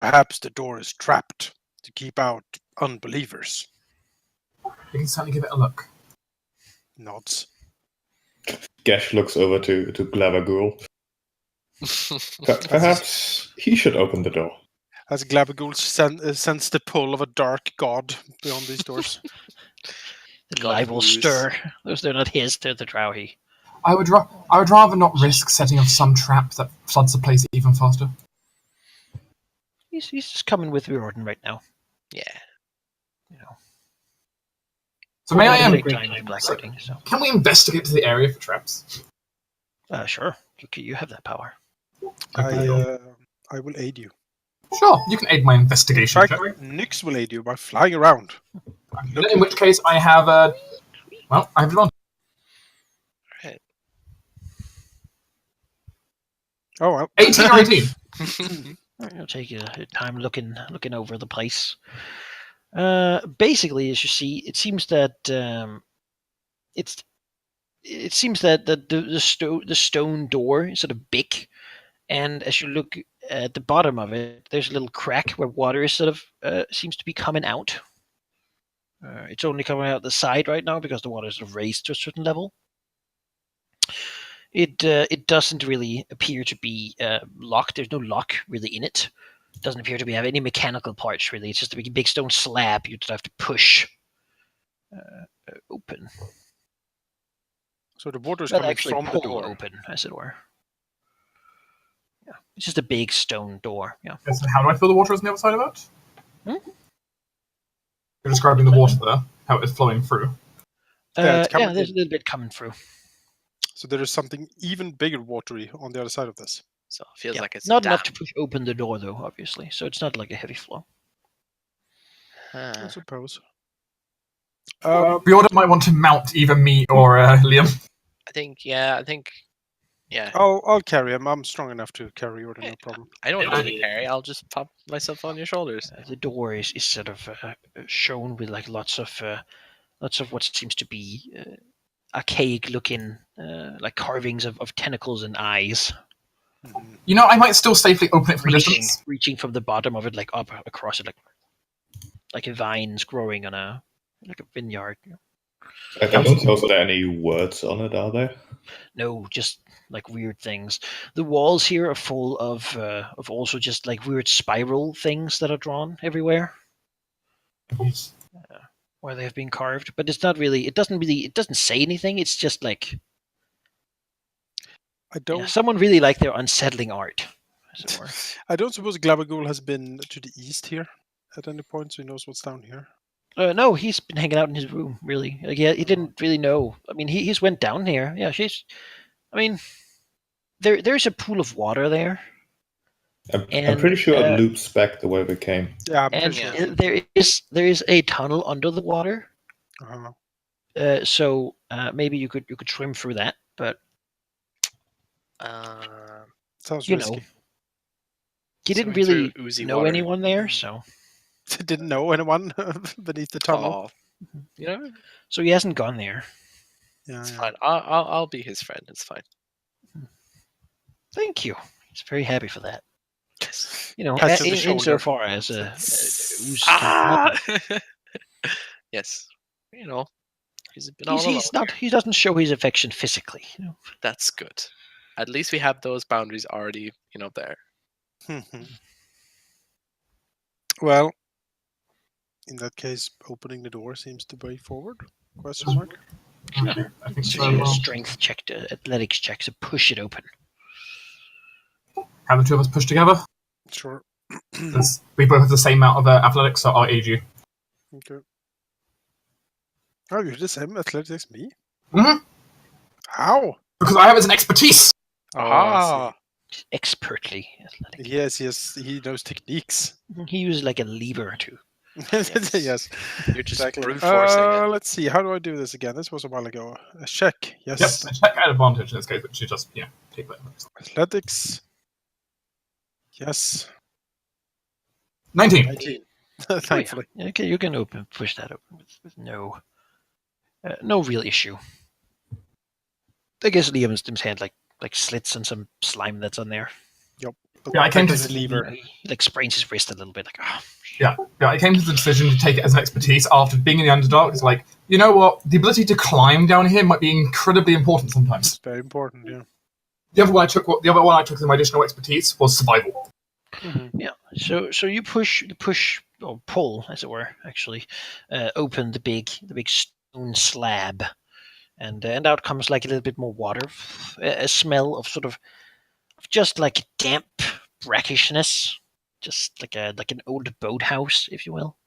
Perhaps the door is trapped to keep out unbelievers. We can certainly give it a look. Nods. Gesh looks over to Glabagul. Perhaps he should open the door. As Glabagul sense the pull of a dark god beyond these doors. The live will stir. They're not his, they're the Drowhy. I would rather not risk setting off some trap that floods the place even faster. He's just coming with Riordan right now. Yeah. So may I Can we investigate to the area for traps? Sure. You have that power. I will aid you. Sure, you can aid my investigation. In fact, Nyx will aid you by flying around. In which case, I have I have advantage. Right. Oh well. 18 or 18. You'll take your time looking over the place. Basically, as you see, it seems that the stone door is sort of big, and as you look at the bottom of it, there's a little crack where water is sort of seems to be coming out. It's only coming out the side right now because the water is sort of raised to a certain level. It doesn't really appear to be locked. There's no lock really in it. It doesn't appear to have any mechanical parts really. It's just a big stone slab you'd have to push open. So the water is coming actually from the door, open, as it were. Yeah, it's just a big stone door. Yeah. So how do I feel the water is on the other side of it? You're describing the water there, how it's flowing through. There's a little bit coming through. So there is something even bigger watery on the other side of this. So it feels like it's not enough to push open the door, though, obviously. So it's not like a heavy flow. I suppose. Riordan might want to mount either me or Liam. I think, yeah. I'll carry him. I'm strong enough to carry Riordan, no problem. I don't need to carry. I'll just pop myself on your shoulders. The door is sort of shown with like lots of what seems to be archaic-looking like carvings of tentacles and eyes. You know, I might still safely open it from a distance. Reaching from the bottom of it, like up across it, like vines growing on a vineyard. I don't know if there are any words on it, are there? No, just like weird things. The walls here are full of also just like weird spiral things that are drawn everywhere. Where they have been carved, but it's not really. It doesn't say anything. It's just like someone really liked their unsettling art, as it were. I don't suppose Glabagul has been to the east here at any point, so he knows what's down here. No, he's been hanging out in his room. Really, like, he didn't really know. I mean, he's went down here. Yeah, there's a pool of water there. I'm pretty sure it loops back the way we came. Yeah, I'm and pretty sure. there is a tunnel under the water. So maybe you could swim through that, but sounds you risky. know, he didn't really know anyone there, so didn't know anyone beneath the tunnel. You know, so he hasn't gone there. Yeah, it's fine. I'll be his friend. It's fine. Thank you. He's very happy for that. You know, insofar as ooze yes, you know, he doesn't show his affection physically. You know? That's good. At least we have those boundaries already, there. Well, in that case, opening the door seems the way forward? Question mark. Yeah. I think so. Strength check, athletics check to push it open. Have the two of us push together? Sure. We both have the same amount of athletics, so I'll aid you. Okay. Oh, you're the same athletics as me? Mm-hmm. How? Because I have it as an expertise. Expertly athletic. Yes, he knows techniques. He uses like a lever too. Yes. You're just brute forcing it. Let's see, how do I do this again? This was a while ago. A check, yes. Yep, a check at advantage in this case, but you just, take that. Athletics. Yes. 19. Thankfully. Oh, yeah. Okay, you can push that open with no real issue. I guess Liam's hand like slits and some slime that's on there. Yep. But Yeah, I came to there's a lever. He like sprains his wrist a little bit. Like, oh, Yeah, I came to the decision to take it as an expertise after being in the Underdark. It's like, you know what? The ability to climb down here might be incredibly important sometimes. It's very important, yeah. The other one I took as my additional expertise was survival. yeah. So you push or pull, as it were, actually, open the big stone slab, and out comes like a little bit more water, a smell of sort of just like damp brackishness, just like an old boathouse, if you will.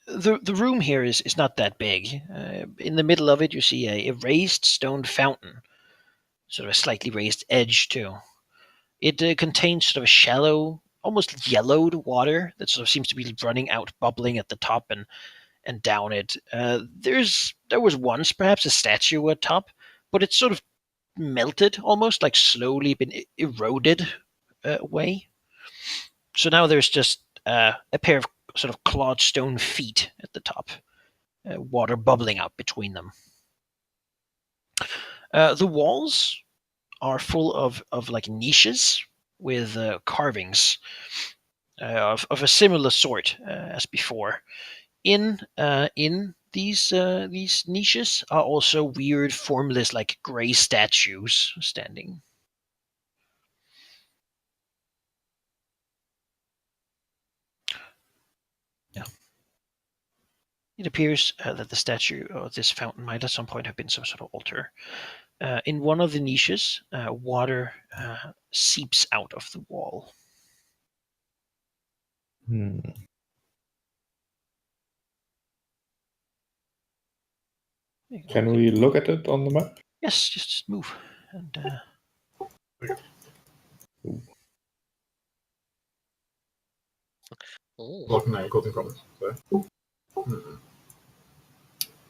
The room here is not that big. In the middle of it, you see a raised stone fountain, sort of a slightly raised edge too. It contains sort of a shallow, almost yellowed water that sort of seems to be running out, bubbling at the top and down it. There was once perhaps a statue at top, but it's sort of melted, almost like slowly been eroded away. So now there's just a pair of sort of clawed stone feet at the top, water bubbling out between them. The walls are full of like niches with carvings of a similar sort as before. In these niches are also weird, formless, like gray statues standing. Yeah. It appears that the statue of this fountain might at some point have been some sort of altar. In one of the niches, water seeps out of the wall. Can we look at it on the map? Yes, just move. And Causing problems.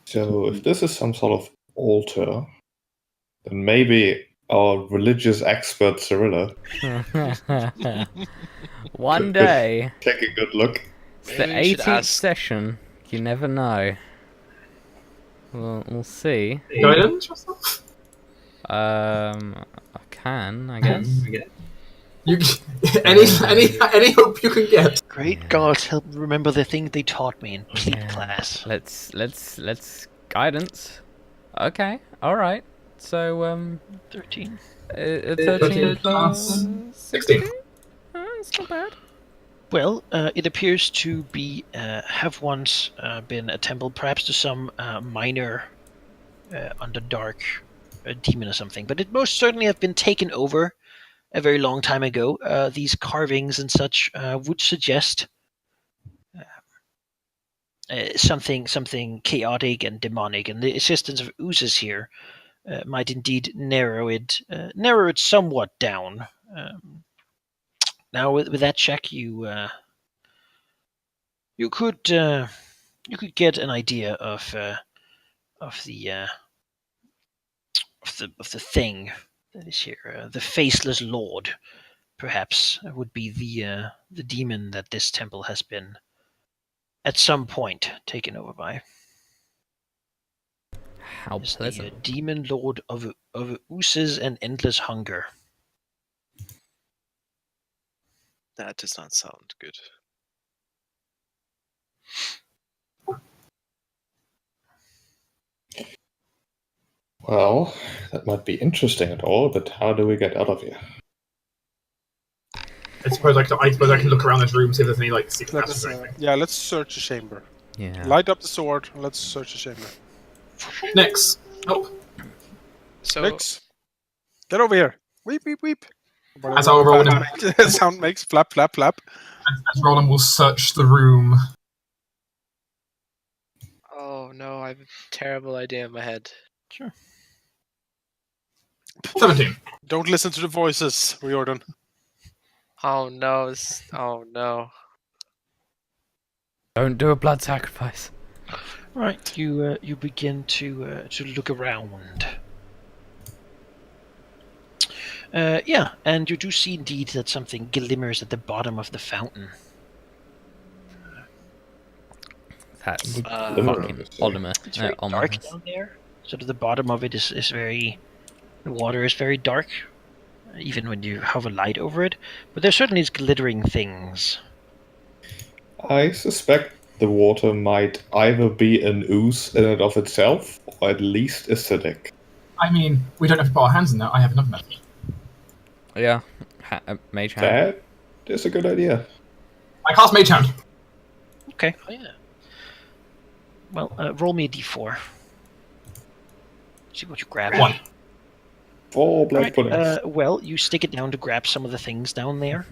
So if this is some sort of altar, then maybe our religious expert Cyrilla One day, take a good look. it's the 18th session. You never know. We'll see. Guidance yourself? I can, I guess. You any hope you can get. great gods, help me remember the thing they taught me in pleat class. Let's guidance. Okay, all right. So 13. 13 plus 16. It's not bad. Well, it appears to be have once been a temple, perhaps to some minor underdark demon or something, but it most certainly have been taken over a very long time ago. These carvings and such would suggest something chaotic and demonic, and the assistance of oozes here might indeed narrow it somewhat down. Now, with that check, you could get an idea of the thing that is here. The faceless lord, perhaps, would be the demon that this temple has been at some point taken over by. How It's pleasant. the demon lord of oozes and endless hunger. That does not sound good. Well, that might be interesting at all, but how do we get out of here? I suppose I can look around this room, see if there's any like secret passages or anything. Let's search the chamber. Yeah. Light up the sword and let's search the chamber. Next. Oh. So Nix, get over here. Weep, weep, weep. As our Roland, Sound makes flap, flap, flap. as Roland will search the room. oh no, I have a terrible idea in my head. Sure. 17. Don't listen to the voices, Riordan. Oh no, oh no. Don't do a blood sacrifice. Right, you begin to look around. Yeah, and you do see indeed that something glimmers at the bottom of the fountain. That's Glimmer, fucking obviously. Halldamir. It's very dark down there. Sort of the bottom of it is very... The water is very dark, even when you hover light over it. But there certainly is glittering things. I suspect the water might either be an ooze in and of itself, or at least acidic. I mean, we don't have to put our hands in there. I have enough method. Yeah, mage hand. That is a good idea. I cast Mage Hand. Okay. Oh yeah. Well, roll me a d4. See what you grab. 1. 4 black Right, puddings. well, you stick it down to grab some of the things down there,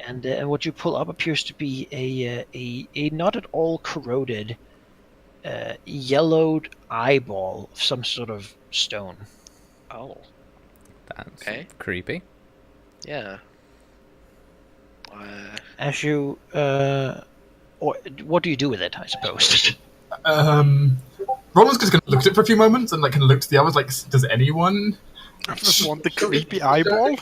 and what you pull up appears to be a not at all corroded, yellowed eyeball of some sort of stone. Oh. That's Okay. creepy. Yeah. As you, or what do you do with it? I suppose. Roland's just gonna look at it for a few moments and like kind of look to the others. Like, does anyone I just want the creepy eyeball.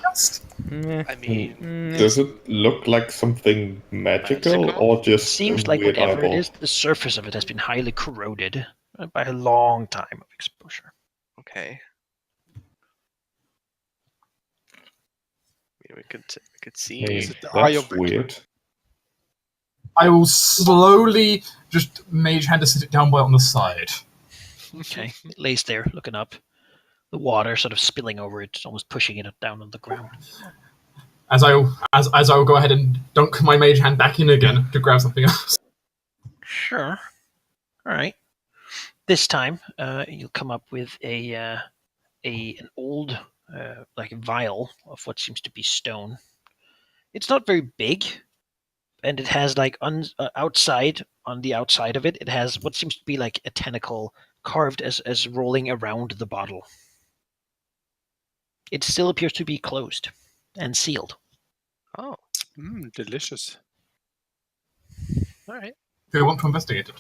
Meh. I mean, Does it look like something magical, Magical? or just Seems a like weird whatever eyeball? it is, the surface of it has been highly corroded by a long time of exposure. okay. I mean, we could see. Hey, Is it the eye that's of Victor? weird. I will slowly just Mage Hand to sit it down by on the side. Okay, it lays there looking up. The water sort of spilling over it, almost pushing it down on the ground. As I will go ahead and dunk my Mage Hand back in again to grab something else. Sure. All right. This time, you'll come up with an old like vial of what seems to be stone. It's not very big, and it has like outside on the outside of it, it has what seems to be like a tentacle carved as rolling around the bottle. It still appears to be closed and sealed. Oh, Delicious. all right. Do you want to investigate it?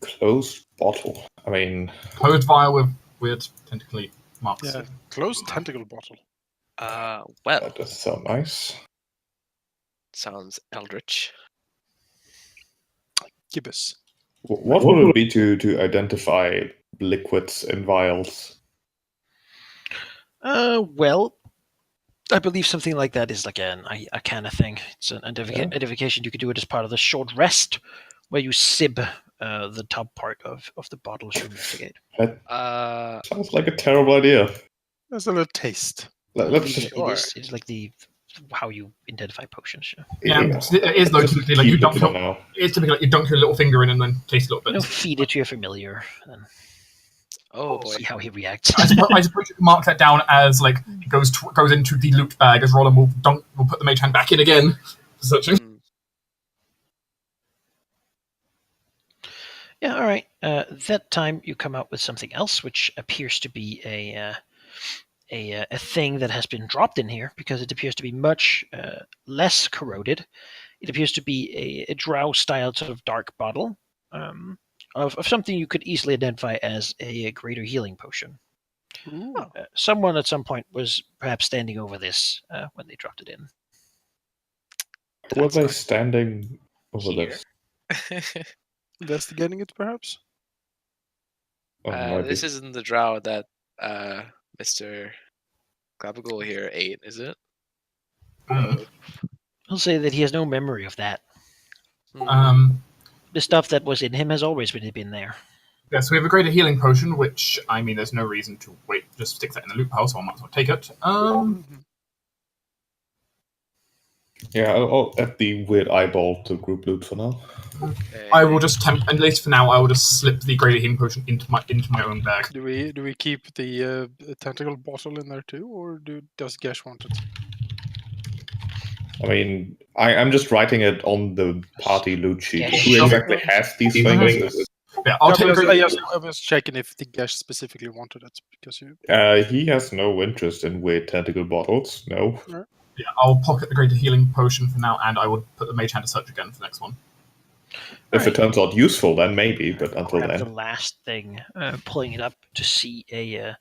Closed bottle. I mean, Closed vial with weird tentacly marks. Yeah, closed tentacle bottle. Well, that does sound nice. sounds eldritch. Gibbous. What would it be to identify liquids in vials? Well, I believe something like that is like a kind of thing. It's an identification. You could do it as part of the short rest, where you sib the top part of the bottle to investigate. That sounds like a terrible idea. There's a little taste. Let's just It is like how you identify potions. Yeah, Yeah. it is though Let's typically like keep you it dunk for your, now. it's typically like you dunk your little finger in and then taste a little bit. Feed it to your familiar and Oh boy. see how he reacts. I suppose you can mark that down as like it goes into the loot bag as Roland will put the Mage Hand back in again. Searching. Yeah, all right. That time you come out with something else, which appears to be a thing that has been dropped in here because it appears to be much less corroded. It appears to be a drow-style sort of dark bottle of something you could easily identify as a greater healing potion. Someone at some point was perhaps standing over this when they dropped it in. Were they standing over Here. this? Investigating it, perhaps? Or maybe- This isn't the drow that Mr. Gabagool here ate, is it? He'll say that he has no memory of that. The stuff that was in him has always been there. Yeah, so we have a greater healing potion, which, I mean, there's no reason to wait, just stick that in the loot pile, so I might as well take it. Yeah, I'll add the weird eyeball to group loot for now. Okay. I will just at least for now, I will just slip the greater healing potion into my own bag. Do we keep the tentacle bottle in there too, or does Gesh want it? I mean, I'm just writing it on the party loot sheet. Yeah, Who sure. exactly has these things? Yeah, I'll take the greater I was checking if the Gesh specifically wanted it because you. He has no interest in weird tentacle bottles. No. Yeah, I'll pocket the greater healing potion for now, and I will put the Mage Hand to search again for the next one. If it turns out useful, then maybe. But until Grab the then, last thing, pulling it up to see a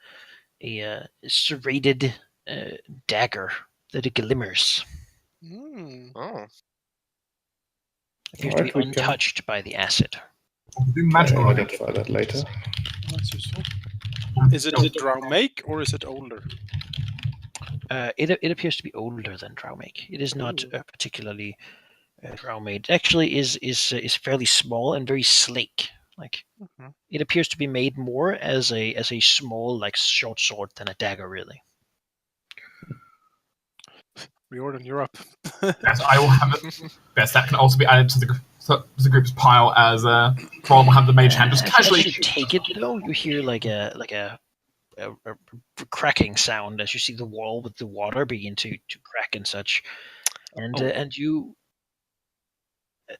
serrated dagger that glimmers. Oh. Appears to Alright, be we can- untouched by the acid. Do magical I'll on it. identify that later. That's useful. Is it drow make or is it older? It appears to be older than drow make. It is not particularly drow made. It actually is fairly small and very sleek. Like it appears to be made more as a small like short sword than a dagger, really. Riordan, you're up. Yes, I will have it. Yes, that can also be added to the group's pile as Thrall will have the mage hand just casually. As you take it, though, you hear like a cracking sound as you see the wall with the water begin to crack and such, and you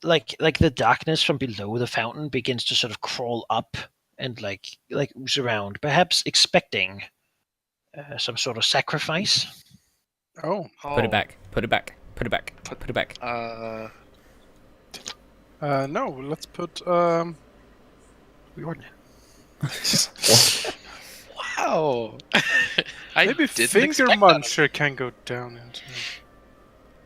like the darkness from below the fountain begins to sort of crawl up and like ooze around, perhaps expecting some sort of sacrifice. Put it back. Put it back. Put it back. Put it back. No, let's put Riordan. Wow. Maybe Finger Muncher can go down into.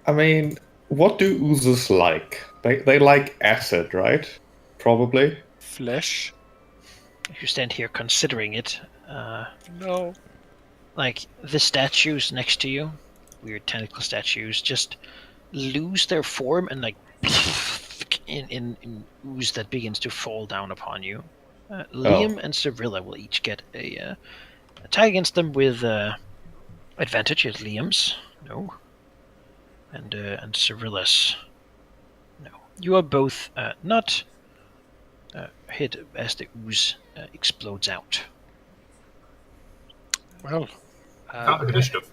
I mean, what do oozes like? They like acid, right? Probably. Flesh. If you stand here considering it, No. like the statues next to you, weird tentacle statues, just lose their form and like in ooze that begins to fall down upon you. Liam and Cyrilla will each get a attack against them with advantage at Liam's. No. And Cyrilla's. No. You are both not hit as the ooze explodes out. Well, Kind of initiative.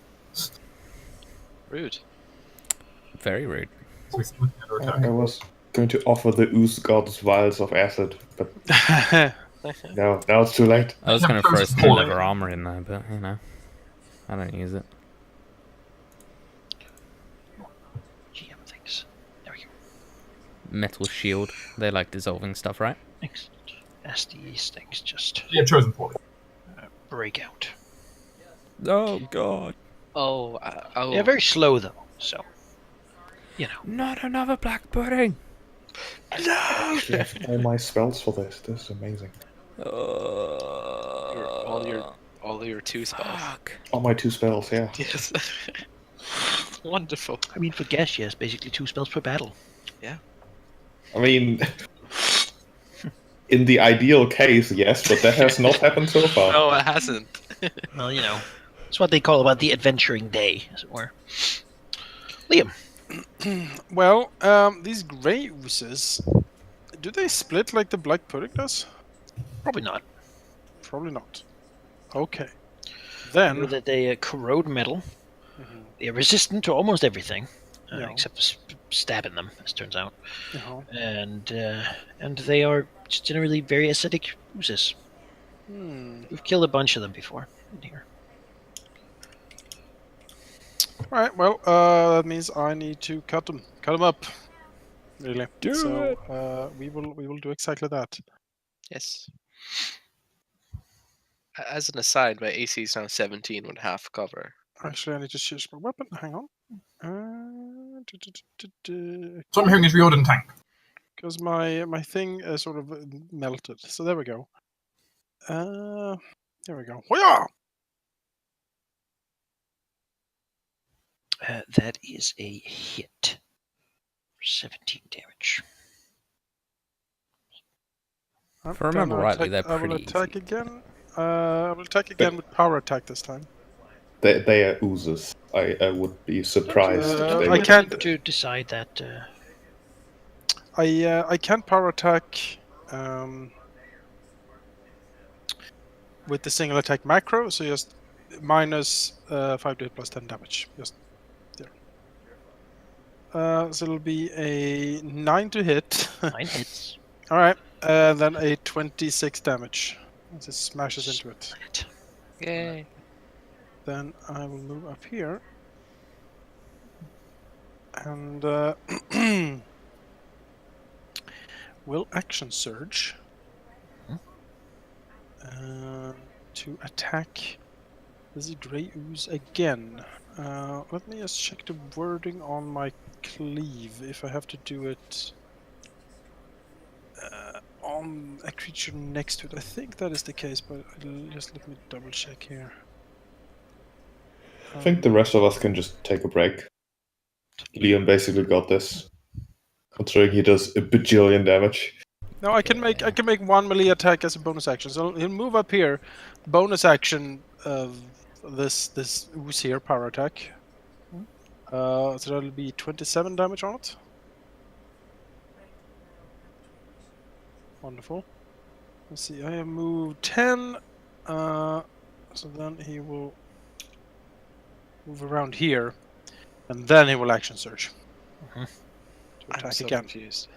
Rude. Very rude. I was going to offer the ooze gods vials of acid, but no, now it's too late. I was going to throw some leather armor in there, but you know, I don't use it. GM things. There we go. Metal shield. They like dissolving stuff, right? Excellent. As these things just You have chosen for it. break out. Oh god. Oh. They're very slow though, so you know. Not another black pudding. I actually have all my spells for this. This is amazing. All your 2 spells. Fuck. All my 2 spells, yeah. Yes. Wonderful. I mean, for Gesh, yes, basically 2 spells per battle. Yeah. I mean, in the ideal case, yes, but that has not happened so far. No, it hasn't. Well, you know, it's what they call about the adventuring day, as it were. Liam. Well, these grey oozes, do they split like the black pudding does? Probably not. Probably not. Okay. You know Then that they corrode metal. They're resistant to almost everything, Yeah. except stabbing them, as it turns out. Uh-huh. And they are just generally very acidic oozes. We've killed a bunch of them before in here. Alright, well, that means I need to cut them up. Really. We will do exactly that. Yes. As an aside, my AC is now 17 with half cover. Actually, I need to choose my weapon. Hang on. So I'm hearing is Riordan tank. Because my thing sort of melted. So there we go. There we go. Hoya! That is a hit. 17 damage. If I remember rightly, they're pretty I will attack easy. again. I will attack again with power attack this time. They are oozes. I would be surprised. I they I would- can't- to decide that. I can power attack with the single attack macro, so just minus 5 to hit plus 10 damage. Just there. So it'll be a 9 to hit. 9 hits. Alright, then a 26 damage. It just smashes into it. Yay. Then I will move up here. And will action surge to attack the grey ooze again. Let me just check the wording on my cleave if I have to do it on a creature next to it. I think that is the case, but just let me double check here. I think the rest of us can just take a break. Liam basically got this, considering he does a bajillion damage. No, I can make 1 melee attack as a bonus action. So he'll move up here. Bonus action of this ooze here, power attack. So that'll be 27 damage on it. Wonderful. Let's see. I have moved 10. So then he will move around here, and then he will action surge to attack I'm so again. confused.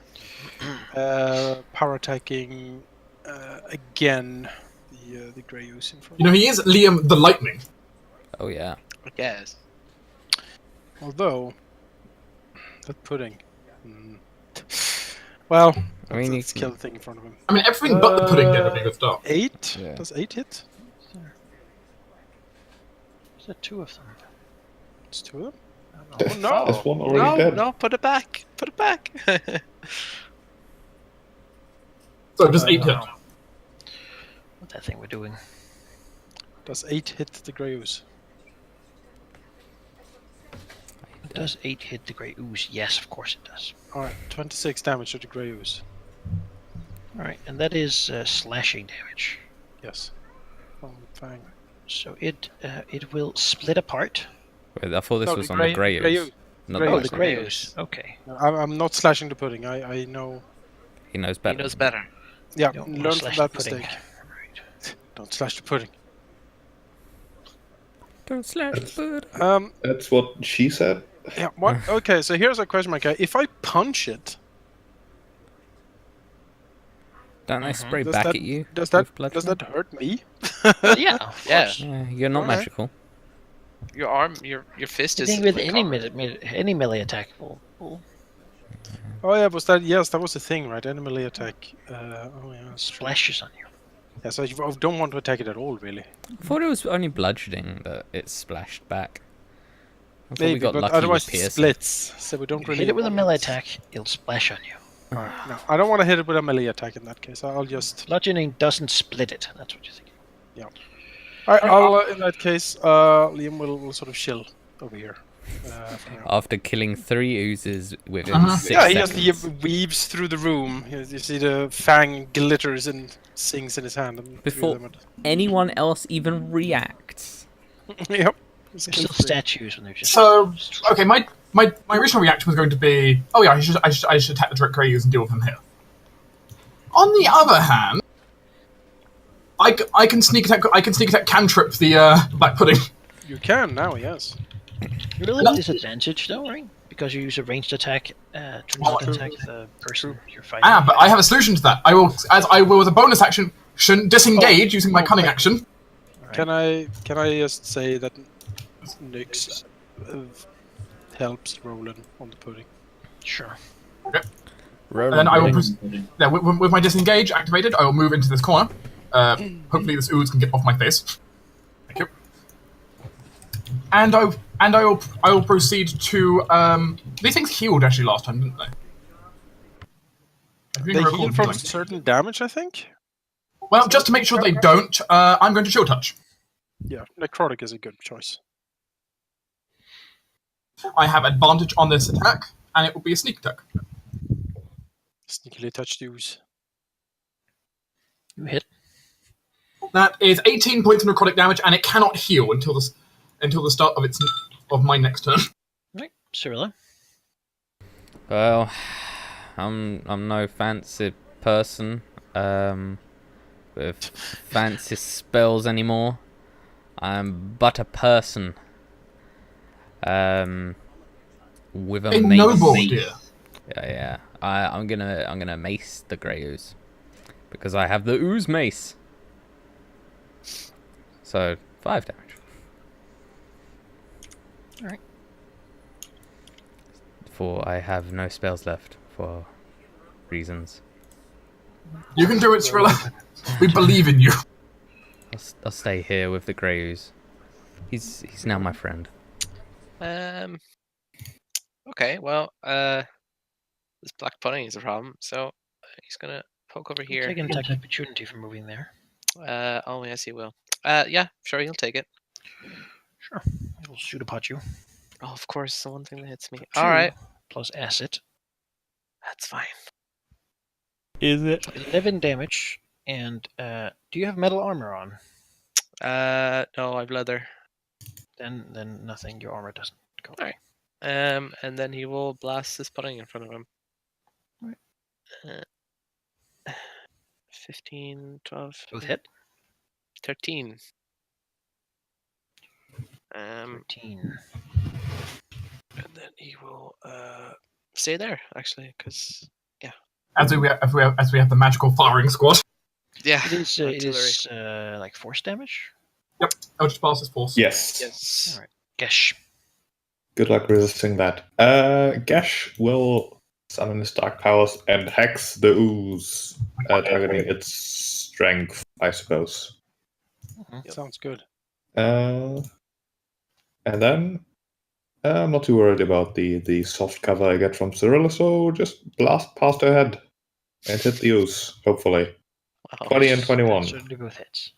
Power attacking again. The grey ooze in front. You know, he is Liam the Lightning. Oh yeah. I guess. Although that pudding. Well, I mean, let's kill the thing in front of him. I mean, everything but the pudding did a good start. 8? Yeah. Does 8 hit? Is there 2 of them? It's 2 of them. There's no. There's one already dead. No, put it back. Put it back. So does 8 hit? What that thing we're doing? Does 8 hit the grey ooze? Does 8 hit the grey ooze? Yes, of course it does. Alright, 26 damage to the grey ooze. Alright, and that is slashing damage. Yes. Fang. So it will split apart. Wait, I thought this No, was the on grey- the grey grey ooze. ooze. Not Grey the Oh, ooze. the grey ooze. Okay. I'm not slashing the pudding. I know. He knows He better. knows better. Yeah, Don't wanna learn from slash that the pudding. mistake. Right. Don't slash the pudding. Don't slash the pudding. That's what she said. Yeah. What? Okay. So here's a question, my guy. If I punch it, Don't they spray Does back that- at you? does that with blood does flow? that hurt me? Yeah, of Yeah. course. Yeah, you're not Alright. magical. Your arm, your fist I is. think with like, any covered. any melee attack will Oh yeah, was that? Yes, that was the thing, right? Any melee attack. Oh yeah. That's true. splashes on you. Yeah. So you don't want to attack it at all, really. I thought it was only bludgeoning that it splashed back. I thought we Maybe, got but lucky otherwise with it piercing. splits. So we don't You really. hit it with a want melee it. attack, it'll splash on you. Alright, no, I don't want to hit it with a melee attack in that case. I'll just. Bludgeoning doesn't split it. That's what you're thinking. Alright, I'll in that case, Liam will sort of chill over here. For now. After killing 3 oozes within Uh-huh. 6 Yeah, seconds. he weaves through the room. You see the fang glitters and sings in his hand. And Before- Anyone else even reacts? Yep. They're still statues when they're just. So, okay, my original reaction was going to be, oh yeah, I should attack the grey ooze and deal with him here. On the other hand, I can sneak attack cantrip the black pudding. You can now, yes. You're a little disadvantaged though, right? Because you use a ranged attack to not attack the person you're fighting. But I have a solution to that. I will as a bonus action, disengage using my cunning action. Right. Can I just say that Nyx helps Roland on the pudding? Sure. Roland And then I will pudding. with my disengage activated, I will move into this corner. Hopefully this ooze can get off my face. Thank you. And I will proceed to these things healed actually last time, didn't they? I think They I recall heal from healing. certain damage, I think. Well, just to make sure they don't, I'm going to chill touch. Yeah, necrotic is a good choice. I have advantage on this attack, and it will be a sneak attack. Sneakily touch the ooze. You hit. That is 18 points of necrotic damage, and it cannot heal until the start of my next turn. Right, Cyrilla. Well, I'm no fancy person with fancy spells anymore. I'm but a person with a A mace. noble, dear. Yeah. I'm gonna mace the grey ooze because I have the ooze mace. So 5 damage. Alright. For I have no spells left for reasons. You can do it, Skrilla. We believe in you. I'll stay here with the grey ooze. He's now my friend. Okay, well, this black pudding is a problem, so he's gonna poke over Here. here. Take an attack of opportunity for moving there. Oh, yes, he will. Yeah, sure, he'll take it. Sure. He'll shoot upon you. Oh, of course, the one thing that hits me. 2 All right, plus acid. that's fine. Is it? 11 damage. And do you have metal armor on? No, I've leather. Then nothing. Your armor doesn't go. All right. And then he will blast this pudding in front of him. Right. 15, 12. Both hit. 13. 13. And then he will stay there, actually, because As we have the magical firing squad. yeah, It is artillery. like force damage. Eldritch Blast is force. Yes. Yes. All right. Gesh. Good luck resisting that. Gash will summon his dark powers and hex the ooze, targeting its strength, I suppose. Sounds good. And then I'm not too worried about the soft cover I get from Cyrilla, so just blast past her head and hit the ooze, hopefully. Wow. 20 and 21. Certainly both hits.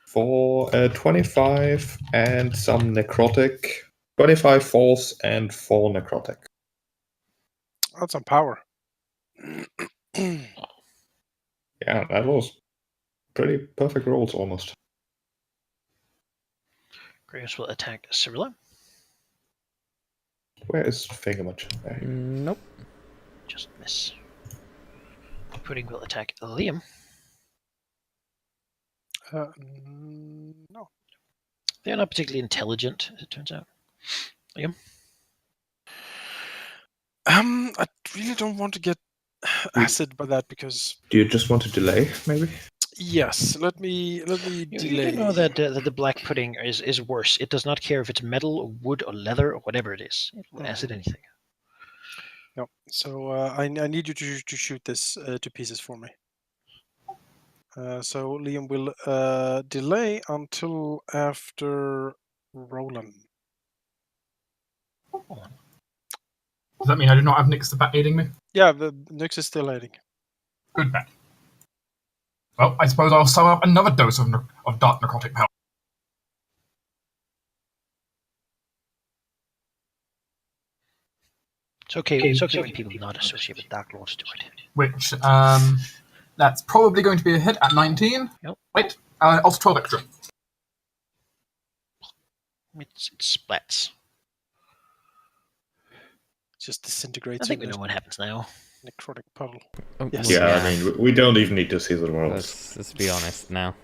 For 25 and some necrotic. 25 force and 4 necrotic. That's some power. Yeah, that was pretty perfect rolls almost. Graves will attack Cyrilla. Where is Fingermut? There. Nope. Just miss. Pudding will attack Liam. No. They're not particularly intelligent, as it turns out. Liam? I really don't want to get acid by that because Do you just want to delay, maybe? yes, let me You delay. do know that the black pudding is worse. It does not care if it's metal or wood or leather or whatever it is. It will acid anything. No. So I need you to shoot this to pieces for me. So Liam will delay until after Roland. Does that mean I do not have Nyx aiding me? Yeah, the Nyx is still aiding. Good bet. Well, I suppose I'll sum up another dose of dark necrotic power. It's okay when people not associate with Dark Lords do it. Which, that's probably going to be a hit at 19. Yep. Wait, also 12 extra. Mm-hmm. It splats. Just disintegrates. I think we in know the what happens now. necrotic puddle. Oh, Yes. Yeah, I mean, we don't even need to see the rolls. Let's be honest now.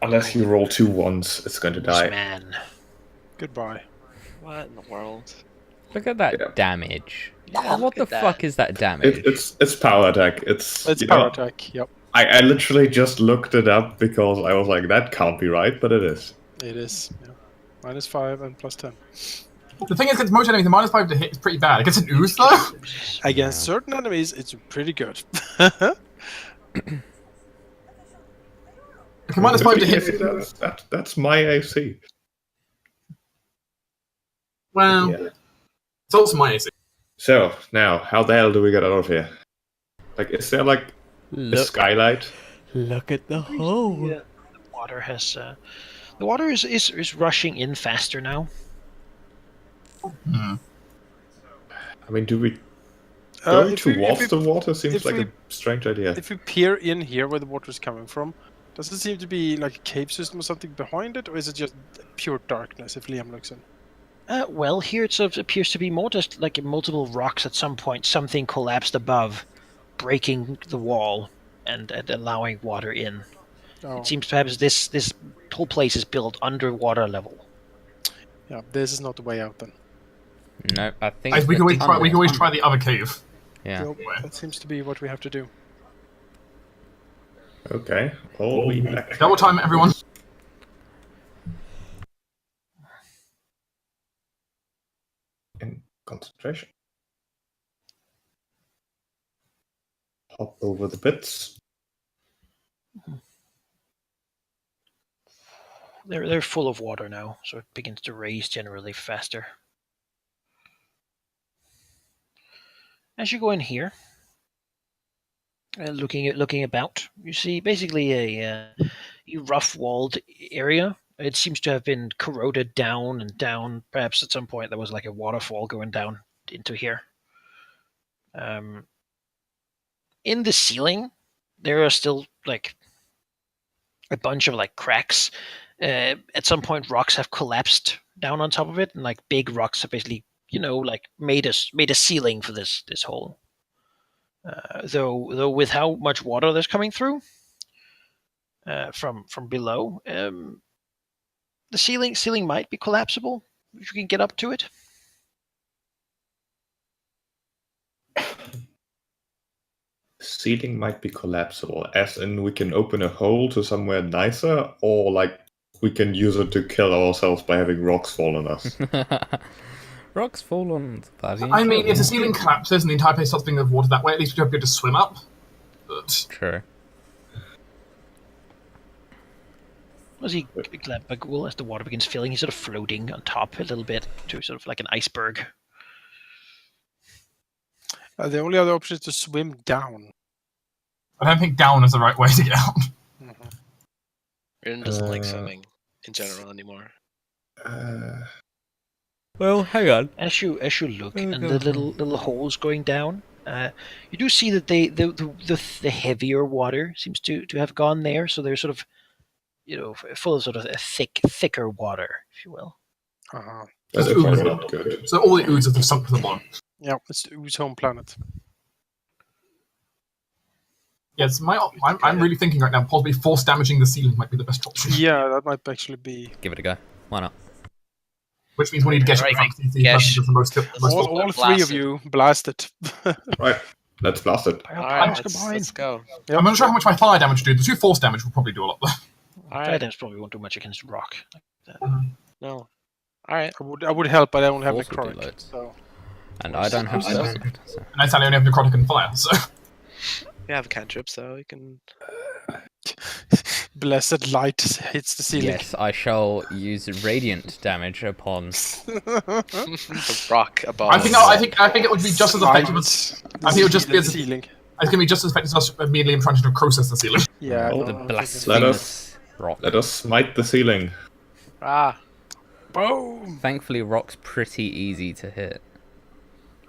Unless you roll 2 ones, it's going to This die. man. Goodbye. What in the world? Look at that Yeah. damage. Yeah, What look the at that. fuck is that damage? It's power attack. It's It's you know, power attack. Yep, I literally just looked it up because I was like, that can't be right, but it is. it is. Yeah. -5 and +10. The thing is, against most enemies, the -5 to hit is pretty bad. Against an ooze, though? Against certain enemies, it's pretty good. Okay, -5 to hit. That's my AC. Well, Yeah. it's also my AC. So now, how the hell do we get out of here? Like, is there like a skylight? Look at the hole. The water has. The water is rushing in faster now. Hmm. I mean, do we go If we- towards if we- the water? Seems if like we- a strange idea. If we peer in here where the water is coming from, does it seem to be like a cave system or something behind it, or is it just pure darkness if Liam looks in? Well, here it sort of appears to be more just like multiple rocks at some point. Something collapsed above, breaking the wall and allowing water in. Oh, It seems perhaps this whole place is built underwater level. yeah, this is not the way out then. No, I think We can always try the other cave. Yeah. Nope, that seems to be what we have to do. Okay, all we back. Double time, everyone. In concentration. Hop over the bits. They're full of water now, so it begins to raise generally faster. As you go in here, Looking about, you see basically a rough-walled area. It seems to have been corroded down and down. Perhaps at some point there was like a waterfall going down into here. In the ceiling, there are still like a bunch of like cracks. At some point, rocks have collapsed down on top of it, and like big rocks have basically, like made a ceiling for this hole. Though with how much water there's coming through from below, the ceiling might be collapsible if you can get up to it. Ceiling might be collapsible, as in we can open a hole to somewhere nicer, or like we can use it to kill ourselves by having rocks fall on us. Rocks fall on the body. I mean, if the ceiling collapses and the entire place starts being of water that way, at least we don't be able to swim up. But... True. As he Glabagul, as the water begins filling, he's sort of floating on top a little bit to sort of like an iceberg. The only other option is to swim down. I don't think down is the right way to get out. Rin doesn't like swimming in general anymore. Well, hang on. As you look and the little holes going down, you do see that the heavier water seems to have gone there. So they're sort of, full of sort of a thicker water, if you will. That's probably not good. So all the oozes have sunk to the bottom. Yeah, it's the Ooze home planet. Yes, I'm really thinking right now, possibly force damaging the ceiling might be the best option. Yeah, that might actually be. Give it a go. Why not? Which means we need to get all three of you blast it. Right, let's blast it. Alright, let's go. I'm not sure how much my fire damage do. The 2 force damage will probably do a lot though. Fire damage probably won't do much against rock. No. Alright. I would help, but I don't have Force would do necrotic. loads. So. And I don't have spells. So. And I sadly only have necrotic and fire, so... We have a cantrip, so you can... Blessed light hits the ceiling. Yes, I shall use radiant damage upon. The rock above. I think it would be just as effective as... I think it would just be as... ceiling. It's going to be just as effective as us me and Liam trying to process the ceiling. Yeah. The no, blasphemous rock. Let us smite the ceiling. Boom! Thankfully, rock's pretty easy to hit.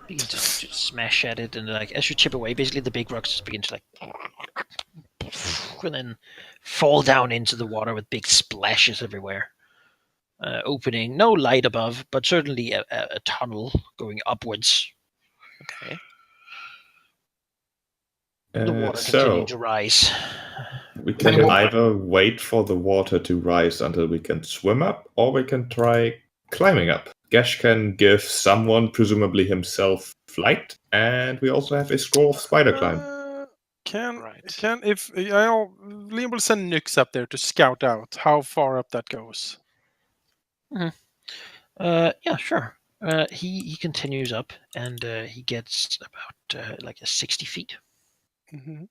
Begin to smash at it, and like as you chip away, basically the big rocks just begin to like, and then fall down into the water with big splashes everywhere. Opening no light above, but certainly a tunnel going upwards. Okay. The water continuing to rise. We can either wait for the water to rise until we can swim up, or we can try climbing up. Gesh can give someone, presumably himself, flight, and we also have a scroll of spider climb. Liam will send Nyx up there to scout out how far up that goes. Yeah, sure. He continues up, and he gets about like 60 feet. Mm-hmm.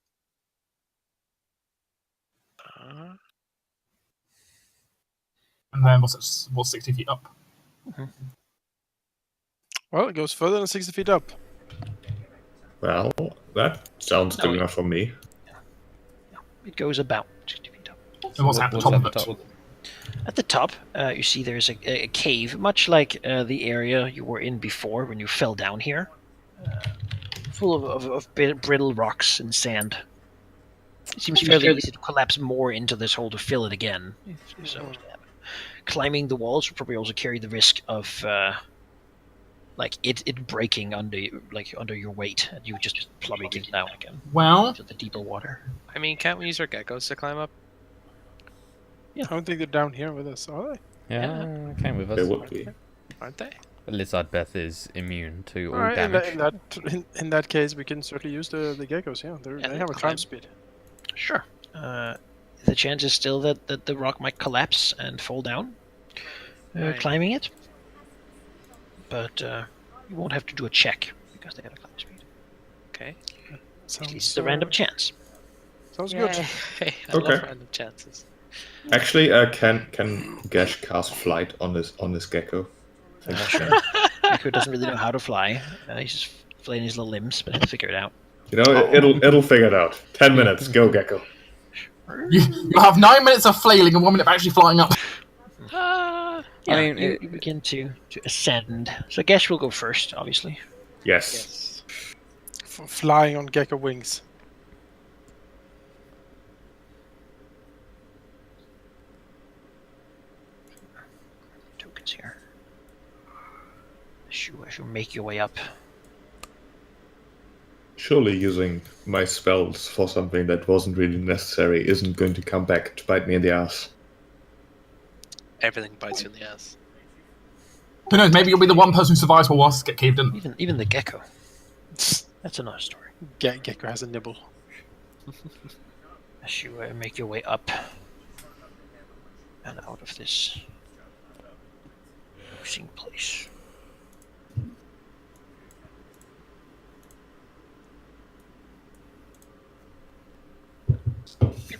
And then what's 60 feet up? Well, it goes further than 60 feet up. Well, that sounds good enough for me. It goes about 60 feet up. And what's at the top of it? At the top, you see there's a cave, much like the area you were in before when you fell down here. Full of brittle rocks and sand. It seems fairly easy to collapse more into this hole to fill it again. So, climbing the walls would probably also carry the risk of it breaking under your weight, and you would just plummet down again. Well, to the deeper water. I mean, can't we use our geckos to climb up? Yeah, I don't think they're down here with us, are they? Yeah, came with us. They would be. Aren't they? Lizard Beth is immune to all Alright, damage. in that case, we can certainly use the geckos. Yeah, they have a climb speed. Sure. The chance is still that the rock might collapse and fall down, climbing it. But you won't have to do a check because they have a climb speed. Okay. At least it's a random chance. Sounds good. Hey, I love random chances. Actually, can Gesh cast flight on this gecko? Sure. Gecko doesn't really know how to fly. He's just flaying his little limbs, but he'll figure it out. You know, it'll figure it out. 10 minutes. Go, Gecko. You have 9 minutes of flailing and 1 minute of actually flying up. Yeah, I mean, you begin to ascend. So Gesh will go first, obviously. Yes. Flying on gecko wings. Tokens here. As you make your way up. Surely using my spells for something that wasn't really necessary isn't going to come back to bite me in the ass. Everything bites you in the ass. Who knows, maybe you'll be the one person who survives while wasps get caved in. Even the gecko. That's another story. Gecko has a nibble. As you make your way up and out of this oozing place.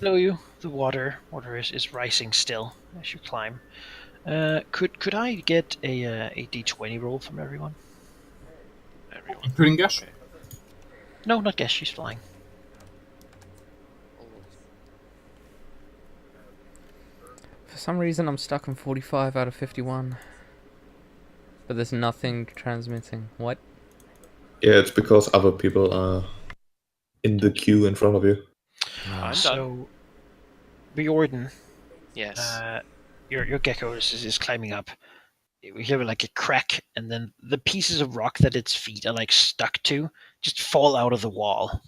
Below you, the water is rising still as you climb. Could I get a d20 roll from everyone? Including Gesh? Okay. No, not Gesh. She's flying. For some reason, I'm stuck on 45 out of 51. But there's nothing transmitting. What? Yeah, it's because other people are in the queue in front of you. I'm done. So, Bjorn, Yes. your gecko is climbing up. You hear like a crack, and then the pieces of rock that its feet are like stuck to just fall out of the wall,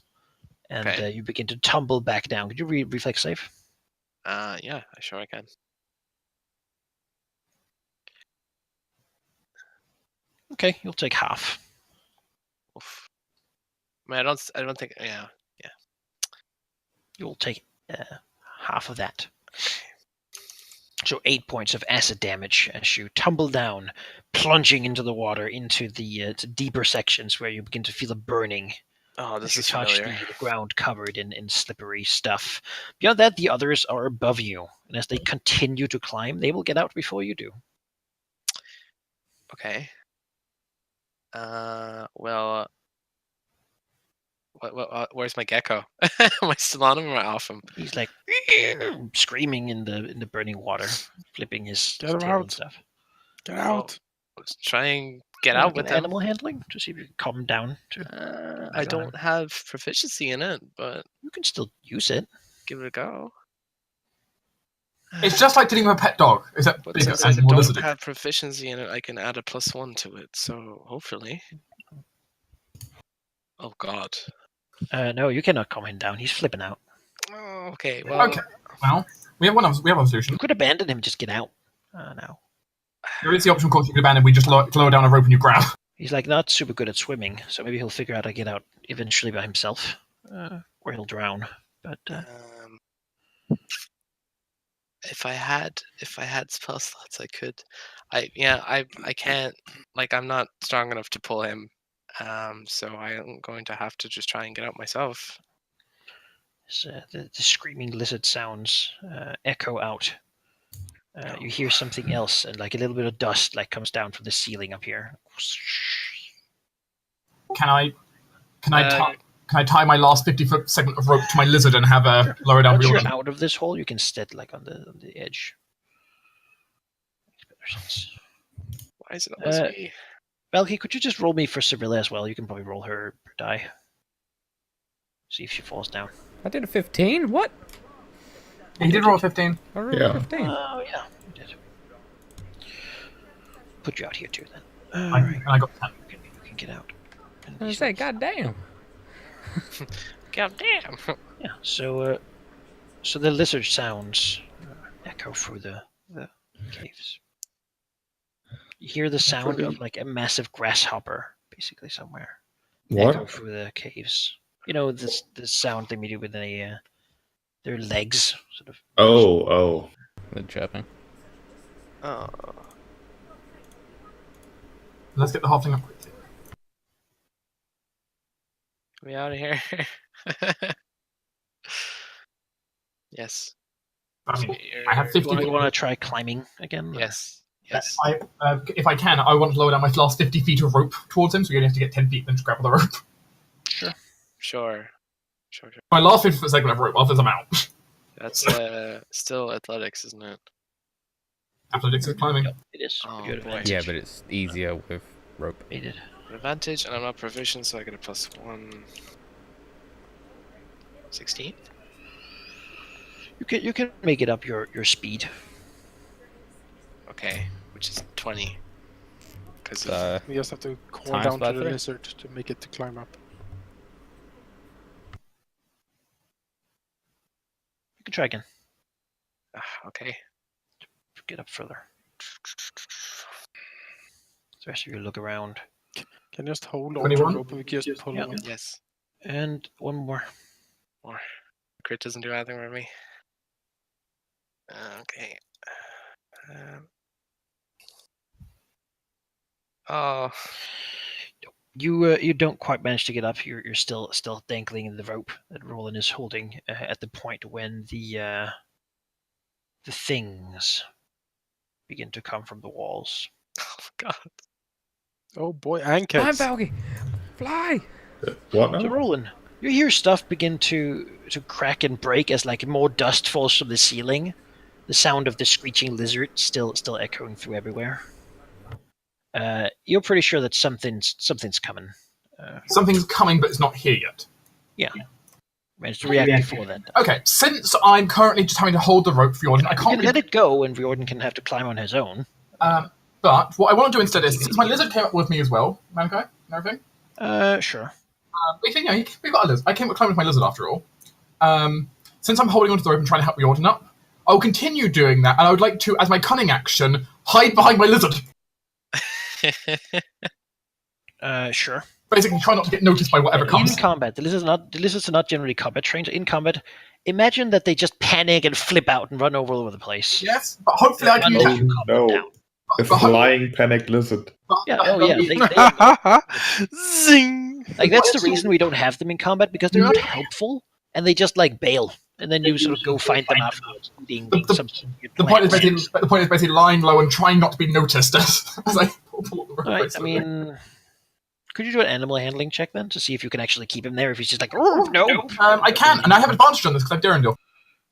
and Okay. you begin to tumble back down. Could you reflex save? Yeah, I can. Okay, you'll take half. Oof. I mean, I don't think. Yeah. You'll take half of that. So 8 points of acid damage as you tumble down, plunging into the water, into the deeper sections where you begin to feel a burning. Oh, As this you is touch familiar. the ground covered in slippery stuff. Beyond that, the others are above you, and as they continue to climb, they will get out before you do. Okay. Well. Where's my gecko? Am I still on him or am I off him? He's like screaming in the burning water, flipping his Get him tail out. and stuff. Get out. Let's try and get Wanna out make with an him. animal handling to see if you can calm him down. I don't have proficiency in it, but You can still use it. give it a go. It's just like dealing with a pet dog, except But bigger since I and more don't lizardy. have proficiency in it, I can add a +1 to it. So hopefully. Oh God. No, you cannot calm him down. He's flipping out. Oh, okay. Well. Okay, well, we have one solution. You could abandon him and just get out. No. There is the option, of course, you can abandon. We just lower down a rope and you grab. He's like not super good at swimming, so maybe he'll figure out how to get out eventually by himself, or he'll drown. But If I had spell slots, I could. I can't. Like, I'm not strong enough to pull him. So I am going to have to just try and get out myself. the screaming lizard sounds echo out. You hear something else, and like a little bit of dust like comes down from the ceiling up here. Can I tie my last 50-foot segment of rope to my lizard and have a lower down Once reel? you're out of this hole, you can sit like on the edge. Makes better sense. Why is it always me? Valky, could you just roll me for Cyrilla as well? You can probably roll her die. See if she falls down. I did a 15? What? He did roll a 15. I rolled Yeah. a 15. Oh yeah, you did. Put you out here too then. And I got 10. You can get out. And I was these say, ones- goddamn. God damn. Yeah. So the lizard sounds echo through the caves. You hear the sound of like a massive grasshopper, basically somewhere. Echo What? through the caves. You know the sound they made with their legs, sort of. Oh. The chirping. Oh. Let's get the whole thing up quickly. Get me out of here. Yes. I mean, I have 50 You want to try climbing again? Yes. Yes. If I can, I want to lower down my last 50 feet of rope towards him, so you only have to get 10 feet, then just grab the rope. Sure. Sure. My last 50 foot segment of rope, after I'm out. That's still athletics, isn't it? Athletics is climbing. Yep, it is. Oh, You had boy. advantage. Yeah, but it's easier with rope. Made it. Advantage, and I'm not proficient, so I get a +1. 16. You can make it up your speed. Okay, which is 20. Because So, We just have to call Times down by to the 3. lizard to make it to climb up. You can try again. okay. Get up further. So rest of you look around. Can you just hold on to 21? the rope and we can just pull Yeah. it on? Yes. And one more. Crit doesn't do anything for me. Okay. Oh, You don't quite manage to get up. You're still dangling in the rope that Roland is holding at the point when the things begin to come from the walls. God. Oh boy, Fly, anchors. Valky! Fly! What So now? Roland, you hear stuff begin to crack and break as like more dust falls from the ceiling. The sound of the screeching lizard still echoing through everywhere. You're pretty sure that something's coming. Something's coming, but it's not here yet. Managed to react before that. Okay, since I'm currently just having to hold the rope for Jordan, I You can't can let it go, and Riordan can have to climb on his own. But what I want to do instead is, since my lizard came up with me as well, Malachi, and everything, Sure. we think, we've got a lizard. I came climbing with my lizard after all. Since I'm holding onto the rope and trying to help Jordan up, I'll continue doing that, and I would like to, as my cunning action, hide behind my lizard. Sure. Basically, try not to get noticed by whatever comes. In combat, the lizards are not generally combat trained. In combat, imagine that they just panic and flip out and run all over the place. Yes, but hopefully I can use Unless that. you calm them down. A flying panic lizard. Yeah. Oh yeah. They Zing! like that's the reason we don't have them in combat because they're not helpful and they just like bail and then you sort of go find them afterwards eating some. The point is basically lying low and trying not to be noticed as I pull the rope. Right. I mean, could you do an animal handling check then to see if you can actually keep him there if he's just like, oh no. I can, and I have advantage on this because I've Darendil.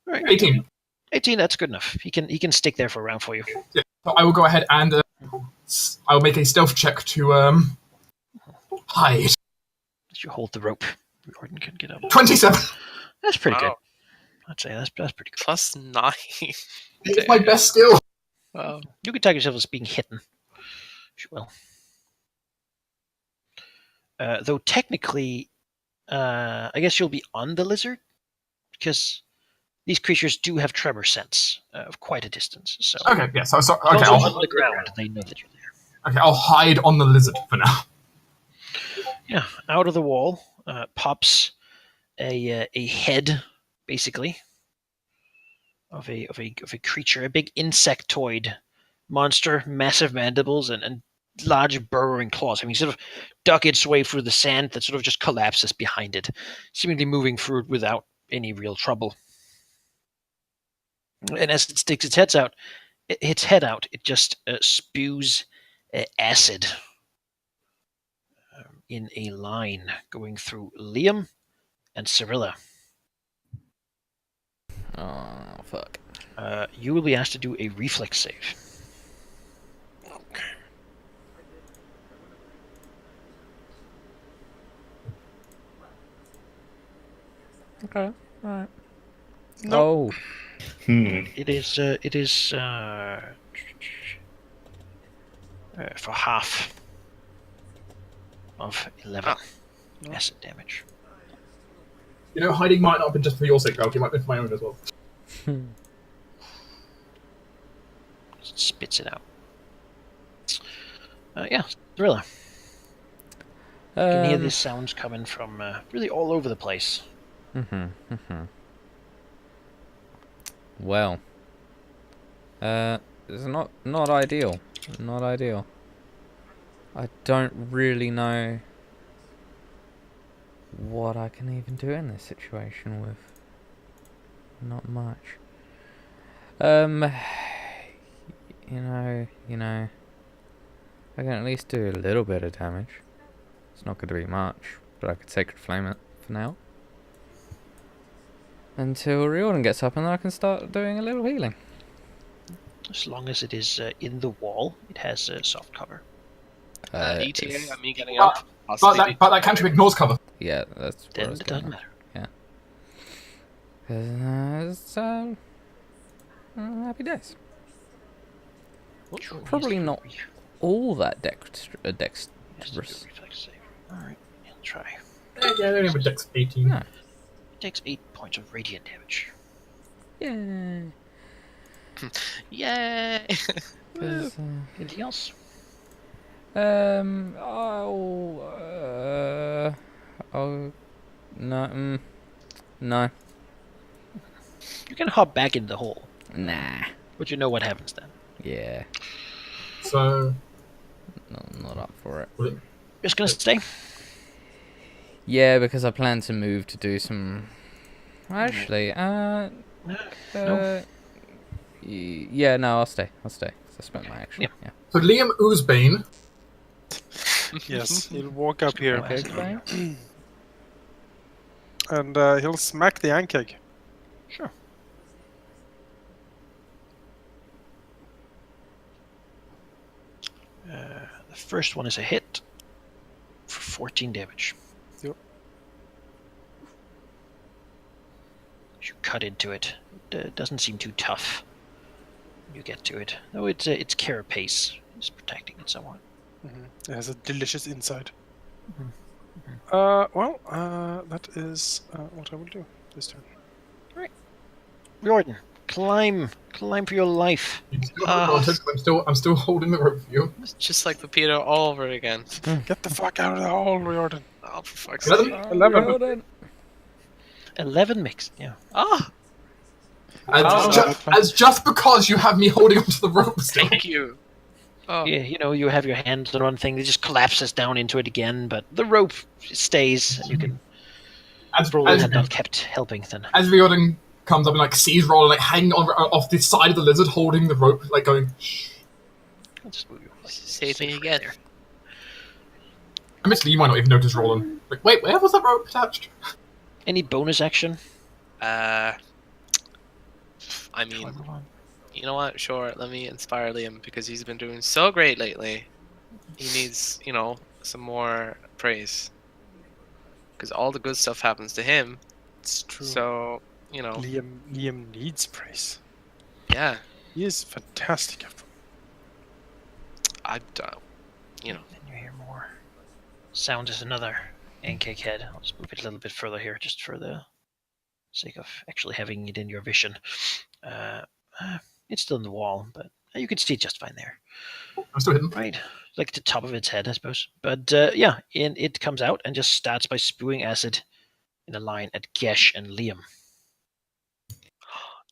Right. 18. 18. That's good enough. He can stick there for a round for you. Yeah. So I will go ahead and I will make a stealth check to hide. As you hold the rope, Gordon can get up. 27. That's pretty Wow. good. I'd say that's pretty good. +9. It's my best skill. Wow. You can tag yourself as being hidden. Well, though technically, I guess you'll be on the lizard because these creatures do have tremor sense of quite a distance. So Okay, yeah. So as okay, long as I'll, you're on the ground, they know that you're there. okay, I'll hide on the lizard for now. Yeah, out of the wall pops a head, basically, of a creature, a big insectoid monster, massive mandibles and large burrowing claws. I mean, sort of duck its way through the sand that sort of just collapses behind it, seemingly moving through it without any real trouble. And as it sticks its head out, it just spews acid in a line going through Liam and Cyrilla. Oh, fuck. You will be asked to do a reflex save. Okay, alright. No. Oh, It is for half of 11 acid damage. You know, hiding might not have been just for your sake, Valky. It might have been for my own as well. It spits it out. Yeah, Thriller. You can hear these sounds coming from really all over the place. Well. It's not ideal. Not ideal. I don't really know what I can even do in this situation with. Not much. You know, I can at least do a little bit of damage. It's not going to be much, but I could Sacred Flame it for now. Until Riordan gets up and then I can start doing a little healing. As long as it is in the wall, it has a soft cover. ETA on me getting up. But that cantrip ignores cover. Yeah, that's what I Then was it getting doesn't at. matter. So, happy days. Sure, Probably yes, not yes, all that dexterous. reflex save. Alright, he'll try. Yeah, they only have a dex 18. No. It takes 8 points of radiant damage. Yeah. Yay! Anything else? Oh, no, no, You can hop back in the hole, nah, but you know what happens then. yeah, So, no, not up for it. Just gonna stay. Yeah, because I plan to move to do some. Actually, No. yeah, no, I'll stay. So I spent my action. Yeah. Yeah. so Liam Oozebane. Yes, he'll walk up here Okay, fine. and he'll smack the ant cake. Sure. The first one is a hit for 14 damage. Yep. You cut into it. It doesn't seem too tough. You get to it, though it's carapace is protecting it somewhat. It has a delicious inside. Mhm. That is what I will do this turn. Riordan, climb for your life. You still have advantage, I'm still holding the rope for you. It's just like the Peter all over again. Get the fuck out of the hole, Riordan. Oh, for fuck's sake. 11. 11 mixed, yeah. Ah, As just because you have me holding onto the rope still. thank you. Oh, Yeah, you have your hands on one thing, it just collapses down into it again, but the rope stays, and you can As had not kept helping then. Riordan comes up and like sees Roland like hanging on off the side of the lizard, holding the rope, like going. I'll just move you save me safer again. there. Admittedly, you might not even notice Roland. Like, wait, where was that rope attached? Any bonus action? I mean, you know what? Sure, let me inspire Liam because he's been doing so great lately. He needs, some more praise. Because all the good stuff happens to him. It's true. So, Liam needs praise. yeah, He is fantastic at I don't, Then you hear more. Sound is another ant-cake head. I'll just move it a little bit further here, just for the sake of actually having it in your vision. It's still in the wall, but you can see it just fine there. I'm still hidden. Right, like the top of its head, I suppose. But it comes out and just starts by spewing acid in a line at Gesh and Liam.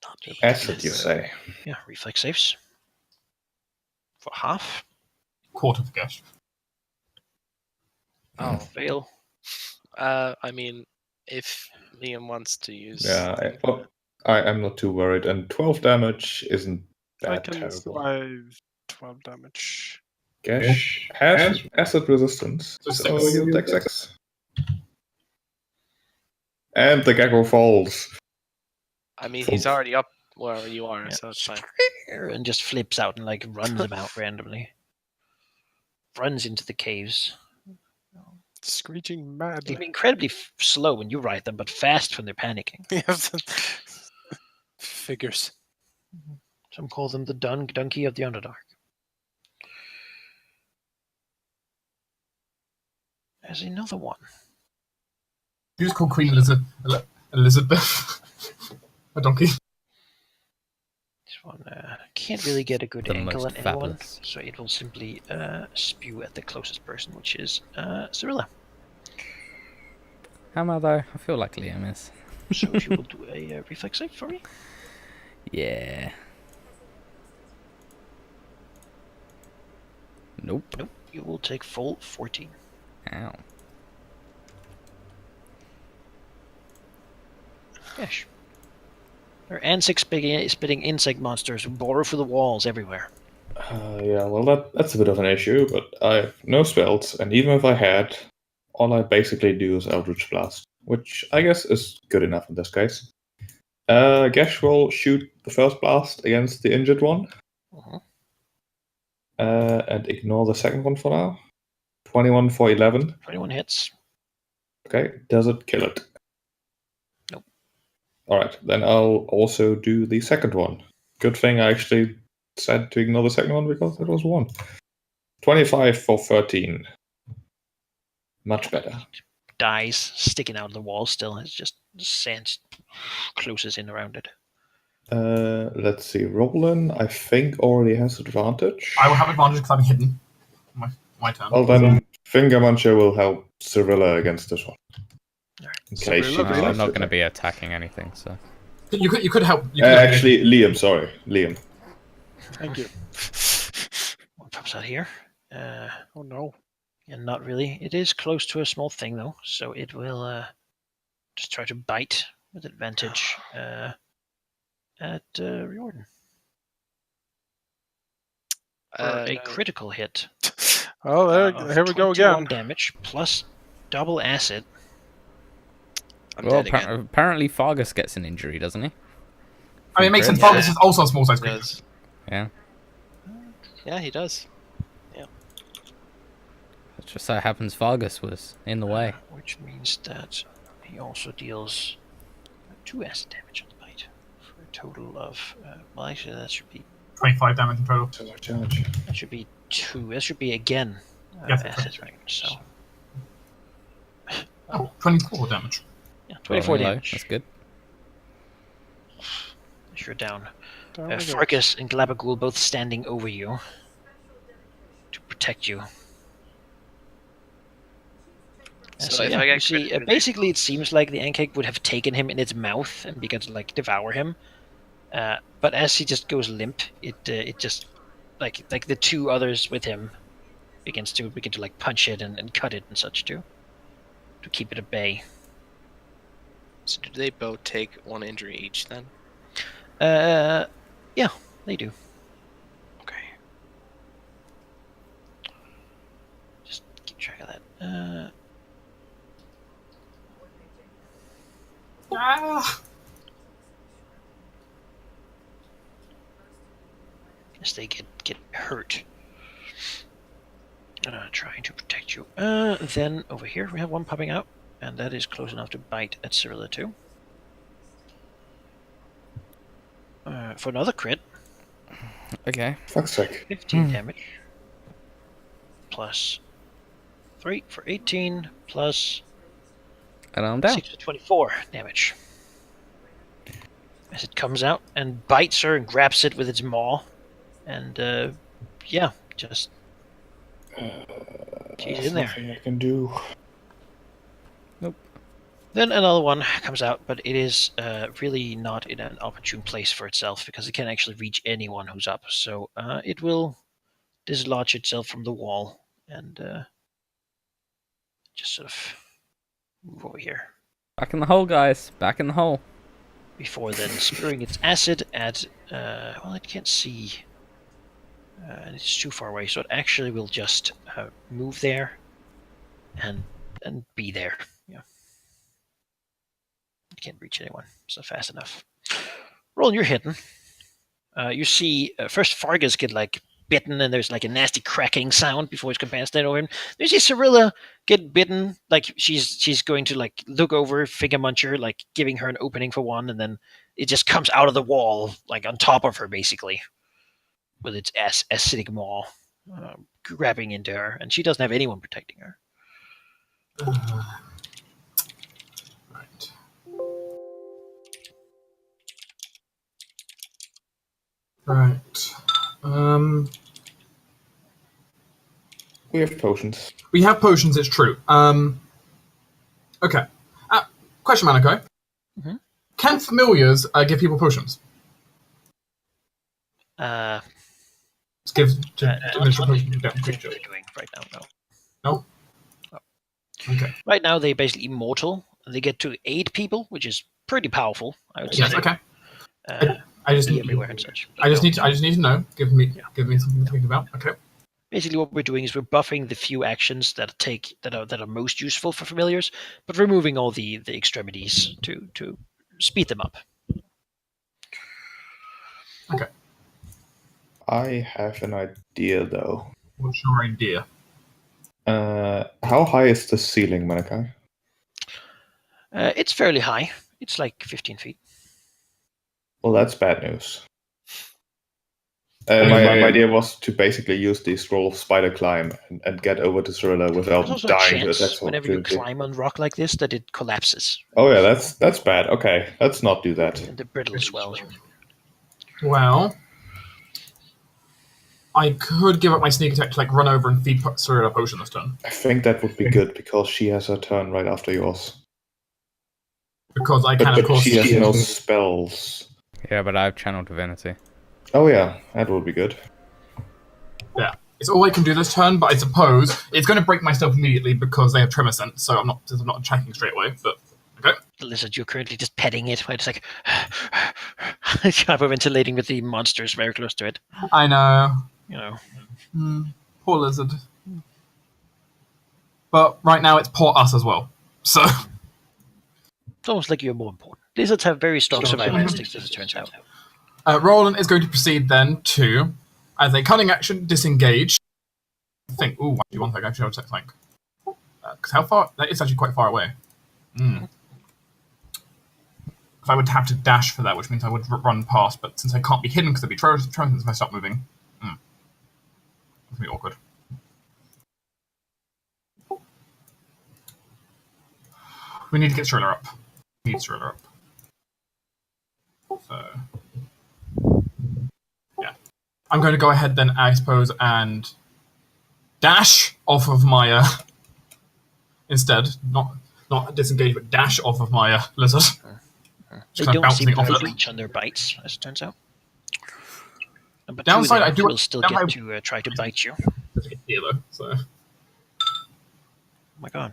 not me. Acid, you say? Yeah, reflex saves. For half. Quarter of Gesh. Oh, Fail. I mean, if Liam wants to use. Yeah, I'm not too worried, and 12 damage isn't I that can terrible. survive 12 damage. Gash has acid resistance, So so six. you take 6. And the gecko falls. I mean, he's already up where you are, Yeah. so it's fine. And just flips out and like runs about randomly. Runs into the caves. Screeching They're madly. incredibly slow when you ride them, but fast when they're panicking. Yes. Figures. Some call them the donkey of the Underdark. There's another one. You just call Queen Elizabeth a donkey. This one can't really get a good The angle most on anyone, fabulous. so it will simply spew at the closest person, which is Cyrilla. How am I though? I feel like Liam is. So if you will do a reflex save for me. Yeah. Nope. Nope, you will take full 14. Ow. Gosh. There are ants spitting insect monsters who bore through the walls everywhere. Yeah, well, that's a bit of an issue, but I have no spells, and even if I had, all I basically do is Eldritch Blast. which I guess is good enough in this case. Gesh will shoot the first blast against the injured one. Mhm. And ignore the second one for now. 21 for 11. 21 hits. Okay, does it kill it? Nope. Alright, then I'll also do the second one. Good thing I actually said to ignore the second one because it was 1. 25 for 13. Much better. Dies sticking out of the wall still. It's just sand closes in around it. Let's see. Roland, I think, already has advantage. I will have advantage because I'm hidden. My turn. Well, then Finger Muncher will help Cyrilla against this one. Alright. In case she Cyrilla, No, decides I'm not to going to attack. be attacking anything, so. You could help. You could Actually, Liam, sorry. Liam. Thank you. What pops out here? Oh no. Yeah, not really. It is close to a small thing though, so it will just try to bite with advantage at Riordan. For a critical hit. Oh, of here we go 21 again. damage plus double acid. I'm Well, dead again. apparently Fargus gets an injury, doesn't he? I mean, it makes sense. Yeah. Fargus is also a small size He creature. does. Yeah. Yeah, he does. It just so happens Fargus was in the way. Which means that he also deals 2 acid damage on the bite. For a total of, well actually that should be 25 damage in total. So much damage. 2. That should be again Yes, acid, right? So, Oh, 24 damage. yeah, 24 Rolling low, damage. that's good. You're down. Down we go. Fargus and Glabagul both standing over you to protect you. So if I get you see, critical- basically it seems like the Ankeg would have taken him in its mouth and begun to like devour him. But as he just goes limp, it just like the 2 others with him begin to like punch it and cut it and such too, to keep it at bay. So do they both take 1 injury each then? Yeah, they do. Okay. Just keep track of that. Ah! As they get hurt. Trying to protect you. Then over here we have one popping out, and that is close enough to bite at Cyrilla too. For another crit, Okay. Fuck's sake. 15 damage. Plus 3 for 18, plus And I'm down. 6 for 24 damage. As it comes out and bites her and grabs it with its maw. And, yeah, just... she's in there. Nothing I can do. Then another one comes out, but it is really not in an opportune place for itself because it can actually reach anyone who's up. So it will dislodge itself from the wall and just sort of move over here. Back in the hole, guys. Back in the hole. Before then spewing its acid at, well, it can't see. And it's too far away, so it actually will just move there and be there. Yeah. You can't reach anyone. It's not fast enough. Roland, you're hitting. You see first Fargus get like bitten, and there's like a nasty cracking sound before his companion stand over him. Then you see Cyrilla get bitten, like she's going to like look over Finger Muncher, like giving her an opening for one, and then it just comes out of the wall, like on top of her, basically, with its acidic maw, grabbing into her, and she doesn't have anyone protecting her. Right. Right. We have potions. We have potions, it's true. Okay. Question, Manako. Mhm. Can familiars give people potions? That's Give not administer potions to what death they're creatures. doing right now, no. No? Okay. Right now, they're basically immortal. They get to aid people, which is pretty powerful, I would say. Yes, okay. I just Be need everywhere and such. I just need to know. Give me something to think about. Okay. Basically, what we're doing is we're buffing the few actions that are most useful for familiars, but removing all the extremities to speed them up. Okay. I have an idea, though. What's your idea? How high is the ceiling, Malachi? It's fairly high. It's like 15 feet. Well, that's bad news. My idea was to basically use the scroll of spider climb and get over to Thriller There's without also a dying to chance attack whenever you opportunity. climb on rock like this that it collapses Oh yeah, that's bad. Okay, let's not do that. and the brittle swells. Well, I could give up my sneak attack to like run over and feed Thriller a potion this turn. I think that would be good because she has her turn right after yours. Because I can, But of course, she has no spells. Yeah, but I have Channel Divinity. Oh yeah, that would be good. Yeah. It's all I can do this turn, but I suppose it's going to break my stealth immediately because they have Tremor Sense, so I'm not attacking straight away, but okay. The lizard, you're currently just petting it, where it's like hyperventilating with the monsters very close to it. I know. You know. Poor lizard. But right now it's poor us as well. So It's almost like you're more important. Lizards have very strong survival instincts, as it turns out. Roland is going to proceed then to, as a cunning action, disengage. I think, ooh, actually, one thing, I should have think. Because how far? That is actually quite far away. Because I would have to dash for that, which means I would run past, but since I can't be hidden because there'd be trophies if I stop moving, it's going to be awkward. We need to get Thriller up. We need Thriller up. So, yeah. I'm going to go ahead then, I suppose, and dash off of my, instead, not disengage, but dash off of my lizard. They don't seem to reach on their bites, as it turns out. But downside, I do will still get to try to bite you. Here, though, so. Oh my god.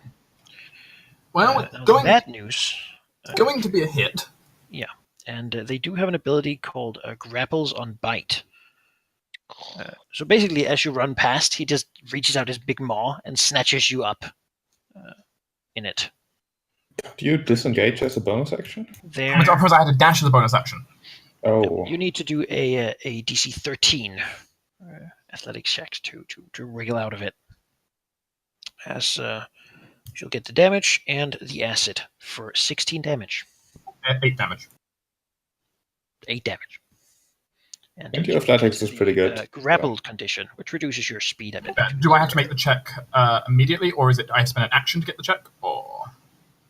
Well, bad news. Going to be a hit. Yeah, and they do have an ability called Grapples on Bite. So basically, as you run past, he just reaches out his big maw and snatches you up in it. Do you disengage as a bonus action? There. Of course, I had to dash as a bonus action. Oh. You need to do a DC 13 athletics check to wriggle out of it. As you'll get the damage and the acid for 16 damage. 8 damage. 8 damage. And your athletics is pretty good. Grappled condition, which reduces your speed a bit. Do I have to make the check immediately, or is it I spend an action to get the check? Or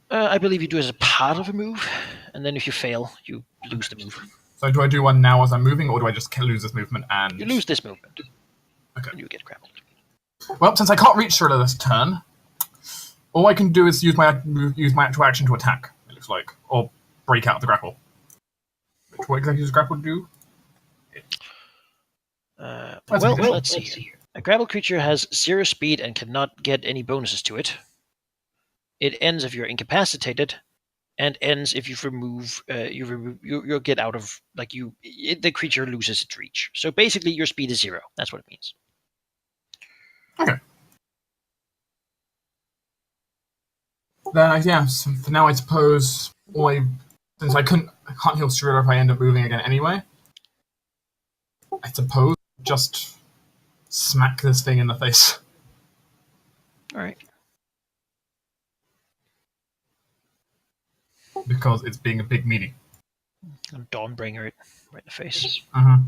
I believe you do as a part of a move, and then if you fail, you lose the move. So do I do one now as I'm moving, or do I just lose this movement and... You lose this movement. Okay. And you get grappled. Well, since I can't reach Thriller this turn, all I can do is use my actual action to attack, it looks like, or break out of the grapple. What exactly does grapple do? Let's see. A grappled creature has 0 speed and cannot get any bonuses to it. It ends if you're incapacitated, and ends if you you'll get out of the creature loses its reach. So basically, your speed is 0. That's what it means. Okay. Then yeah. So for now, I suppose since I can't heal Thriller if I end up moving again anyway. I suppose just smack this thing in the face. All right. Because it's being a big meaty. Dawnbringer it right in the face. Mm-hmm.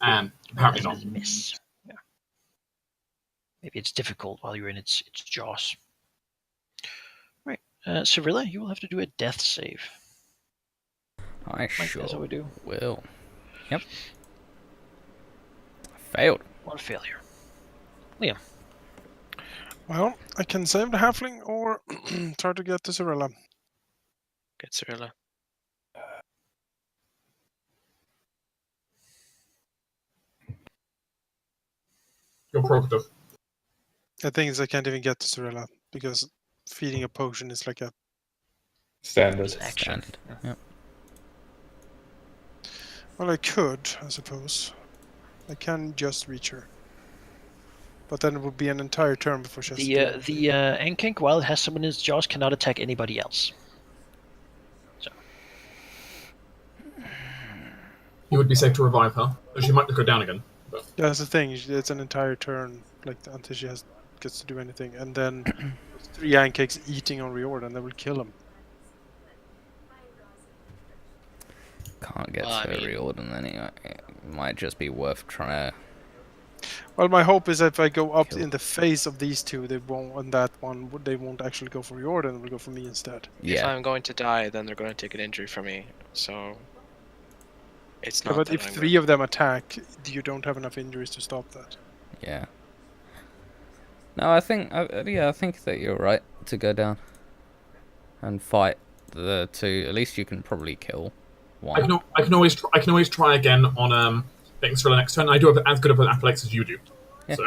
And apparently not. Miss. Yeah. Maybe it's difficult while you're in its jaws. Right. Cyrilla, you will have to do a death save. I sure that's what we do. will. Yep. I failed. One failure. Liam. Well, I can save the halfling or try to get to Cyrilla. Get Cyrilla. Your prerogative. The thing is, I can't even get to Cyrilla because feeding a potion is like a standard action. Yep. Well, I could, I suppose. I can just reach her. But then it would be an entire turn before she has to do The anything. Ankink, while it has someone in its jaws, cannot attack anybody else. So You would be safe to revive her. Though she might go down again. But... Yeah, that's the thing. It's an entire turn, like until she gets to do anything, and then 3 Ankiks eating on Riordan, that will kill him. Can't get Well, I to mean- Riordan anyway. It might just be worth trying to. Well, my hope is that if I go up Kill. in the face of these two, they won't. On that one, they won't actually go for Riordan. They will go for me instead. If Yeah. I'm going to die, then they're going to take an injury from me. So it's Yeah, not. but that if I'm 3 of them attack, you don't have enough injuries to stop that. Yeah. No, I think. I think that you're right to go down and fight the 2. At least you can probably kill I 1. can always try again on things for the next turn. I do have as good of an athletics as you do. Yeah. So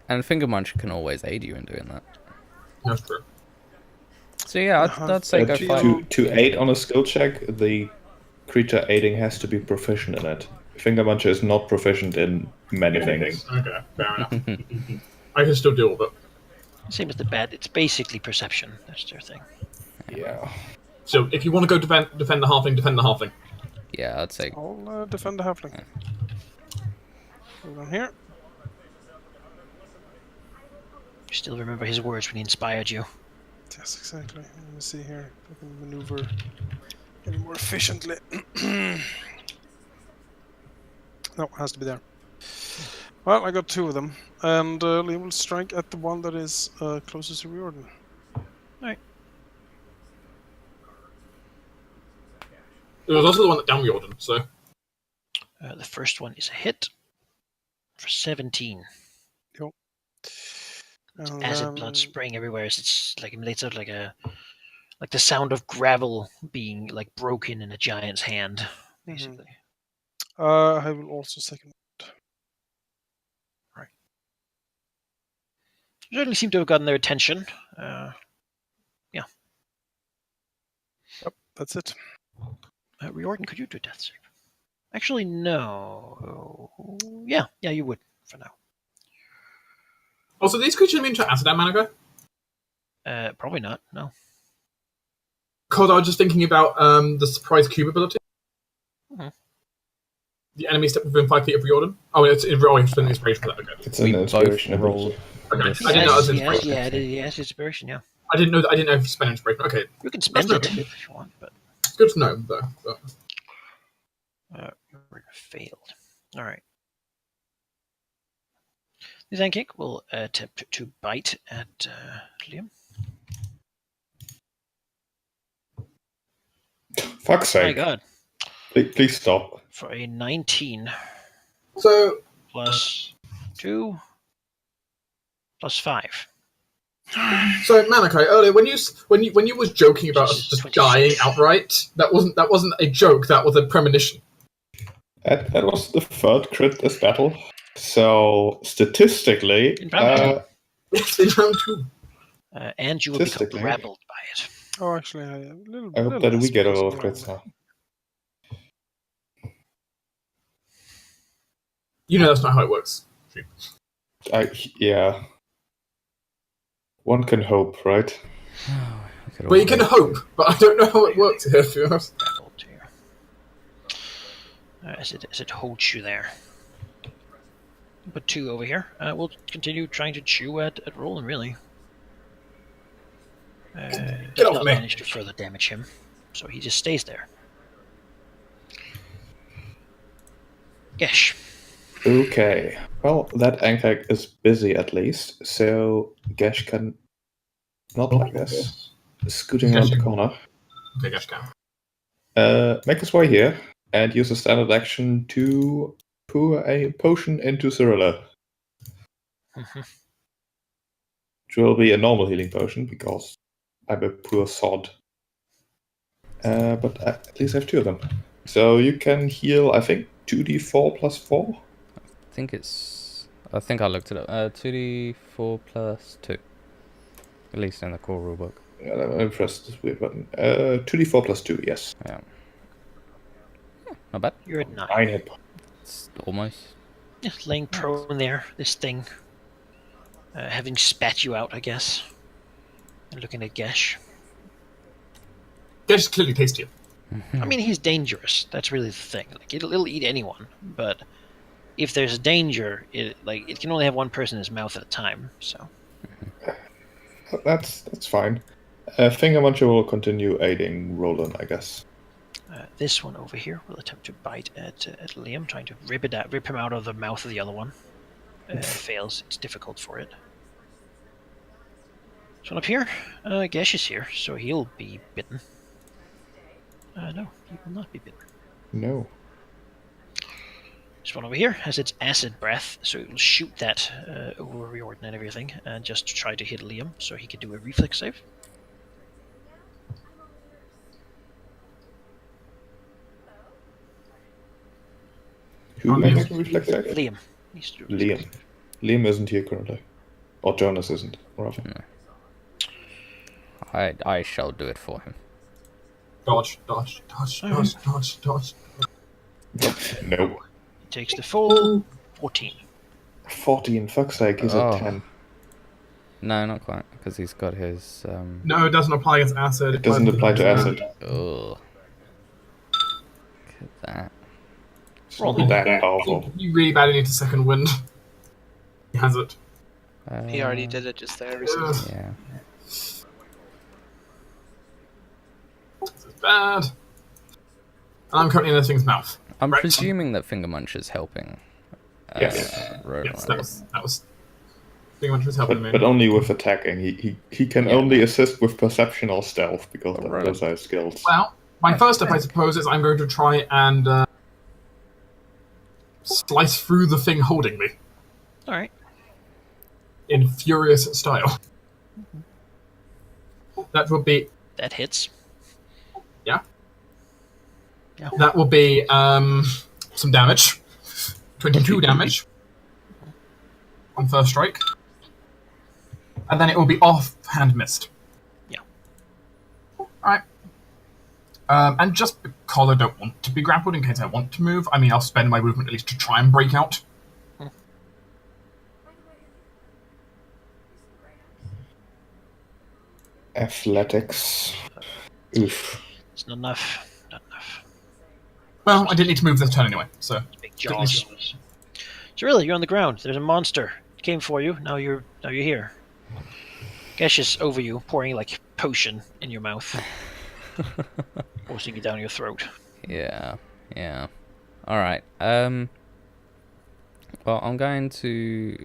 And Finger Munch can always aid you in doing that. that's true. So yeah, I'd say go fight. to aid on a skill check, the creature aiding has to be proficient in it. Finger Muncher is not proficient in many things. Okay, fair enough. I can still deal with it. same as the bat, it's basically perception. That's their thing. Yeah. So if you want to go defend the halfling, defend the halfling. Yeah, I'd say. I'll defend the halfling. Hold on here. You still remember his words when he inspired you. Yes, exactly. Let me see here if I can maneuver any more efficiently. No, it has to be there. Well, I got 2 of them, and we will strike at the one that is closest to Riordan. There was also the one that downed Jordan, so The first one is a hit for 17. And Acid blood spraying everywhere. It's like emanates out like the sound of gravel being like broken in a giant's hand, basically. I will also second. Certainly seem to have gotten their attention. Yep, that's it. Riordan, could you do a death save? Actually, no. Yeah, you would for now. also these creatures immune to acid, Managa? Probably not. No. Because I was just thinking about the surprise cube ability. Mhm. The enemy step within 5 feet of Riordan. Oh, it's in inspiration for that. Okay. It's We an both inspiration rolled. Okay. this. I didn't know it was inspiration. Yes, inspiration. Yeah, I didn't know if you spend inspiration. Okay, you can spend That's it okay. if you want, but it's good to know though. But... failed. All right. The Zankick will attempt to bite at Liam. Fuck's My sake. God, Please stop. for a 19 So plus 2 plus 5. So Malachi, earlier when you was joking about us just 26. dying outright, that wasn't a joke. That was a premonition. That was the 3rd crit this battle. So statistically, In round Yes, in round 2. And you will become Statistically. grappled by it. Oh, actually, I a little. I hope little that we less get a because lot of of crits the now. You know that's not how it works. Yeah. One can hope, right? But you can hope, but I don't know how it works here. To be honest. Grappled to you. As it holds you there. Put 2 over here. We'll continue trying to chew at Roland, really. Get Does off not me. manage to further damage him, so he just stays there. Gesh. Okay. Well, that Ankak is busy at least, so Gash can not like this. Scooting around the corner. Okay, Gash can. Make his way here and use a standard action to pour a potion into Cyrilla. Which will be a normal healing potion because I'm a poor sod. But at least I have 2 of them. So you can heal, I think, 2d4 plus 4? I think I looked it up. 2d4 plus 2. At least in the core rulebook. I'm impressed. This weird button. 2d4 plus 2, yes. Yeah. Not bad. You're at 9. 9 hit points. It's almost. Just laying prone there, this thing. Having spat you out, I guess. And looking at Gesh. Gesh is clearly tasty. I mean, he's dangerous. That's really the thing. Like, it'll eat anyone, but if there's a danger, it can only have one person in his mouth at a time. So That's fine. Finger Muncher will continue aiding Roland, I guess. this one over here will attempt to bite at Liam, trying to rip him out of the mouth of the other one. Fails. It's difficult for it. This one up here, Gesh is here, so he'll be bitten. No, he will not be bitten. No. This one over here has its acid breath, so it will shoot that over Riordan and everything, and just try to hit Liam, so he can do a reflex save. Who makes a reflex save? Liam needs to do a reflex Liam. save. Liam isn't here currently. Or Jonas isn't, rather. No. I shall do it for him. Dodge, dodge, dodge, dodge, dodge, dodge. No. He takes the full 14. 14, fuck's sake, he's Oh. at 10. No, not quite, because he's got his. No, it doesn't apply against acid. It doesn't apply to acid. Oh. Look at that. It's not that powerful. You really badly need a second wind. He has it. He already did it just there. Yeah. This is bad. And I'm currently in this thing's mouth. I'm Right. presuming that Finger Muncher's helping. Yes. Roland. Yes, that was. Finger Muncher was helping me. But only with attacking. He can Yeah. only assist with perception or stealth, because Right. those are his skills. Well, my first step, I suppose, is I'm going to try and slice through the thing holding me Alright. in furious style. That would be That hits. That will be some damage. 22 damage on first strike. And then it will be offhand missed. Yeah. Alright. And just because I don't want to be grappled in case I want to move, I mean, I'll spend my movement at least to try and break out. Athletics. Oof. It's not enough. Not enough. Well, I didn't need to move this turn anyway, so... Big jaws. So really, you're on the ground. There's a monster. It came for you. Now you're here. Gesh is over you, pouring like potion in your mouth, forcing it down your throat. Yeah. Alright. Well, I'm going to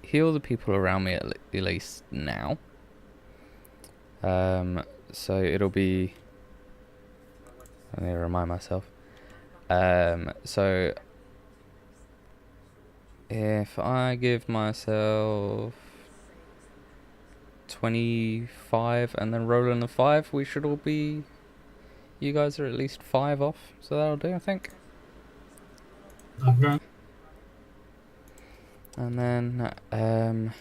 heal the people around me at least now. So it'll be... Let me remind myself. So if I give myself 25 and then roll in a 5, we should all be... You guys are at least 5 off, so that'll do, I think. Okay. And then,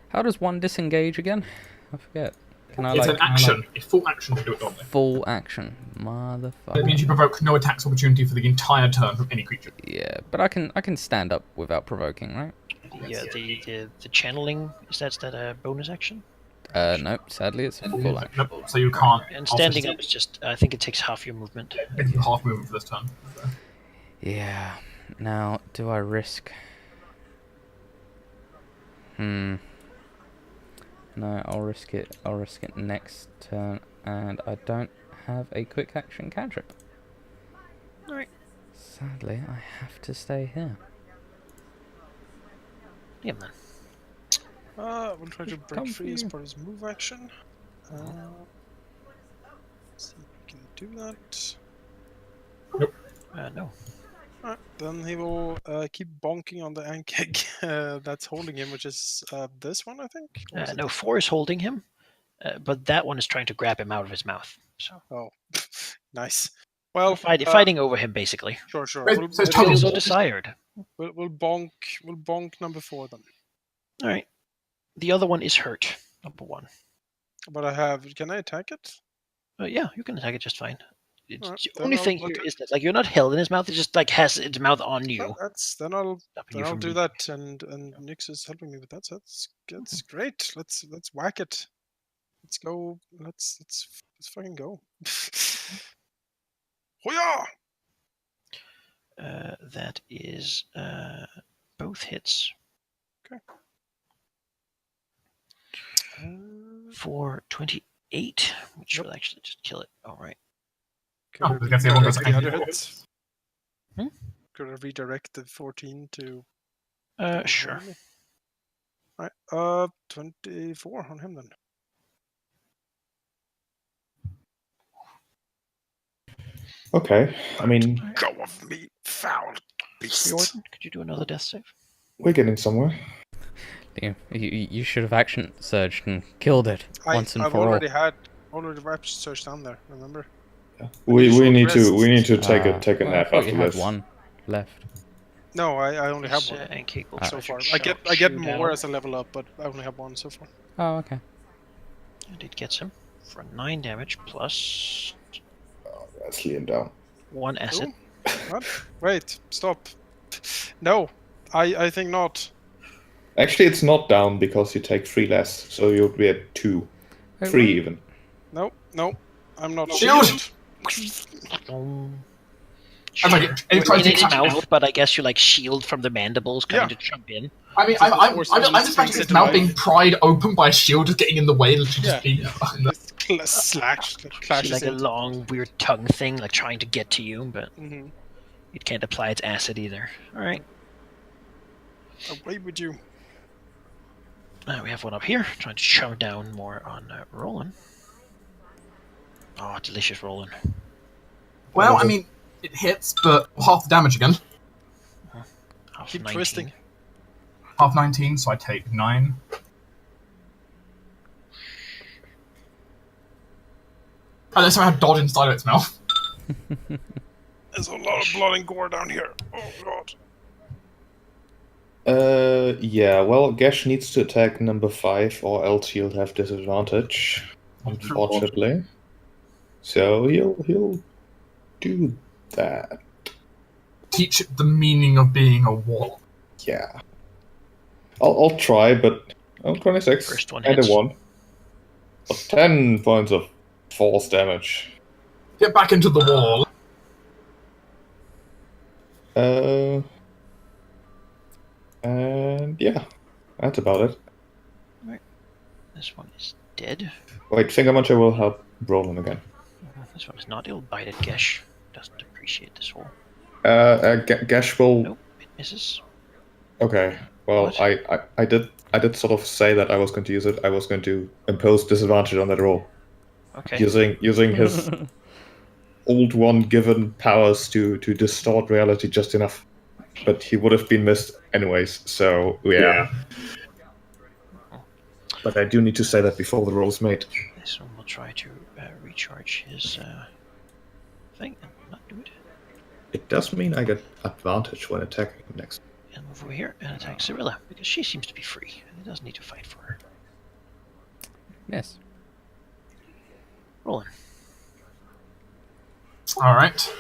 how does one disengage again? I forget. Can I It's like an action. A full action to do it normally. full action? That Motherfucker. means you provoke no attacks opportunity for the entire turn from any creature. Yeah, but I can stand up without provoking, right? Yeah, the channeling, is that a bonus action? No, sadly it's a full action. Nope, so you can't. And standing up is just, I think it takes half your movement. It's half movement for this turn. Yeah. Now, do I risk? No, I'll risk it. I'll risk it next turn, and I don't have a quick action cantrip. Alright. Sadly, I have to stay here. Yeah, man. We'll try to break Come free as for you. part of his move action. See if we can do that. No. Alright, then he will keep bonking on the ankeg that's holding him, which is this one, I think? Or is it- No, 4 is holding him, but that one is trying to grab him out of his mouth. So Oh, nice. Well, fighting over him, basically. Sure. Wait, We'll, so it's Feel Totally. so desired. we'll bonk number 4 then. Alright. The other one is hurt, number 1. But can I attack it? Yeah, you can attack it just fine. Alright, The then only I'll thing look here at- is that like you're not held in his mouth; it just like has its mouth on you. Well, then I'll stopping you from do being- that, and Nyx is helping me with that. So that's great. Let's whack it. Let's go. Let's fucking go. Hoya! That is both hits. Okay. For 28, which Yep. will actually just kill it. All right. Oh, I guess everyone goes the other second. hit. Hmm? Could I redirect the 14 to? Sure. Right. 24 on him then. Okay, I mean, Go of me, foul beast. Jordan, could you do another death save? we're getting somewhere. You should have action surged and killed it once and I've for all. already rapture surge down there. Remember? We short need to rests. take a Well, I nap thought you after had this. one left. No, I only have one Incapable so far. shoot I get more down. as I level up, but I only have one so far. Oh, okay. And it gets him for 9 damage plus Let's lay him down. 1 acid. Ooh, what? Wait, stop. No, I think not. Actually, it's not down because you take 3 less, so you'll be at 2. Wait, 3 what? even. No, I'm not Shield! shielded. I'm like, You're trying in to its catch mouth, but I guess you like shield from the mandibles coming Yeah. to jump in. I mean, So the I'm force just release imagining takes his it mouth away. being pried open by a shield just getting in the way and literally just being. Slash See clashes like a into. long weird tongue thing, like trying to get to you, but Mhm. it can't apply its acid either. All right, Away with you. we have one up here, trying to chow down more on Roland. Oh, delicious Roland. Well, I mean, it hits, but half the damage again. Half Keep 19. twisting. Half 19, so I take 9. Oh, this time I have dodge inside of its mouth. There's a lot of blood and gore down here. Oh god. Yeah, well, Gesh needs to attack number 5, or else he'll have disadvantage, unfortunately. So he'll do that. Teach it the meaning of being a wall. Yeah. I'll try, but 26 First one and hits. a 1. But 10 points of force damage. Get back into the wall. And yeah, that's about it. This one is dead. Wait, Finger Muncher will help Roland again. This one is not. It'll bite at Gesh. Doesn't appreciate this hole. Gesh will. Nope, it misses. Okay. Well, What? I did sort of say that I was going to use it. I was going to impose disadvantage on that roll, Okay. using his old one given powers to distort reality just enough. But he would have been missed anyways. So yeah. But I do need to say that before the roll's made. This one will try to recharge his thing and not do it. It does mean I get advantage when attacking him next. And move over here and attack Cyrilla because she seems to be free and it doesn't need to fight for her. Yes. Roland. Alright.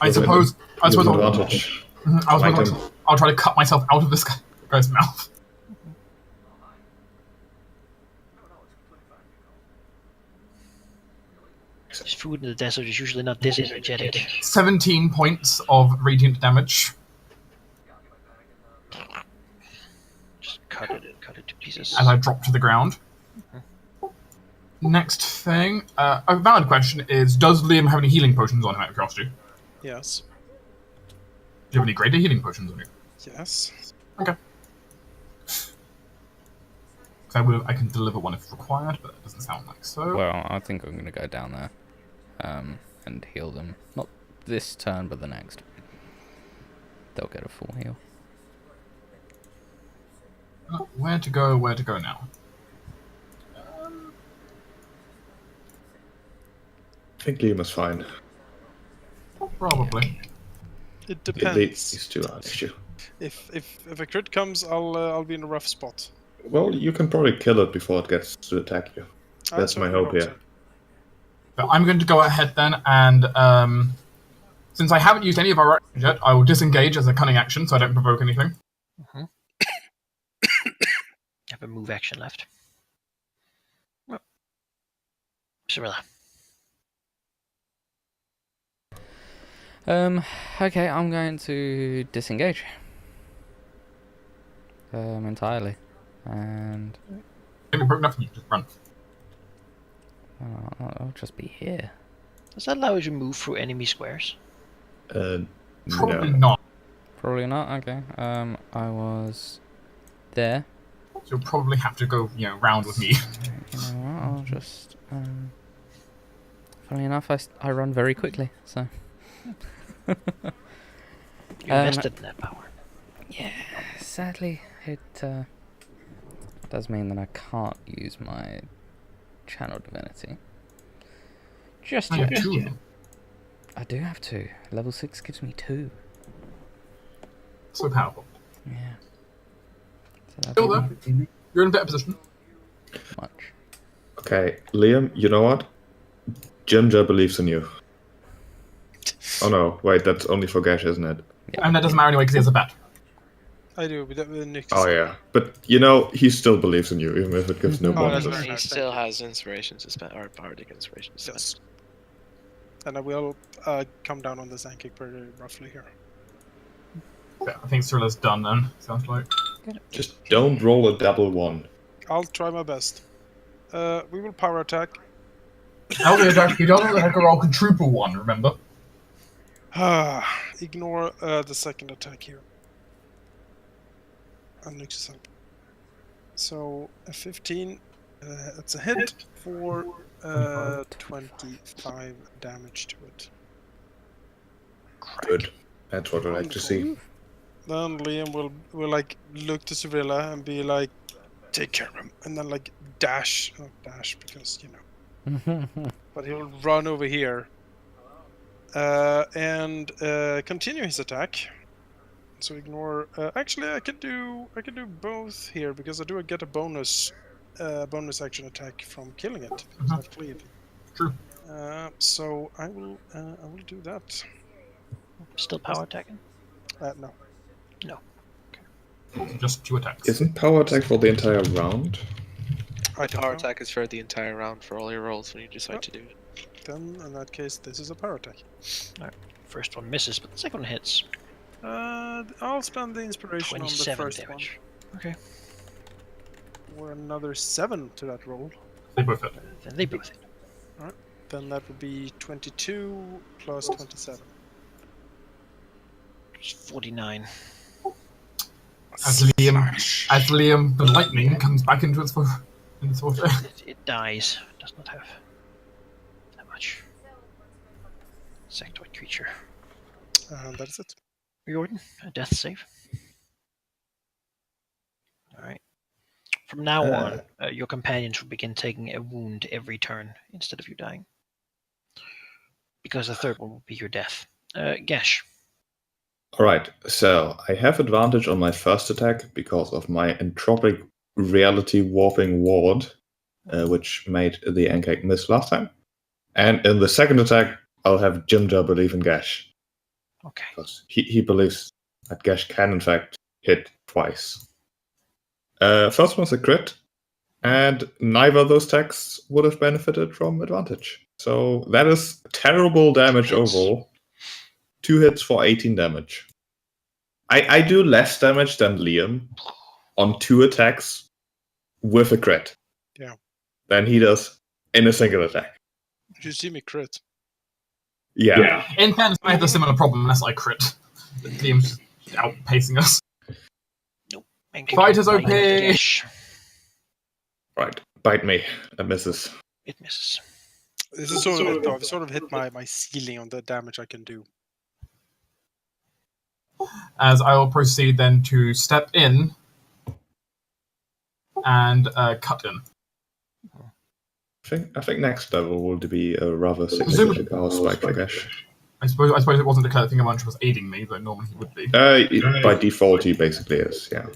I suppose I'll, Advantage. I'll try to cut myself out of this guy's mouth. This food in the desert is usually not this energetic. 17 points of radiant damage. Just cut it to pieces. As I drop to the ground. Next thing, a valid question is, does Liam have any healing potions on him out of curiosity? Yes. Do you have any greater healing potions on you? Yes. Okay. I can deliver one if required, but it doesn't sound like so. Well, I think I'm going to go down there and heal them. Not this turn, but the next. They'll get a full heal. Where to go now? I think Liam is fine. Probably. It At least depends. these two are an issue. If a crit comes, I'll be in a rough spot. Well, you can probably kill it before it gets to attack you. I That's my certainly hope here. so. But I'm going to go ahead then, and since I haven't used any of our actions yet, I will disengage as a cunning action, so I don't provoke anything. Have a move action left. Well, Cirilla. Okay, I'm going to disengage. Entirely. And If you broke nothing, you just run. I'll just be here. Does that allow you to move through enemy squares? Probably No. not. Probably not, okay. I was there. So you'll probably have to go, round with me. You know what, I'll just... Funny enough, I run very quickly, so... You invested in that power. Yeah, sadly, it does mean that I can't use my channel divinity. Just I yet. have 2 of them. I do have 2. Level 6 gives me 2. So powerful. Yeah. So that's Still though, you're in a better position. much. Okay, Liam, you know what? Ginger believes in you. Oh no, wait, that's only for Gash, isn't it? Yeah. And that doesn't matter anyway because he has a bet. I do, with Nick. Oh yeah, but he still believes in you, even if it gives no Oh, that's bonuses. very He nice. still has inspiration to spend, or bardic inspiration to spend. Yes. And I will come down on this anking pretty roughly here. Yeah, I think Cirilla's done then, sounds like. Just don't roll a double 1. I'll try my best. We will power attack. Halldamir, you don't know that I can roll quadruple 1, remember? Ignore the second attack here. And Nix's help. So a 15, it's a hit for 25 damage to it. Good. That's what I like to see. Then Liam will like look to Cirilla and be like, take care of him, and then like dash, not dash because but he'll run over here and continue his attack. So ignore. Actually, I could do both here because I do get a bonus action attack from killing it because I've cleared. True. So I will do that. Still power attacking? No. No. Just 2 attacks. Isn't power attack for the entire round? I don't Power know. attack is for the entire round for all your rolls when you decide to do it. Then in that case, this is a power attack. First one misses, but the second one hits. I'll spend the inspiration on the 27 first damage. Okay. one. Or another 7 to that roll. They both hit. Then they both hit. Then that would be 22 plus 27. It's 49. As Liam, the lightning comes back into its water. It dies. It does not have that much. Insectoid creature. And that's it. Riordan, a death save. Alright. From now on, your companions will begin taking a wound every turn instead of you dying. Because the third one will be your death. Gash. Alright, so I have advantage on my first attack because of my entropic reality warping ward, which made the Ankak miss last time. And in the second attack, I'll have Ginger believe in Gash. Okay. Because he believes that Gash can in fact hit twice. First one's a crit, and neither of those attacks would have benefited from advantage. So that is terrible damage overall. 2 hits for 18 damage. I do less damage than Liam on 2 attacks with a crit. Yeah. Than he does in a single attack. You see me crit. Yeah. In fairness, I have a similar problem unless I crit. Liam's just outpacing us. Fighters OP! Right. Bite me. That misses. It misses. This is sort of it, though. I've sort of hit my ceiling on the damage I can do. As I will proceed then to step in and cut in. I think next level will be a rather significant power spike for Gash. I suppose it wasn't declared thing Amantra was aiding me, but normally he would be. By default, he basically is, yeah.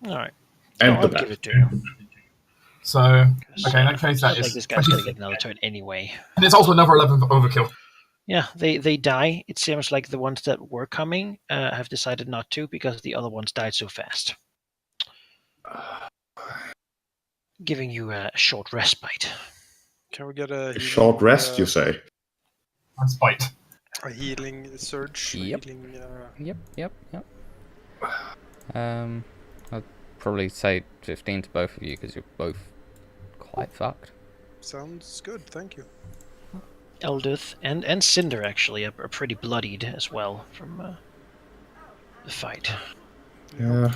Alright. And I'll the give it to you. So, okay, in that case, that Sounds like is this guy's gonna 20. get another turn anyway. And it's also another 11 for overkill. Yeah, they die. It seems like the ones that were coming have decided not to because the other ones died so fast. Giving you a short respite. Can we get a healing, Short rest, you say? That's bite. a healing surge? Yep. Healing, Yep. I'd probably say 15 to both of you because you're both quite fucked. sounds good. Thank you. Eldith and Cinder actually are pretty bloodied as well from the fight. Yeah.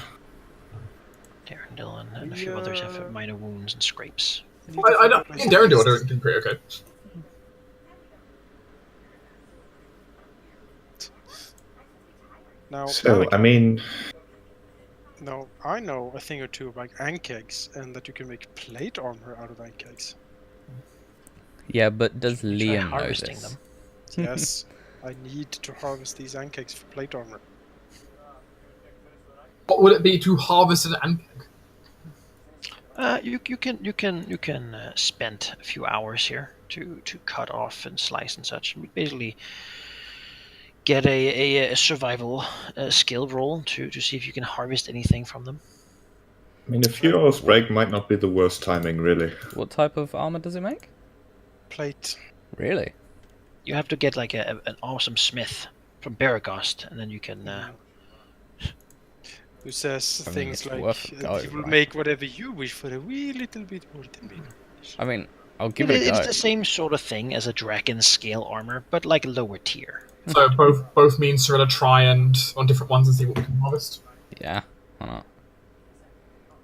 Darren and a few others have minor wounds and scrapes. I don't. Darren doing pretty okay. Now, So, I mean, no, I know a thing or two about ankegs and that you can make plate armor out of ankegs. Yeah, but does Try Liam know harvesting this? them. Yes, I need to harvest these ankegs for plate armor. What would it be to harvest an ankeg? You can spend a few hours here to cut off and slice and such. Basically, get a survival skill roll to see if you can harvest anything from them. I mean, a few hours break might not be the worst timing, really. What type of armor does it make? Plate. Really? You have to get like an awesome smith from Baragost, and then you can. Who says I mean, things it's like worth a go, you will right? make whatever you wish for a wee little bit more than me. I mean, I'll give it a It's go. the same sort of thing as a dragon scale armor, but like lower tier. So both means to really try and on different ones and see what we can harvest. Yeah, why not?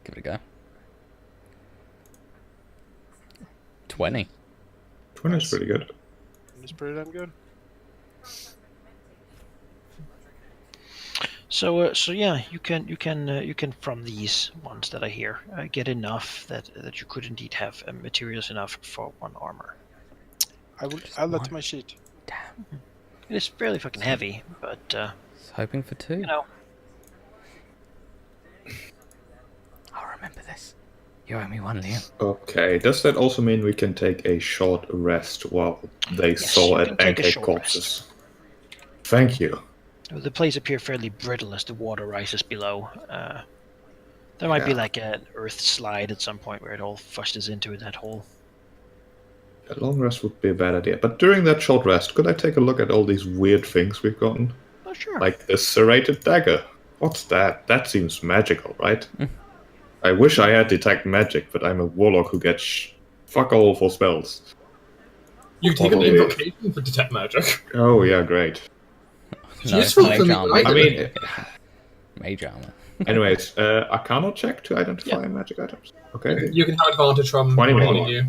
Give it a go. 20. 20 is pretty good. It's pretty damn good. So yeah, you can from these ones that are here get enough that you could indeed have materials enough for one armor. I will add that to my sheet. Damn. It is fairly fucking heavy, but I was hoping for 2. you know, I'll remember this. You owe me 1, Liam. Okay, does that also mean we can take a short rest while they Yes, saw you at can take a Ankeg short corpses? Thank you. the place appear fairly brittle as the water rises below. There might be Yeah. like an earth slide at some point where it all fushes into that hole. A long rest would be a bad idea. But during that short rest, could I take a look at all these weird things we've gotten? Oh sure. Like the serrated dagger. What's that? That seems magical, right? I wish I had detect magic, but I'm a warlock who gets fuck all for spells. You can take an Probably. invocation for detect magic. Oh yeah, great. No, useful for mage me, armor. right? I mean, Mage armor. anyways, Arcana check to identify magic items. Okay. You can have advantage from 21. hitting you.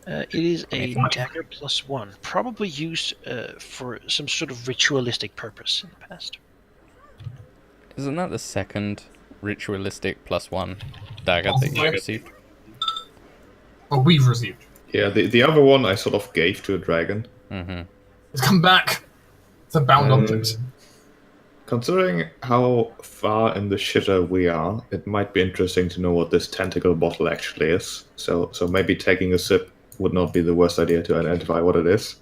It is a 25. dagger +1, probably used for some sort of ritualistic purpose in the past. Isn't that the second ritualistic +1 dagger that you received? Well, we've received. Yeah, the other one I sort of gave to a dragon. Mm-hmm. It's come back. It's a bound object. Considering how far in the shitter we are, it might be interesting to know what this tentacle bottle actually is. So maybe taking a sip would not be the worst idea to identify what it is.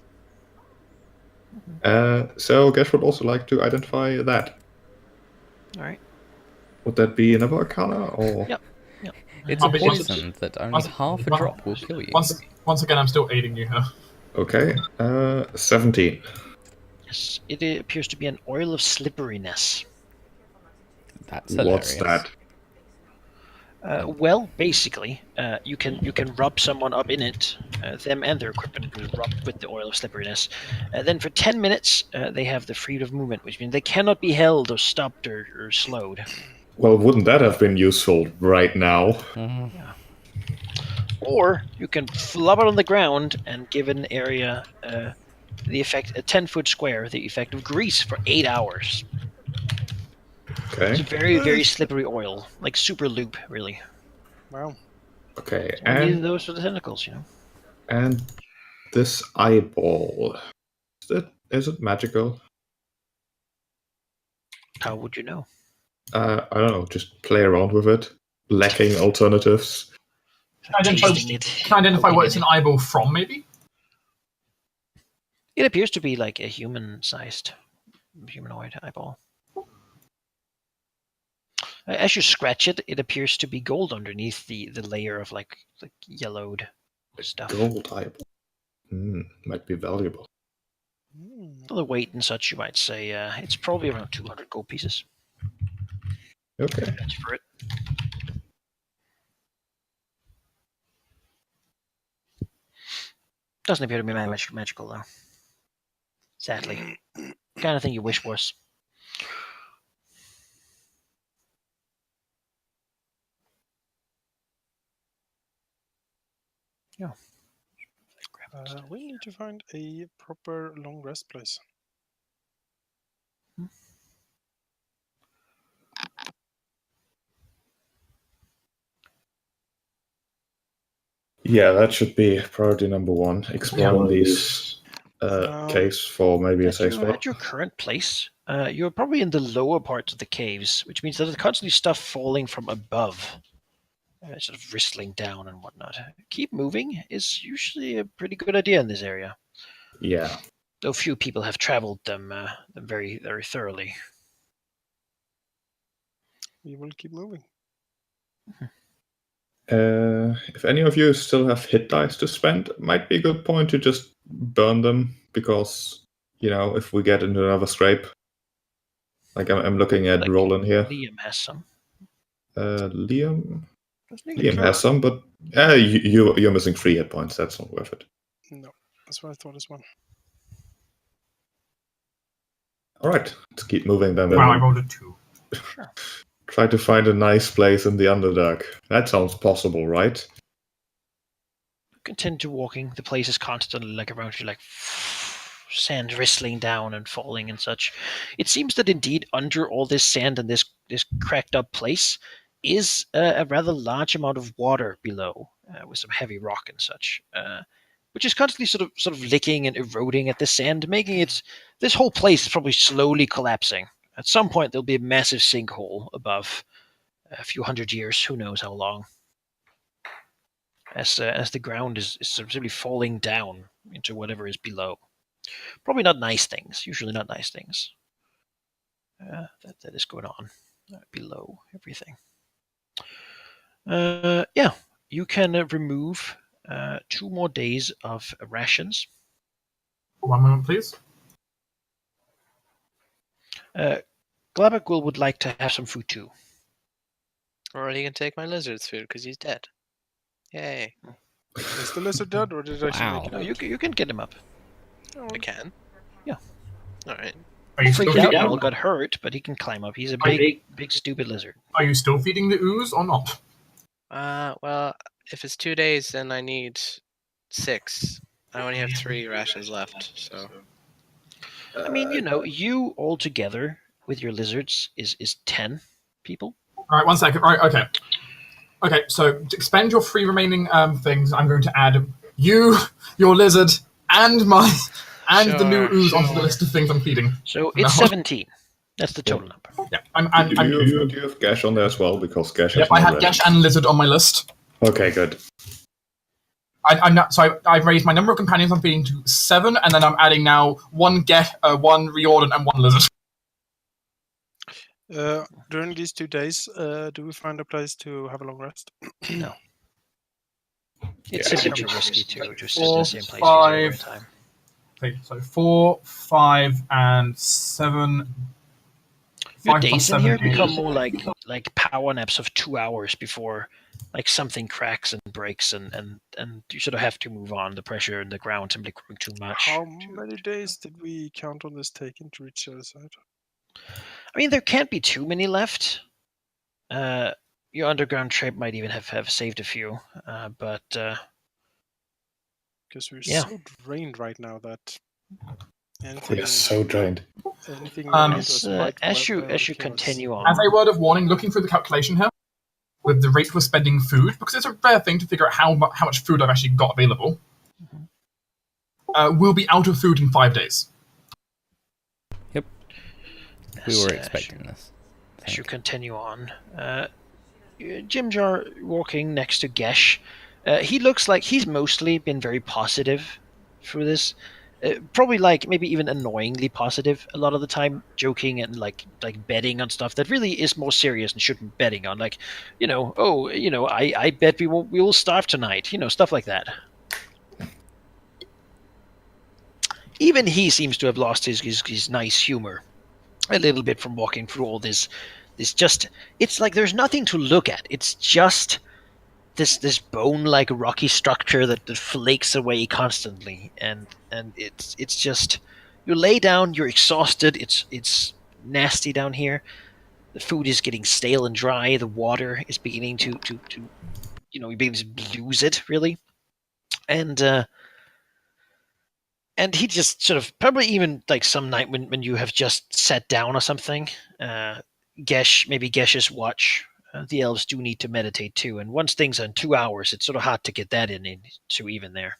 So Gesh would also like to identify that. All right. Would that be another Arcana or? Yep. It's a I'll be- poison that only once- half a once- drop will kill you. Once again, I'm still aiding you here. Okay, 17. Yes, it appears to be an oil of slipperiness. That's hilarious. What's that? Well, basically, you can rub someone up in it, them and their equipment will rub with the oil of slipperiness. Then for 10 minutes, they have the freedom of movement, which means they cannot be held or stopped or slowed. Well, wouldn't that have been useful right now? Or you can flub it on the ground and give an area the effect, a 10-foot square, the effect of grease for 8 hours. Okay. It's a very, very slippery oil, like super loop, really. Wow. Okay, And and those are the tentacles, you know. and this eyeball. Is it magical? How would you know? I don't know. Just play around with it, lacking alternatives. tasting it. Can I identify poking what in it's an it. eyeball from, maybe? It appears to be like a human-sized humanoid eyeball. As you scratch it, it appears to be gold underneath the layer of like yellowed stuff. Gold eyeball. Might be valuable. Mm. The weight and such, you might say, it's probably around 200 gold pieces. Okay. That's for it. Doesn't appear to be magical though. Sadly, kind of thing you wish was. Yeah. We need to find a proper long rest place. Yeah, that should be priority number one. Exploring these caves for maybe a safe spot. At your current place, you're probably in the lower parts of the caves, which means that there's constantly stuff falling from above, sort of bristling down and whatnot. Keep moving is usually a pretty good idea in this area. Yeah. Though few people have traveled them very, very thoroughly. We will keep moving. If any of you still have hit dice to spend, it might be a good point to just burn them, because, if we get into another scrape, like I'm looking at Roland here. Liam has some. Liam has some, but you're missing 3 hit points. That's not worth it. No, that's what I thought as well. All right, let's keep moving then. Wow, I rolled a 2. Sure. Try to find a nice place in the Underdark. That sounds possible, right? Continue walking. The place is constantly around you, sand ristling down and falling and such. It seems that indeed under all this sand and this cracked up place is a rather large amount of water below, with some heavy rock and such, which is constantly sort of licking and eroding at the sand, making this whole place is probably slowly collapsing. At some point, there'll be a massive sinkhole above. A few hundred years, who knows how long. As the ground is sort of simply falling down into whatever is below. Probably not nice things. Usually not nice things. That is going on below everything. Yeah, you can remove 2 more days of rations. 1 moment, please. Glabak would like to have some food too. Or he can take my lizard's food because he's dead. Yay. Is the lizard dead, or did it actually make it? No, you can get him up. I can? Yeah. Alright. Are you Freaked still out, feeding? Rahal got hurt, but he can climb up. He's a big stupid lizard. Are you still feeding the ooze or not? Well, if it's 2 days, then I need 6. I only have 3 rations left, so. I mean, you all together with your lizards is 10 people. All right, 1 second. All right, okay. Okay, so to expend your 3 remaining things, I'm going to add you, your lizard, and the new ooze onto the list of things I'm feeding. So it's 17. That's the total number. Yeah, Do you have Gash on there as well? Because Gash has I have no Gesh and lizard on my list. Okay, good. I've raised my number of companions I'm feeding to 7, and then I'm adding now 1 1 Riordan, and 1 lizard. During these 2 days, do we find a place to have a long rest? No. It's simply too risky to just sit in 4, the same place for a long 5. time. Okay, so 4, 5, and 7. Your 5 plus days in 7 here is- become more like power naps of 2 hours before something cracks and breaks and you sort of have to move on. The pressure in the ground simply growing too much. How many days did we count on this taking to reach the other side? I mean, there can't be too many left. Your underground trip might even have saved a few, but Because we're Yeah. so drained right now that We are so drained. anything as you continue on, As a word of warning, looking through the calculation here, with the rate we're spending food, because it's a rare thing to figure out how much food I've actually got available, we'll be out of food in 5 days. We were as expecting this. you continue on, Jimjar walking next to Gesh He looks like he's mostly been very positive through this. Probably like maybe even annoyingly positive a lot of the time, joking and like betting on stuff that really is more serious and shouldn't be betting on. Like, I bet we will starve tonight. Stuff like that. Even he seems to have lost his nice humor a little bit from walking through all this. It's like there's nothing to look at. It's just this bone-like rocky structure that flakes away constantly, and it's just you lay down, you're exhausted. It's nasty down here. The food is getting stale and dry. The water is beginning to you're beginning to lose it really, and he just sort of probably even like some night when you have just sat down or something. Gesh's watch. The elves do need to meditate too, and once things are in 2 hours, it's sort of hard to get that into even there.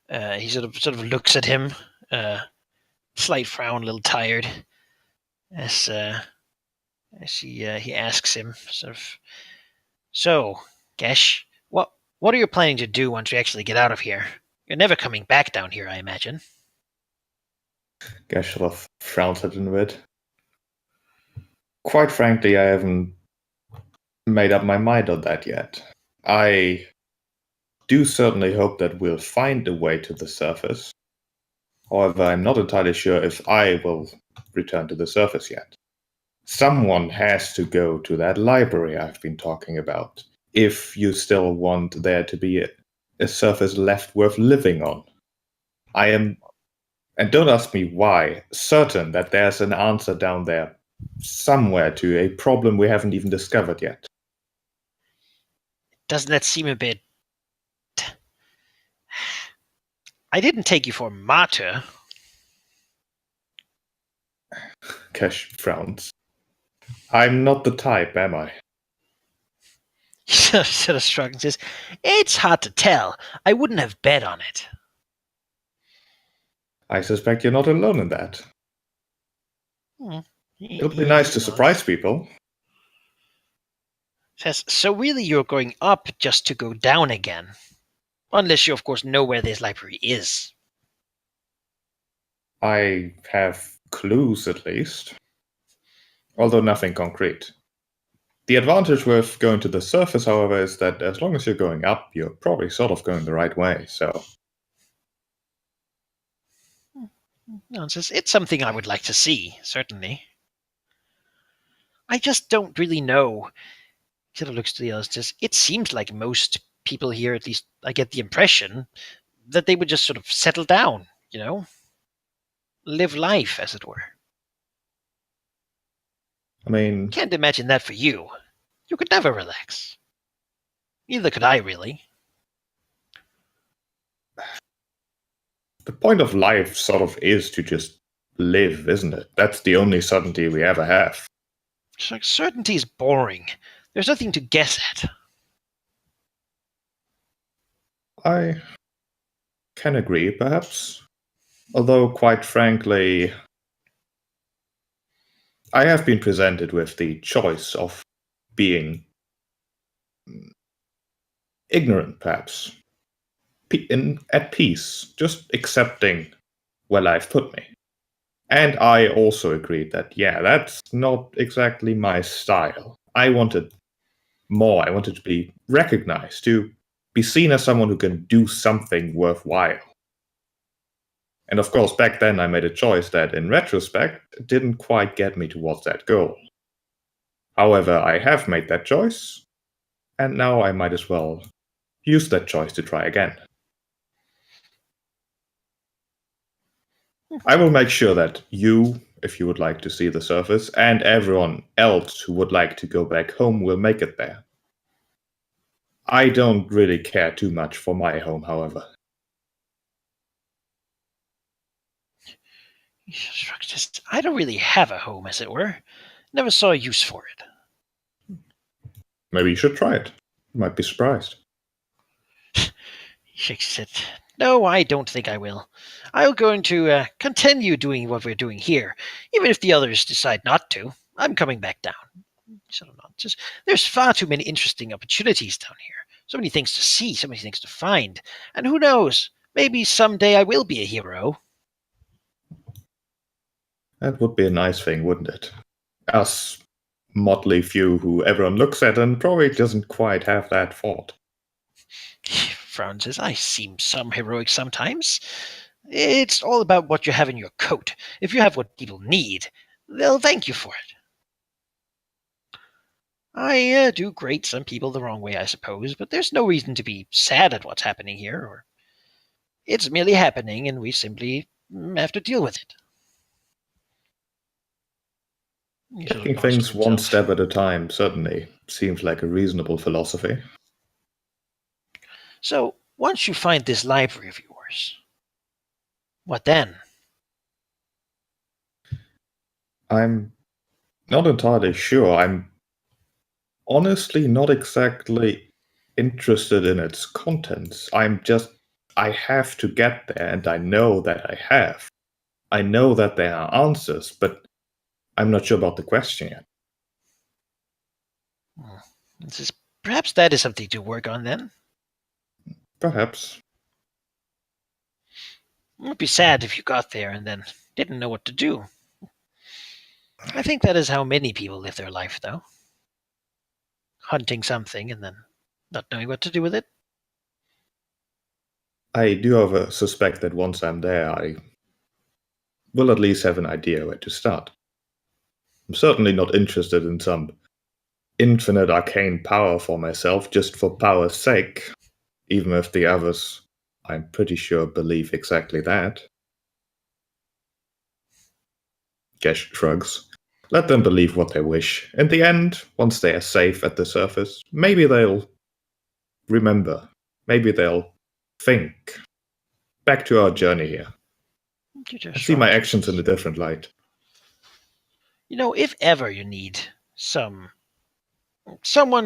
He sort of looks at him, slight frown, a little tired, as he asks him sort of, "So, Gesh, what are you planning to do once we actually get out of here? You're never coming back down here, I imagine." Gesh sort of frowns at him a bit. Quite frankly, I haven't made up my mind on that yet. I do certainly hope that we'll find a way to the surface. However, I'm not entirely sure if I will return to the surface yet. Someone has to go to that library I've been talking about, if you still want there to be a surface left worth living on. I am, and don't ask me why, certain that there's an answer down there somewhere to a problem we haven't even discovered yet. Doesn't that seem a bit... I didn't take you for a martyr. Kesh frowns. I'm not the type, am I? He sort of shrugs and says, "It's hard to tell. I wouldn't have bet on it." I suspect you're not alone in that. It'll be nice to surprise people. Says, "So really you're going up just to go down again? Unless you, of course, know where this library is." I have clues, at least. Although nothing concrete. The advantage with going to the surface, however, is that as long as you're going up, you're probably sort of going the right way, so... No, it says, "It's something I would like to see, certainly. I just don't really know." He sort of looks to the others, says, "It seems like most people here, at least I get the impression, that they would just sort of settle down, live life, as it were. I mean... Can't imagine that for you. You could never relax. Neither could I, really." The point of life sort of is to just live, isn't it? That's the only certainty we ever have. It's like, certainty is boring. There's nothing to guess at. I can agree, perhaps. Although, quite frankly, I have been presented with the choice of being ignorant, perhaps. At peace, just accepting where life put me. And I also agreed that, yeah, that's not exactly my style. I wanted more. I wanted to be recognized, to be seen as someone who can do something worthwhile. And of course, back then I made a choice that, in retrospect, didn't quite get me towards that goal. However, I have made that choice, and now I might as well use that choice to try again. I will make sure that you, if you would like to see the surface, and everyone else who would like to go back home will make it there. I don't really care too much for my home, however. I don't really have a home, as it were. Never saw a use for it. Maybe you should try it. You might be surprised. He shakes his head. "No, I don't think I will. I'm going to continue doing what we're doing here, even if the others decide not to. I'm coming back down." There's far too many interesting opportunities down here. So many things to see, so many things to find. And who knows, maybe someday I will be a hero. That would be a nice thing, wouldn't it? Us motley few who everyone looks at and probably doesn't quite have that thought. Frown says, I seem some heroic sometimes. It's all about what you have in your coat. If you have what people need, they'll thank you for it. I do grate some people the wrong way, I suppose, but there's no reason to be sad at what's happening here. Or it's merely happening, and we simply have to deal with it. Taking things one step at a time certainly seems like a reasonable philosophy. So, once you find this library of yours, what then? I'm not entirely sure. I'm honestly not exactly interested in its contents. I have to get there, and I know that I have. I know that there are answers, but I'm not sure about the question yet. Perhaps that is something to work on then. Perhaps. It would be sad if you got there and then didn't know what to do. I think that is how many people live their life, though. Hunting something and then not knowing what to do with it. I do have a suspect that once I'm there, I will at least have an idea where to start. I'm certainly not interested in some infinite arcane power for myself just for power's sake, even if the others, I'm pretty sure, believe exactly that. Gesh shrugs. Let them believe what they wish. In the end, once they are safe at the surface, maybe they'll remember. Maybe they'll think. Back to our journey here. I see my actions in a different light. You know, if ever you need someone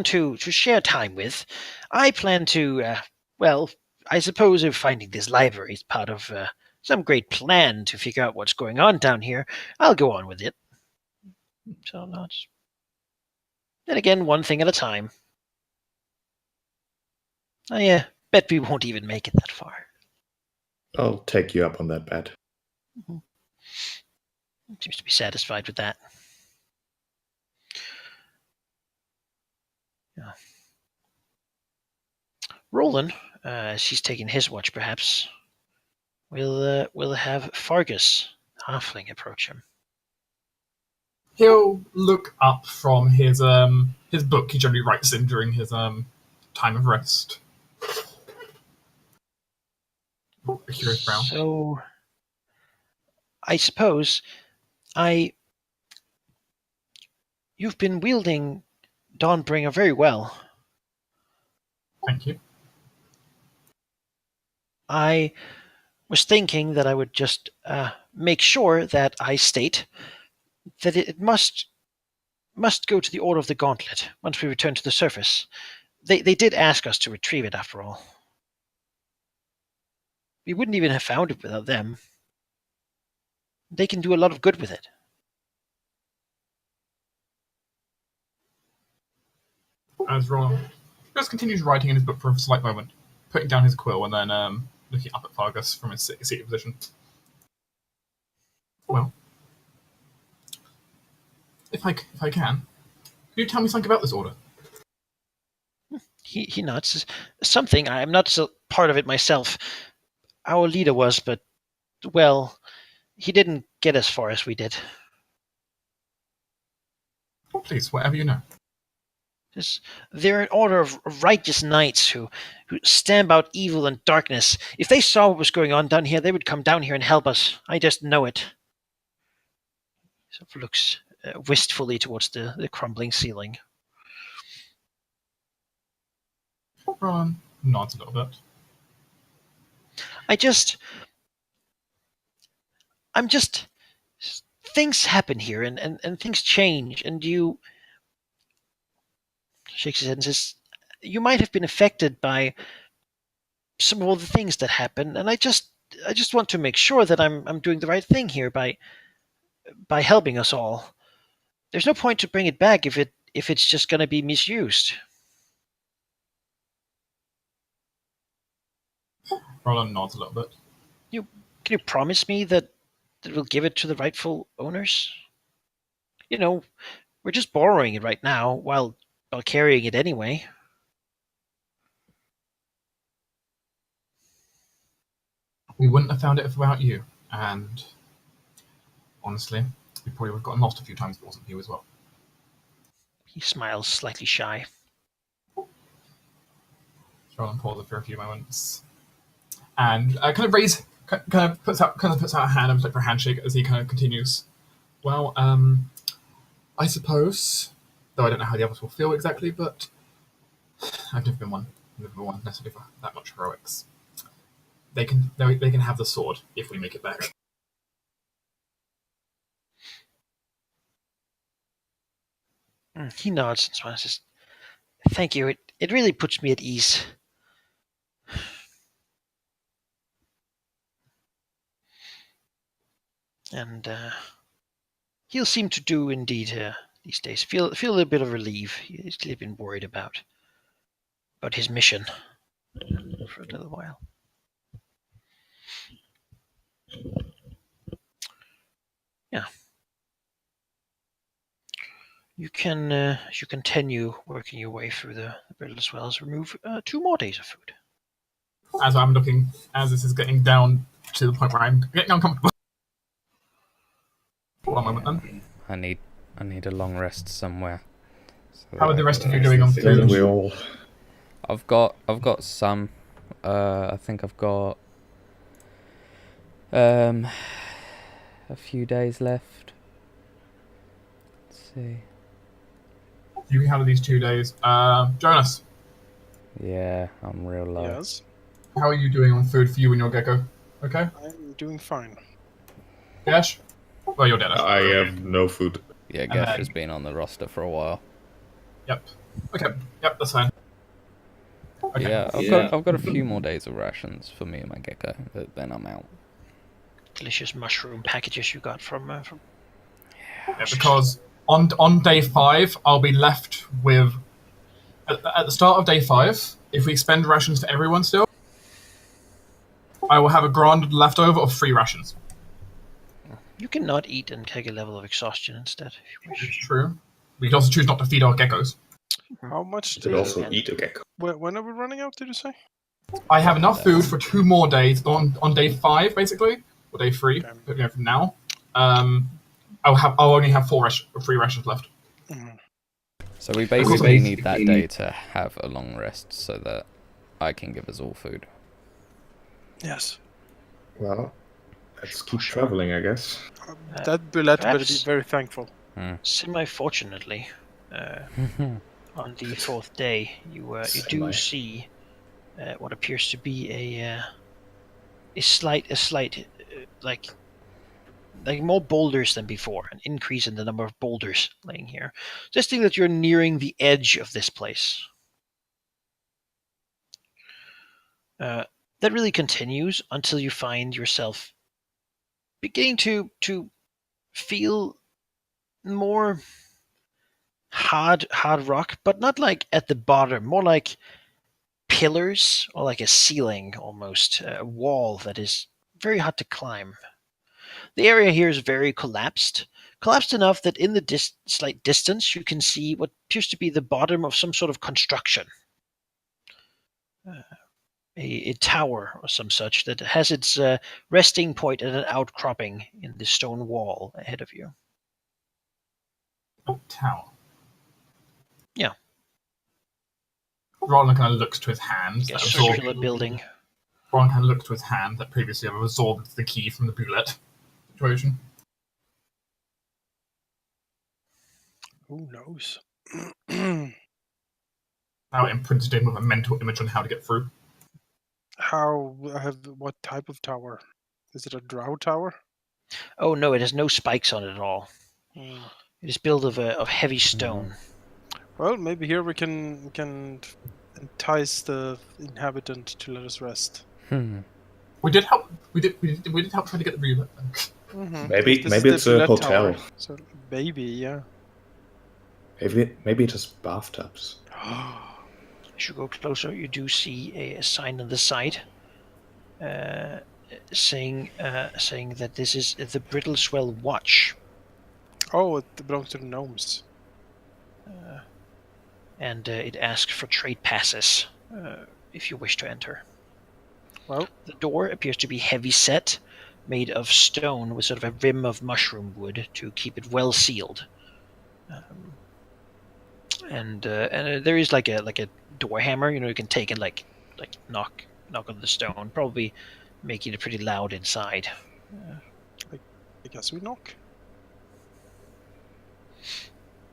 to share time with, I plan to, I suppose if finding this library is part of some great plan to figure out what's going on down here, I'll go on with it. So not. Then again, one thing at a time. I bet we won't even make it that far. I'll take you up on that bet. Mm-hmm. Seems to be satisfied with that. Yeah. Roland, she's taking his watch perhaps, will have Fargus, halfling, approach him. He'll look up from his book he generally writes in during his time of rest. A curious brow. So, I suppose you've been wielding Dawnbringer very well. Thank you. I was thinking that I would just make sure that I state that it must go to the Order of the Gauntlet once we return to the surface. They did ask us to retrieve it, after all. We wouldn't even have found it without them. They can do a lot of good with it. As Roland just continues writing in his book for a slight moment, putting down his quill and then looking up at Fargus from his seated position. Well, if I can, can you tell me something about this order? He nods. Something. I'm not so part of it myself. Our leader was, but, well, he didn't get as far as we did. Oh, please, whatever you know. They're an order of righteous knights who stamp out evil and darkness. If they saw what was going on down here, they would come down here and help us. I just know it. He sort of looks wistfully towards the crumbling ceiling. Roland nods a little bit. Things happen here and things change, and you shakes his head and says, you might have been affected by some of the things that happen, and I just want to make sure that I'm doing the right thing here by helping us all. There's no point to bring it back if it's just going to be misused. Roland nods a little bit. Can you promise me that we'll give it to the rightful owners? You know, we're just borrowing it right now while carrying it anyway. We wouldn't have found it if without you. And honestly, we probably would have gotten lost a few times if it wasn't for you as well. He smiles slightly shy. Roland pauses for a few moments, and kind of puts out a hand like for a handshake as he kind of continues. Well, I suppose, though I don't know how the others will feel exactly, but I've never been one necessarily for that much heroics. They can have the sword if we make it back. He nods and smiles. Says, "Thank you. It really puts me at ease." And he'll seem to do indeed these days. Feel a little bit of relief. He's clearly been worried about his mission for a little while. Yeah. You can, as you continue working your way through the brittle as well as remove 2 more days of food. As I'm looking, as this is getting down to the point where I'm getting uncomfortable. One moment then. I need a long rest somewhere. So How are the that- rest of you doing on I think food? we all. I've got some. I think I've got a few days left. Let's see. You handle these 2 days. Jonas, Yeah, I'm real low. Yes, how are you doing on food for you and your gecko? Okay. I'm doing fine. Gash? Well, you're dead. I have no food. Yeah, And Gash then- has been on the roster for a while. Yep. Okay. Yep, that's fine. Okay. Yeah, I've got a few more days of rations for me and my gecko, but then I'm out. Delicious mushroom packages you got from Yeah, because on day 5, I'll be left with at the start of day 5. If we expend rations for everyone still, I will have a grand leftover of 3 rations. You can not eat and take a level of exhaustion instead if you It's wish. true. We can also choose not to feed our geckos. How much You could do also eat a gecko. when are we running out, did you say? I have enough food for 2 more days on day 5, basically, or day 3. Okay. You know, from now, I'll only have 3 rations left. So we basically need that day to have a long rest so that I can give us all food. Yes. Well, let's keep traveling, I guess. That'd be let but be perhaps- very thankful. Semi-fortunately, on the 4th day, you do Semi. see what appears to be a slight like more boulders than before, an increase in the number of boulders laying here, suggesting that you're nearing the edge of this place. That really continues until you find yourself beginning to feel more hard rock, but not like at the bottom, more like pillars or like a ceiling almost, a wall that is very hard to climb. The area here is very collapsed enough that in the slight distance you can see what appears to be the bottom of some sort of construction. A tower or some such that has its resting point at an outcropping in the stone wall ahead of you. A tower. Yeah. Roland kind of looks to his hand. A circular building. Roland kind of looks to his hand that previously absorbed the key from the bullet situation. Who knows? Now imprinted in with a mental image on how to get through. What type of tower? Is it a drow tower? Oh no, it has no spikes on it at all. Hmm. It is built of heavy stone. Well, maybe here we can entice the inhabitant to let us rest. We did help. We did help try to get the bullet. Maybe This is maybe the it's a bullet hotel. tower, so maybe, yeah. Maybe it has bathtubs. As you go closer, you do see a sign on the side. saying that this is the Brittleswell Watch. Oh, it belongs to the gnomes. And it asks for trade passes if you wish to enter. Well, the door appears to be heavy set, made of stone with sort of a rim of mushroom wood to keep it well sealed. And there is like a door hammer. You can take and like knock on the stone, probably making it pretty loud inside. I guess we knock.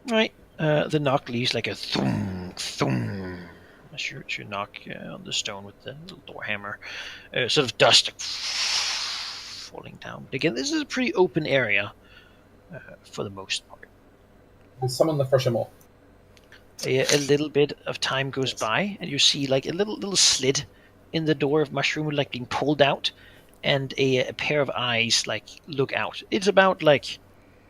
Right. The knock leaves like a thum thum as you knock on the stone with the little door hammer. Sort of dust like, falling down. But again, this is a pretty open area for the most part. Summon the fresher more. A little bit of time goes by, and you see like a little slit in the door of mushroom wood, like being pulled out, and a pair of eyes like look out. It's about like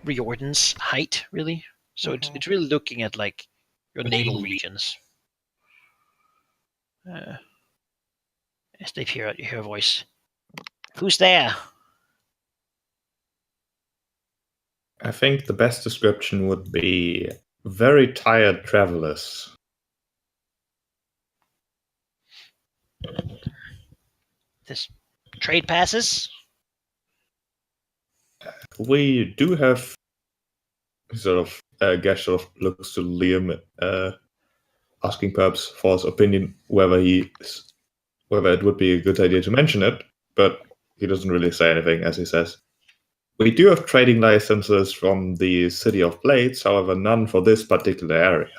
Riordan's height, really. So it's really looking at like your navel regions. As they hear a voice. Who's there? I think the best description would be very tired travelers. This trade passes? We do have Gash sort of looks to Liam, asking perhaps for his opinion whether it would be a good idea to mention it, but he doesn't really say anything, as he says. We do have trading licenses from the City of Blades, however, none for this particular area.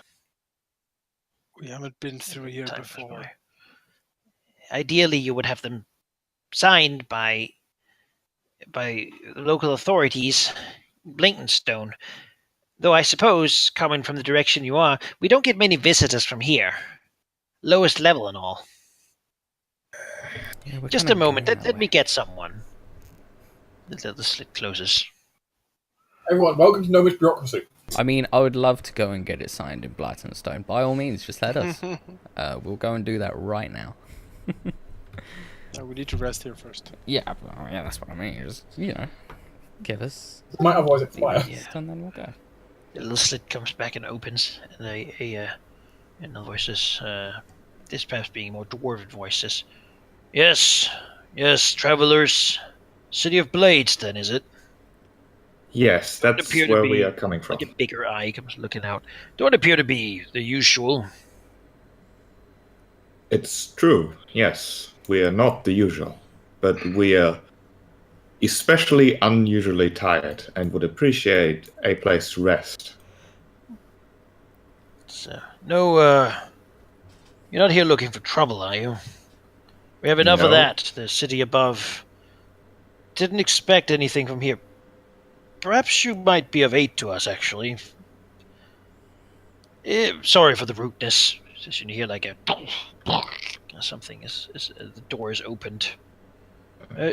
We haven't been through here before. Ideally, you would have them signed by local authorities, Blinkenstone. Though I suppose, coming from the direction you are, we don't get many visitors from here. Lowest level and all. Yeah, just a moment, let me get someone. The slit closes. Everyone, welcome to Gnomish bureaucracy. I mean, I would love to go and get it signed in Blattenstone. By all means, just let us. We'll go and do that right now. We need to rest here first. Yeah, that's what I mean. Just, give us. It might otherwise expire. And then we'll go. The little slit comes back and opens, and and the voices, this perhaps being more dwarven voices. Yes, travelers. City of Blades, then, is it? Yes, that's where we are coming from. Like a bigger eye comes looking out. Don't appear to be the usual. It's true, yes. We are not the usual, but we are especially unusually tired and would appreciate a place to rest. You're not here looking for trouble, are you? We have enough of that. The city above didn't expect anything from here. Perhaps you might be of aid to us, actually. Sorry for the rudeness. Just you hear like a something as the door is opened,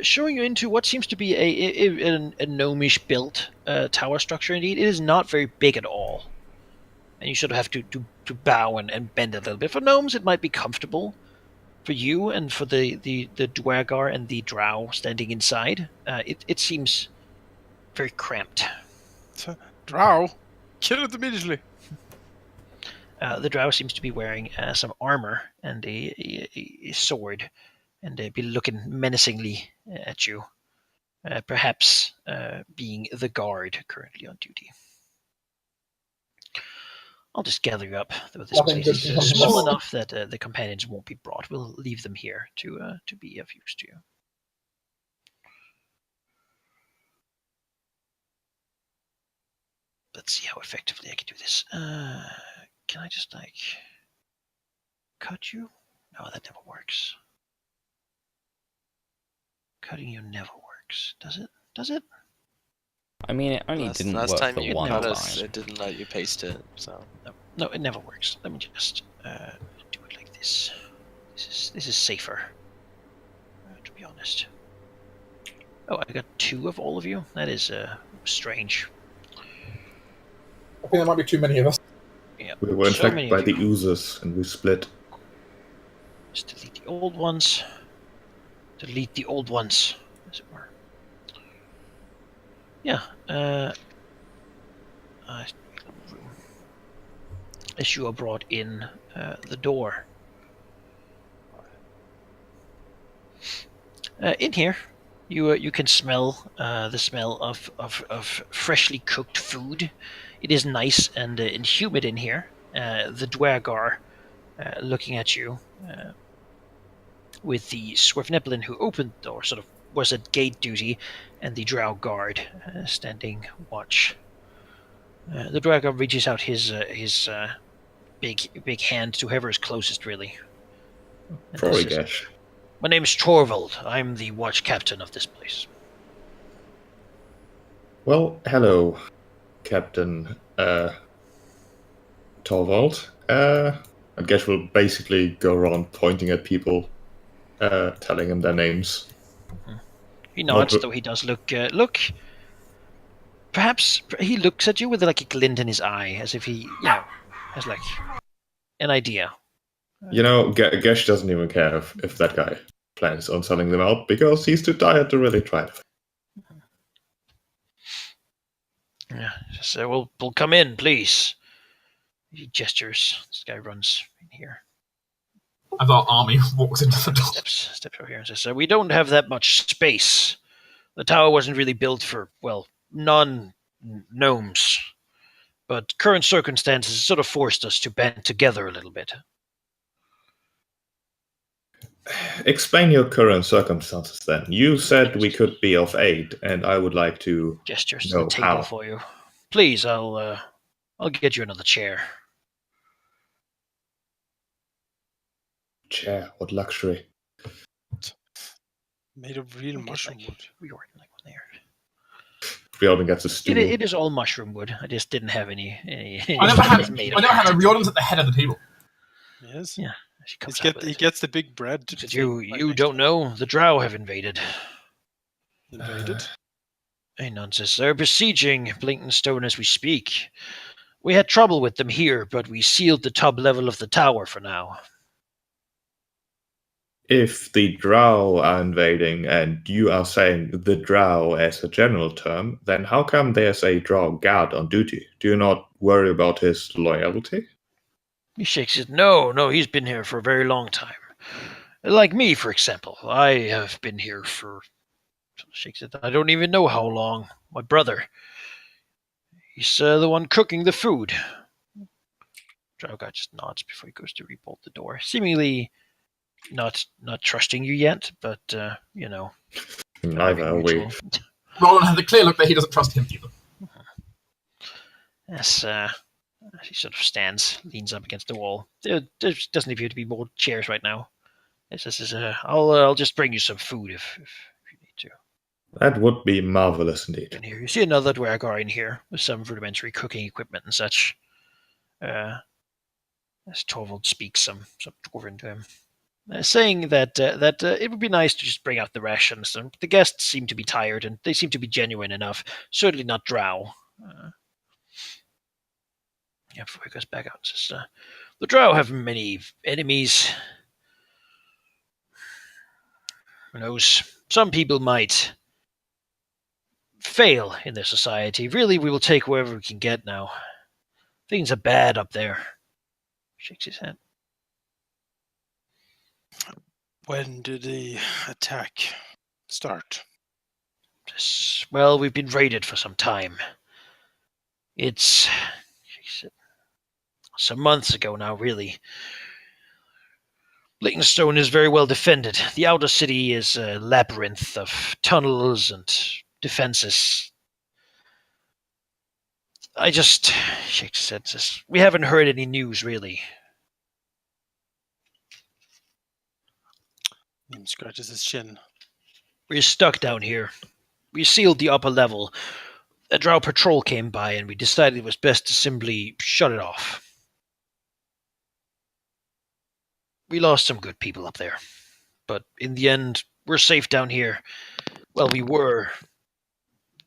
showing you into what seems to be a gnomish built tower structure. Indeed, it is not very big at all, and you sort of have to bow and bend a little bit. For gnomes, it might be comfortable. For you and for the Dwergar and the Drow standing inside, it seems very cramped. Drow? Kill it immediately. The Drow seems to be wearing some armor and a sword, and be looking menacingly at you. Perhaps being the guard currently on duty. I'll just gather you up, though this place is small enough that the companions won't be brought. We'll leave them here to be of use to you. Let's see how effectively I can do this. Can I just, cut you? No, that never works. Cutting you never works, does it? Does it? I mean, it only didn't work last time the you one cut time. us, it didn't let you paste it, so... No, it never works. Let me just do it like this. This is safer, to be honest. Oh, I got 2 of all of you? That is strange. I think there might be too many of us. Yeah, We were infected by the oozes and we split. Just delete the old ones. to lead the old ones, as it were. Yeah. As you are brought in the door. In here, you can smell the smell of freshly cooked food. It is nice and humid in here. The Dwergar looking at you with the Swervneblin who opened the door, sort of was at gate duty, and the Drow guard standing watch. The Dwergar reaches out his big hand to whoever is closest, really. Probably Gash. My name is Torvald. I'm the watch captain of this place. Well, hello, Captain Torvald. I guess we'll basically go around pointing at people, telling them their names. He nods, though he does look. Perhaps he looks at you with like a glint in his eye, as if he, has like an idea. Gash doesn't even care if that guy plans on selling them out because he's too tired to really try it. Yeah, so we'll come in, please. He gestures. This guy runs in here. As our army walks into the door. Steps over here and says, we don't have that much space. The tower wasn't really built for, non-gnomes. But current circumstances sort of forced us to band together a little bit. Explain your current circumstances then. You said we could be of aid, and I would like to gestures to know the table how. for you. Please, I'll get you another chair. Chair? What luxury? Made of real mushroom wood. We already like one there. Riordan gets a stool. It is all mushroom wood. I just didn't have any I never had a Riordan's at the head of the table. Yes. Yeah. He gets the big bread. You don't know, the Drow have invaded. Invaded? Hey, nonsense. They're besieging Blinkenstone as we speak. We had trouble with them here, but we sealed the top level of the tower for now. If the Drow are invading, and you are saying the Drow as a general term, then how come there's a Drow guard on duty? Do you not worry about his loyalty? He shakes his No, he's been here for a very long time. Like me, for example. I have been here for... Shakes it. I don't even know how long. My brother. He's the one cooking the food. Drow guy just nods before he goes to rebolt the door. Seemingly not trusting you yet, but, Neither are we. Roland has a clear look that he doesn't trust him either. Yes, he sort of stands, leans up against the wall. There doesn't appear to be more chairs right now. He says, I'll just bring you some food if you need to. That would be marvelous indeed. And here you see another Dwergar in here with some rudimentary cooking equipment and such. As Torvald speaks some Dwarven to him, saying that it would be nice to just bring out the rations. And the guests seem to be tired, and they seem to be genuine enough. Certainly not Drow. Before he goes back out and says, the Drow have many enemies. Who knows? Some people might fail in their society. Really, we will take whoever we can get now. Things are bad up there. Shakes his head. When did the attack start? Well, we've been raided for some time. It's some months ago now, really. Blinkenstone is very well defended. The outer city is a labyrinth of tunnels and defenses. I just shakes his head, says, we haven't heard any news, really. He scratches his chin. We're stuck down here. We sealed the upper level. A Drow patrol came by, and we decided it was best to simply shut it off. We lost some good people up there. But in the end, we're safe down here. Well, we were.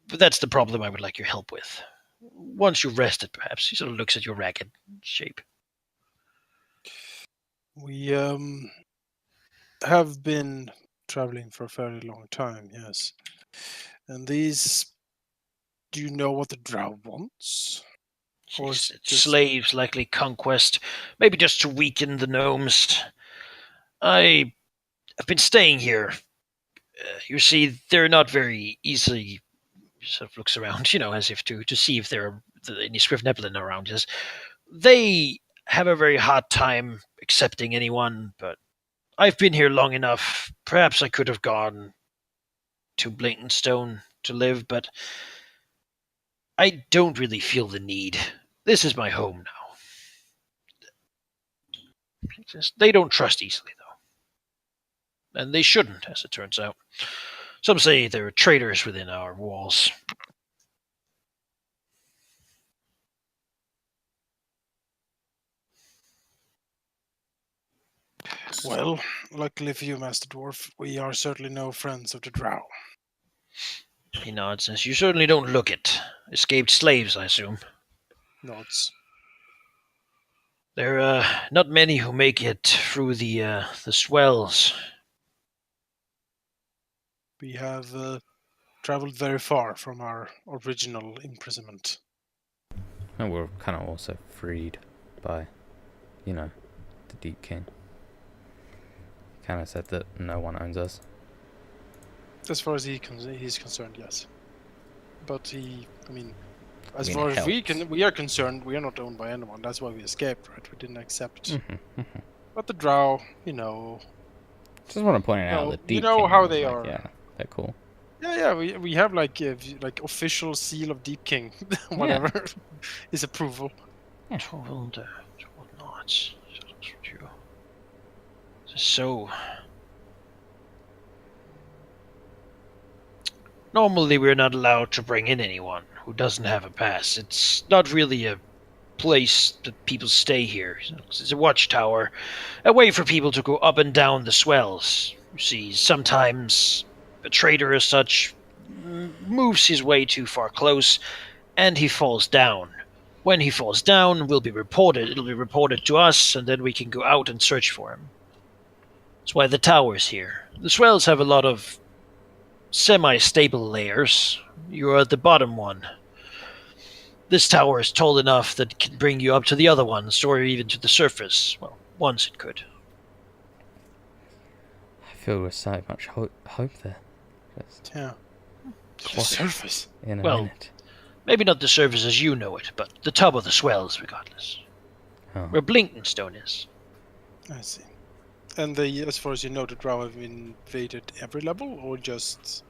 But that's the problem I would like your help with. Once you've rested, perhaps. He sort of looks at your ragged shape. We have been traveling for a fairly long time, yes. And these, do you know what the drow wants? Or It's just slaves, likely conquest, maybe just to weaken the gnomes. I've been staying here. You see, they're not very easily. Sort of looks around, as if to see if there are any Scrivneblin around. Yes, they have a very hard time accepting anyone, but I've been here long enough. Perhaps I could have gone to Blinkenstone to live, but I don't really feel the need. This is my home now. They don't trust easily, though. And they shouldn't, as it turns out. Some say there are traitors within our walls. well, luckily for you, Master Dwarf, we are certainly no friends of the drow. He nods, as you certainly don't look it. Escaped slaves, I assume. Nods. There are not many who make it through the swells. We have traveled very far from our original imprisonment. And we're kind of also freed by, the Deep King. Kind of said that no one owns us. As far as he's concerned, yes. But as it far as helps. we are concerned, we are not owned by anyone. That's why we escaped, right? We didn't accept. Mm-hmm. But the drow, Just want to point it out No, that you Deep know King how was they like, are. yeah, they're cool. Yeah, we have like official seal of Deep King, whatever, his approval. So, normally we're not allowed to bring in anyone who doesn't have a pass. It's not really a place that people stay here. It's a watchtower, a way for people to go up and down the swells. You see, sometimes a traitor as such moves his way too far close, and he falls down. When he falls down, it'll be reported to us, and then we can go out and search for him. That's why the tower's here. The swells have a lot of semi-stable layers. You're at the bottom one. This tower is tall enough that it can bring you up to the other ones, or even to the surface. Well, once it could. I feel with so much hope there. Just Yeah. To the quash surface. in a Well, minute. Maybe not the surface as you know it, but the top of the swells, regardless. Oh. Where Blinkenstone is. I see. And as far as you know, the drow have invaded every level, or just?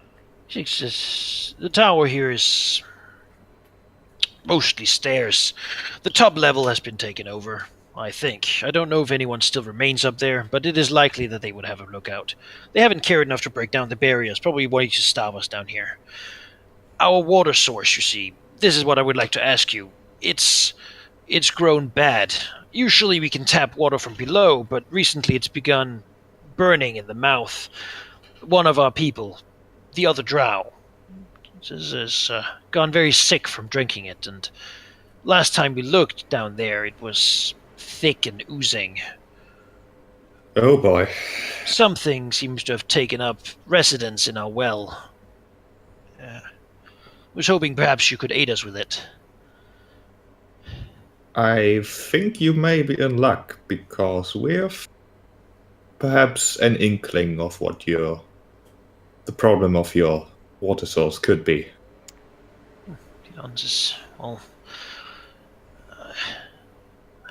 The tower here is mostly stairs. The top level has been taken over, I think. I don't know if anyone still remains up there, but it is likely that they would have a lookout. They haven't cared enough to break down the barriers, probably wanting to stop us down here. Our water source, you see, this is what I would like to ask you. It's grown bad. Usually we can tap water from below, but recently it's begun burning in the mouth. One of our people, the other drow, has gone very sick from drinking it, and last time we looked down there, it was thick and oozing. Oh boy. Something seems to have taken up residence in our well. Was hoping perhaps you could aid us with it. I think you may be in luck, because we have perhaps an inkling of what the problem of your water source could be. Well,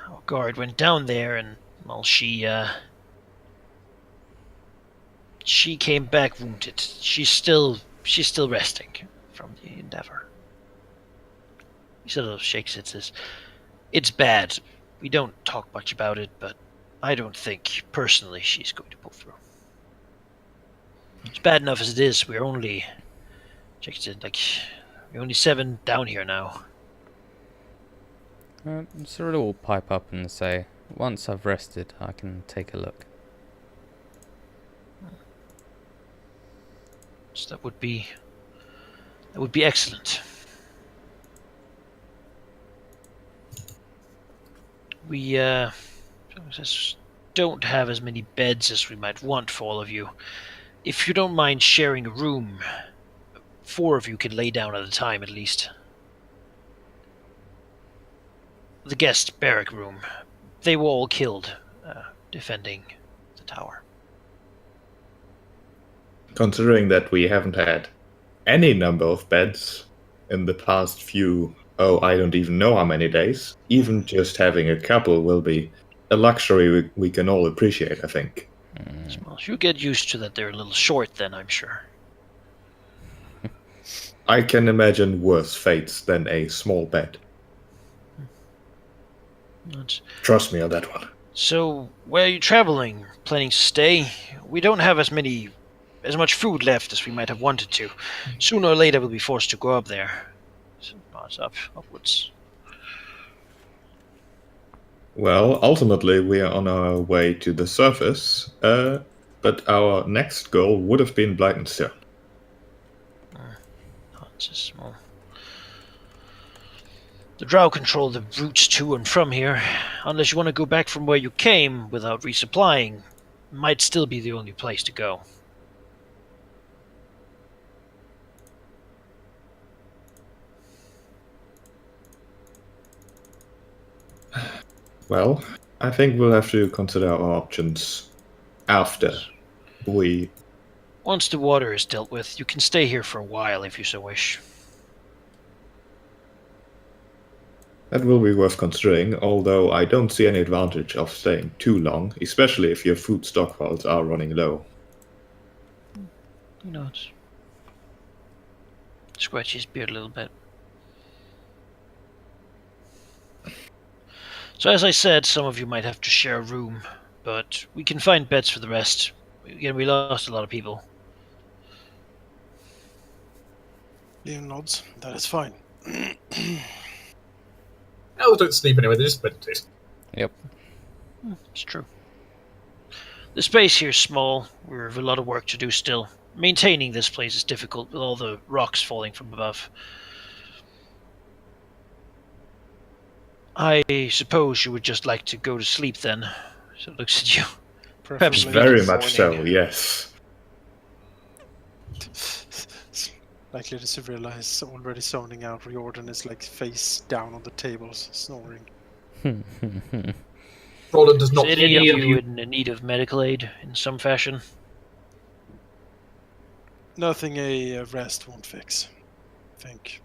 our guard went down there, and well, she came back wounded. She's still resting from the endeavor. He sort of shakes it, says, "It's bad. We don't talk much about it, but I don't think personally she's going to pull through. It's bad enough as it is. We're only 7 down here now." Cyril will pipe up and say, once I've rested, I can take a look. So that would be excellent. We just don't have as many beds as we might want for all of you. If you don't mind sharing a room, 4 of you can lay down at a time at least. The guest barrack room. They were all killed defending the tower. Considering that we haven't had any number of beds in the past few, I don't even know how many days, even just having a couple will be a luxury we can all appreciate, I think. Well, you get used to that they're a little short then, I'm sure. I can imagine worse fates than a small bed. Trust me on that one. So, where are you traveling? Planning to stay? We don't have as much food left as we might have wanted to. Sooner or later we'll be forced to go up there. So, it's upwards. Well, ultimately we are on our way to the surface, but our next goal would have been Blytonstone. It's a small. The drow control the routes to and from here. Unless you want to go back from where you came without resupplying, might still be the only place to go. Well, I think we'll have to consider our options after we... Once the water is dealt with, you can stay here for a while if you so wish. That will be worth considering, although I don't see any advantage of staying too long, especially if your food stockpiles are running low. Who knows? Scratch his beard a little bit. So as I said, some of you might have to share a room, but we can find beds for the rest. Again, we lost a lot of people. Liam nods. That is fine. Elves don't sleep anyway, they just meditate. Yep. It's true. The space here is small. We have a lot of work to do still. Maintaining this place is difficult with all the rocks falling from above. I suppose you would just like to go to sleep then. So it looks at you. Perhaps Very much so, yes. Likely to realize already zoning out. Riordan is like face down on the tables, snoring. Roland does not. Is any of you in need of medical aid in some fashion? Nothing a rest won't fix. I think.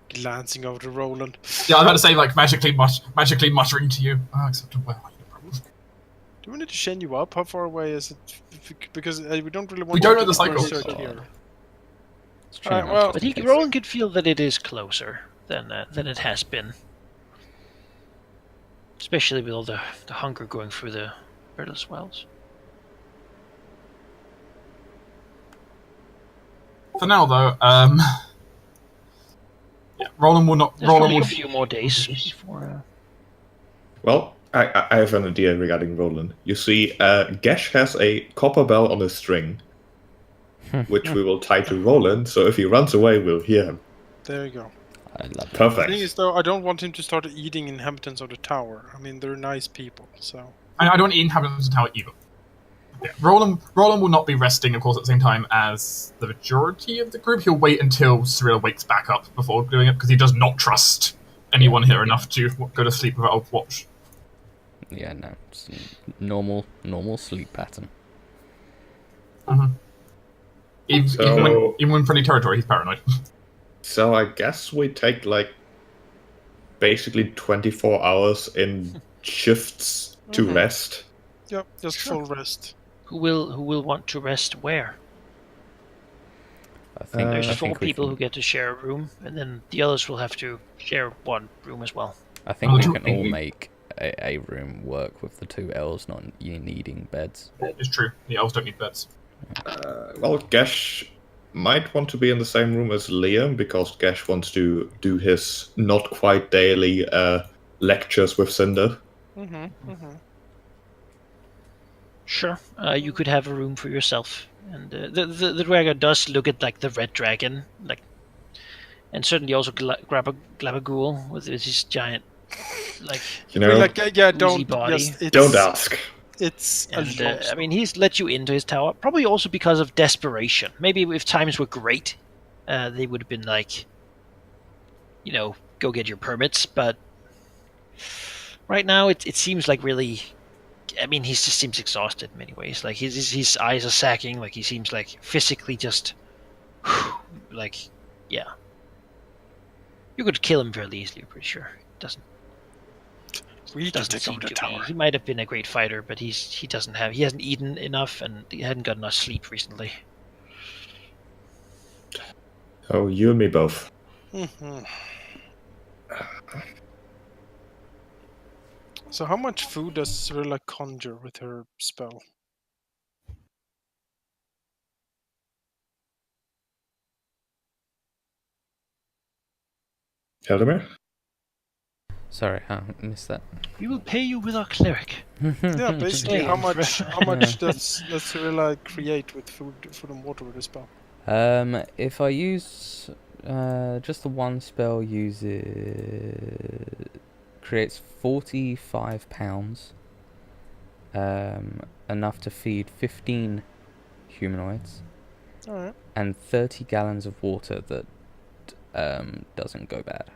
Glancing over to Roland. Yeah, I was about to say, like, magically muttering to you. Oh, acceptable. Do we need to chain you up? How far away is it? Because we don't really want. We to don't know do the cycle. research here. Right, well, but Roland could feel that it is closer than it has been. Especially with all the hunger going through the Birdless Wells. For now, though, yeah, Roland will not. There's Roland probably will. a few more days before. Well, I have an idea regarding Roland. You see, Gesh has a copper bell on a string, which we will tie to Roland, so if he runs away, we'll hear him. There you go. I love it. Perfect. The thing is, though, I don't want him to start eating inhabitants of the tower. I mean, they're nice people, so... I don't want to inhabitants of the tower either. Yeah, Roland will not be resting, of course, at the same time as the majority of the group. He'll wait until Cyril wakes back up before doing it, because he does not trust anyone here enough to go to sleep without a watch. Yeah, no. It's normal sleep pattern. Mm-hmm. Even when friendly territory, he's paranoid. So I guess we take, like, basically 24 hours in shifts to rest. Yep, just full rest. Who will want to rest where? I think There's I 4 think we people can- who get to share a room, and then the others will have to share one room as well. I think we can all make a room work with the 2 elves not needing beds. It's true. The elves don't need beds. Well, Gesh might want to be in the same room as Liam, because Gesh wants to do his not quite daily lectures with Cinder. Sure, you could have a room for yourself. And the dragon does look at like the red dragon, like, and certainly also grab a Glabaghoul with his giant, like, You know, Like, yeah, oozy don't... body. Yes, it's, don't ask. It's a And long I mean, he's let you into his tower, probably also because of desperation. Maybe if times were great, they would have been like, go get your permits. But right now, it seems like really. I mean, he just seems exhausted in many ways. Like his eyes are sagging. Like he seems like physically just, like, yeah. You could kill him fairly easily. I'm pretty sure. Doesn't We can take seem over the to tower. be. He might have been a great fighter, but he hasn't eaten enough, and he hadn't got enough sleep recently. Oh, you and me both. Mhm. So how much food does Cyrilla conjure with her spell? Halldamir? Sorry, I missed that. We will pay you with our cleric. Yeah, basically, Stay how in much forever. does Cyrilla create with food and water with her spell? If I use just the one spell, creates 45 pounds. Enough to feed 15 humanoids All right. and 30 gallons of water that doesn't go bad.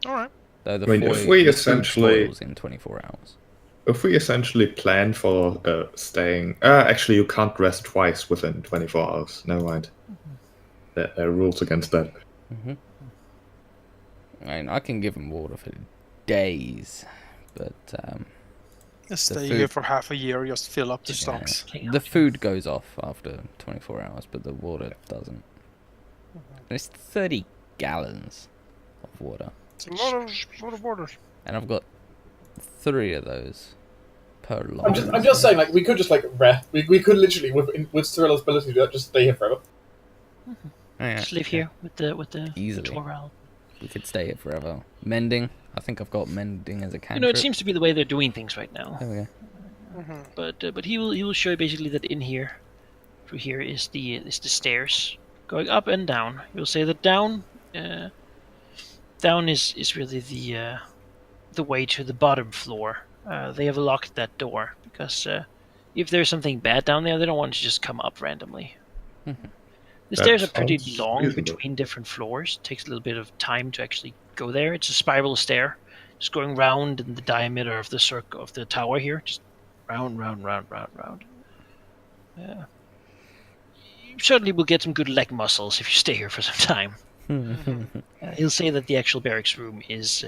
All right. Though the I mean, if food we essentially spoils in 24 hours. If we essentially plan for staying... actually, you can't rest twice within 24 hours. Never mind. There are rules against that. I mean, I can give them water for days, but Just stay food- here for half a year, just fill up the Just, stocks. the food goes off after 24 hours, but the water doesn't. It's 30 gallons of water, It's a lot of water. and I've got 3 of those per lot. I'm just saying, like, we could just like rest. We could literally, with Cyrilla's ability to do that, just stay here forever. Yeah, Just live here with the Easily. Toral. we could stay here forever. Mending, I think I've got mending as a You cantrip. know, it seems to be the way they're doing things right now. There we go. But he will show you basically that in here, through here is the stairs going up and down. You'll say that down is really the way to the bottom floor. They have locked that door because if there's something bad down there, they don't want to just come up randomly. The stairs are pretty sounds long reasonable. between different floors. It takes a little bit of time to actually go there. It's a spiral stair, just going round in the diameter of the circle of the tower here, just round. Yeah. You certainly will get some good leg muscles if you stay here for some time. He'll say that the actual barracks room is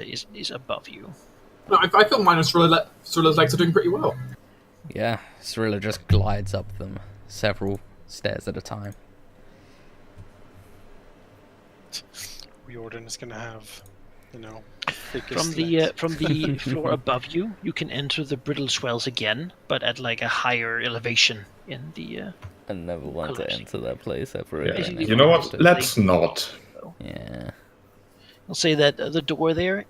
above you. No, I feel mine and Cyrilla's legs are doing pretty well. Yeah, Cyrilla just glides up them several stairs at a time. Riordan is gonna have, From the floor above you, you can enter the brittle swells again, but at like a higher elevation in the. I never want to Collapsing. enter that place ever Yeah. again. You know what? Let's not. Yeah. I'll say that the door there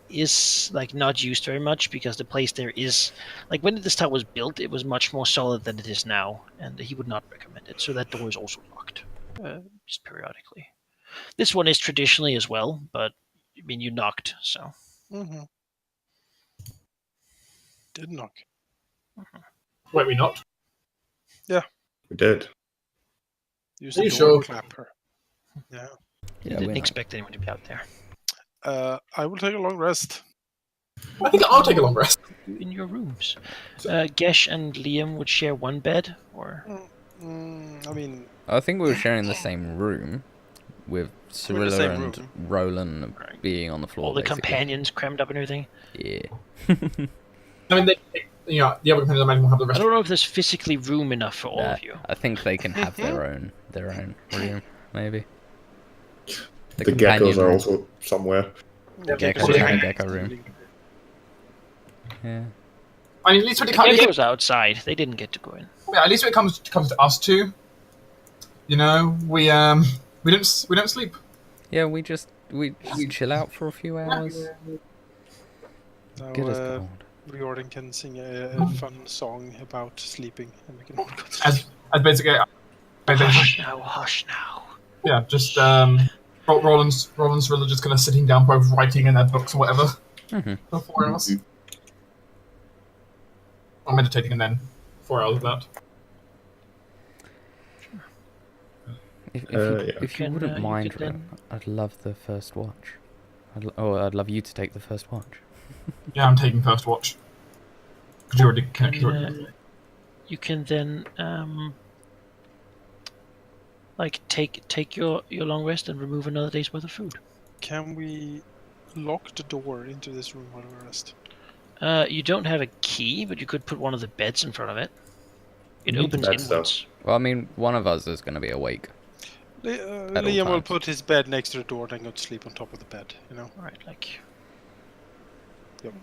is like not used very much because the place there is like when this tower was built, it was much more solid than it is now, and he would not recommend it. So that door is also locked, just periodically. This one is traditionally as well, but I mean you knocked, so. Did knock. Wait, we not? We did. Use Are the you door sure? clapper. Yeah. He Yeah, didn't we're not. expect anyone to be out there. I will take a long rest. I think I'll take a long rest. In your rooms. Gesh and Liam would share one bed, or I mean, I think we were sharing the same room with Cyrilla same and room. Roland Right. being on the floor. all the basically. companions crammed up and everything. Yeah. I mean, the other companions I imagine will have the I rest. don't know if there's physically room enough for all of you. I think they can have their own room, maybe. The companion geckos are room. also somewhere. Gecko Yeah. room, Gecko room. Yeah. I mean, at least when The it comes, Gecko's outside. They didn't get to go in. at least when it comes to us two, we don't sleep. Yeah, we chill out for a few hours. now, Get us gold. Riordan can sing a fun song about sleeping, and we can all go to sleep. As basically, Hush now. yeah, just Roland's really just kind of sitting down, both writing in their books or whatever. Mhm. For 4 hours. or meditating, and then 4 hours of that. If you wouldn't mind, then... I'd love the first watch. I'd love you to take the first watch. Yeah, I'm taking first watch. Because you already you can then take your long rest and remove another day's worth of food. Can we lock the door into this room while we rest? You don't have a key, but you could put one of the beds in front of it. It opens inwards. Well, I mean, one of us is going to be awake. Liam will put his bed next to the door, then go to sleep on top of the bed. You know. All right, like. There we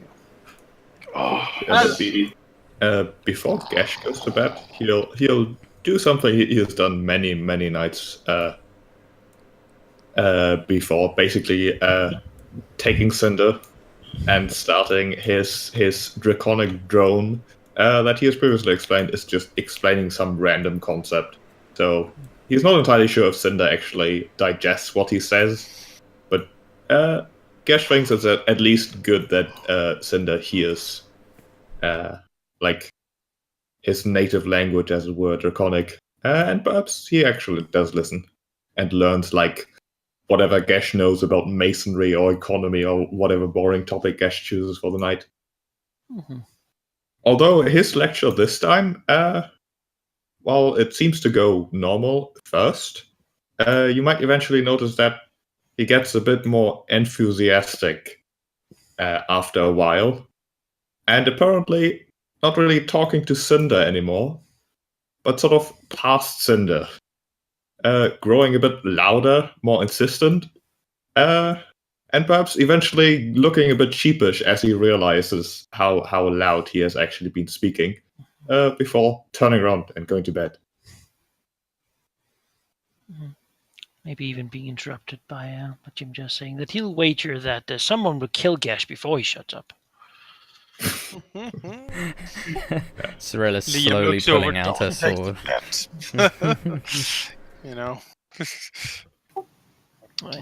go. Before Gash goes to bed, he'll do something he has done many nights before. Basically, taking Cinder and starting his draconic drone that he has previously explained is just explaining some random concept. So he's not entirely sure if Cinder actually digests what he says, but Gash thinks it's at least good that Cinder hears like his native language, as it were, draconic, and perhaps he actually does listen and learns like whatever Gash knows about masonry or economy or whatever boring topic Gash chooses for the night. Mm-hmm. Although his lecture this time, while it seems to go normal at first, you might eventually notice that he gets a bit more enthusiastic after a while, and apparently not really talking to Cinder anymore, but sort of past Cinder. Growing a bit louder, more insistent, and perhaps eventually looking a bit sheepish as he realizes how loud he has actually been speaking, before turning around and going to bed. Maybe even being interrupted by what Jim just saying, that he'll wager that someone will kill Gash before he shuts up. Cyrilla's slowly pulling out her sword. You know.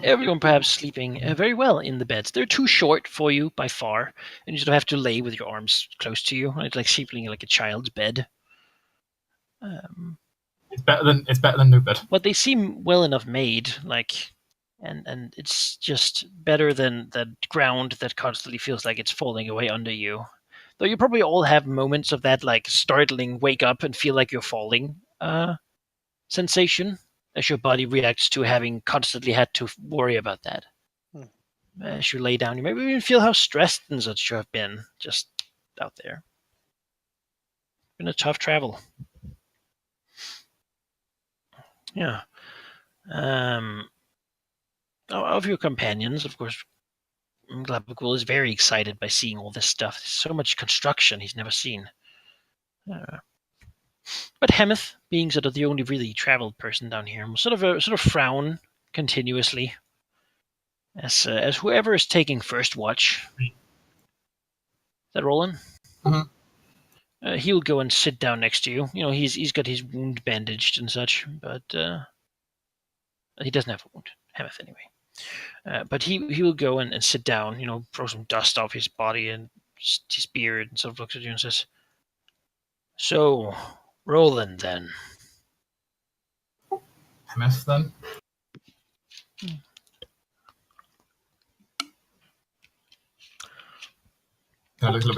Everyone perhaps sleeping very well in the beds. They're too short for you by far, and you sort of have to lay with your arms close to you. It's like sleeping like a child's bed. It's better than no bed. But they seem well enough made, like, and it's just better than the ground that constantly feels like it's falling away under you. Though you probably all have moments of that, like, startling wake up and feel like you're falling sensation, as your body reacts to having constantly had to worry about that. As you lay down, you maybe even feel how stressed and such you have been just out there. Been a tough travel. Yeah. Of your companions, of course, Glabagul is very excited by seeing all this stuff. There's so much construction he's never seen. But Hemeth, being sort of the only really traveled person down here, will sort of frown continuously as whoever is taking first watch. Is that Roland? Mm-hmm. He'll go and sit down next to you. You know, he's got his wound bandaged and such, but he doesn't have a wound. Hemeth, anyway. But he will go and sit down. You know, throw some dust off his body and his beard, and sort of looks at you and says, "So, Roland, then." Hemeth, then.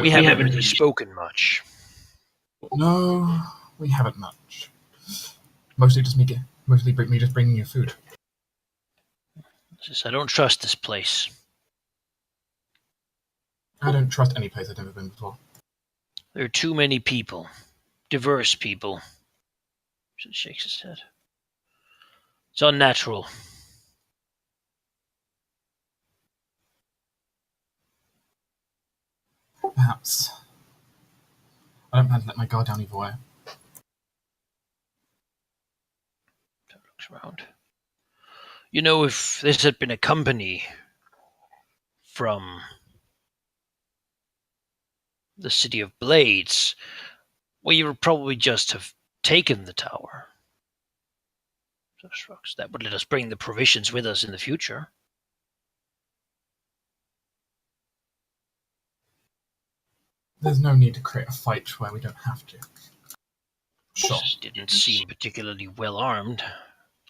We haven't really spoken much. No, we haven't much. Mostly just me bringing you food. I don't trust this place. I don't trust any place I've never been before. There are too many people. Diverse people. He shakes his head. It's unnatural. Perhaps. I don't plan to let my guard down either way. Looks around. You know, if this had been a company from the City of Blades, we would probably just have taken the tower. That would let us bring the provisions with us in the future. There's no need to create a fight where we don't have to. Sure. Didn't seem particularly well armed.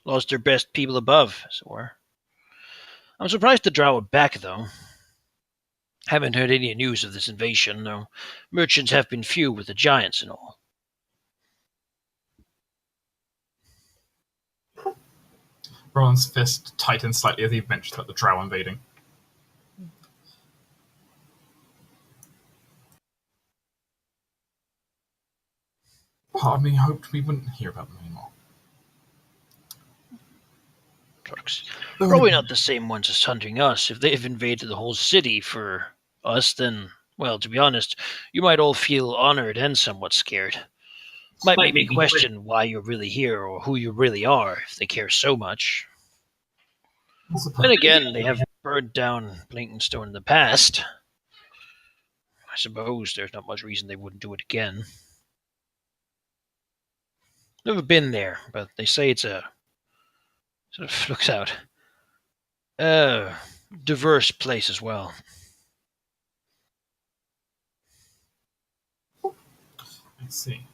Lost their best people above, as it were. I'm surprised the drow are back, though. Haven't heard any news of this invasion, though merchants have been few with the giants and all. Roland's fist tightens slightly as he mentions about the drow invading. Part of me hoped we wouldn't hear about them anymore. Trucks. Probably not the same ones as hunting us. If they've invaded the whole city for us, then, well, to be honest, you might all feel honored and somewhat scared. Might make me question why you're really here or who you really are if they care so much. Then again, they have burned down Blinkenstone in the past. I suppose there's not much reason they wouldn't do it again. Never been there, but they say it's a sort of looks out diverse place as well. I see.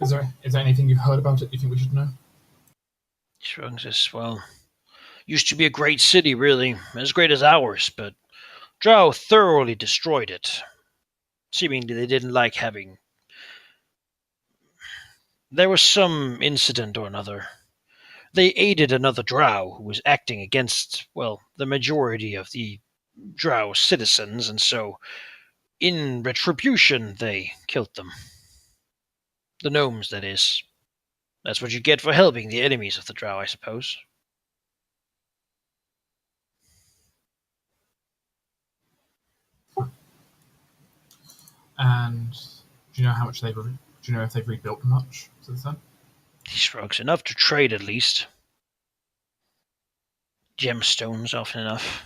Is there anything you've heard about it you think we should know? Shrugs says, well, used to be a great city, really, as great as ours, but Drow thoroughly destroyed it. Seemingly they didn't like having... There was some incident or another. They aided another Drow who was acting against, well, the majority of the Drow citizens, and so, in retribution, they killed them. The gnomes, that is. That's what you get for helping the enemies of the Drow, I suppose. And do you know how much do you know if they've rebuilt much since then? He shrugs. Enough to trade, at least. Gemstones, often enough.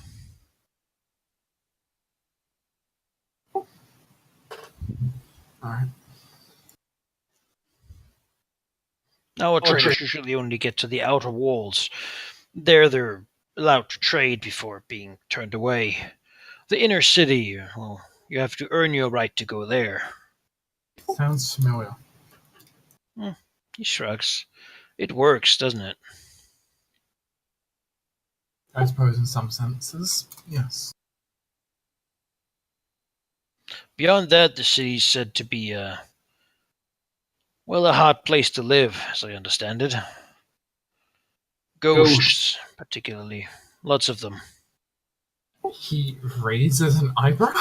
Alright. Our traders usually only get to the outer walls. There they're allowed to trade before being turned away. The inner city, well, you have to earn your right to go there. Sounds familiar. He shrugs. It works, doesn't it? I suppose in some senses, yes. Beyond that, the city's said to be a hard place to live, as I understand it. Ghosts, particularly. Lots of them. He raises an eyebrow?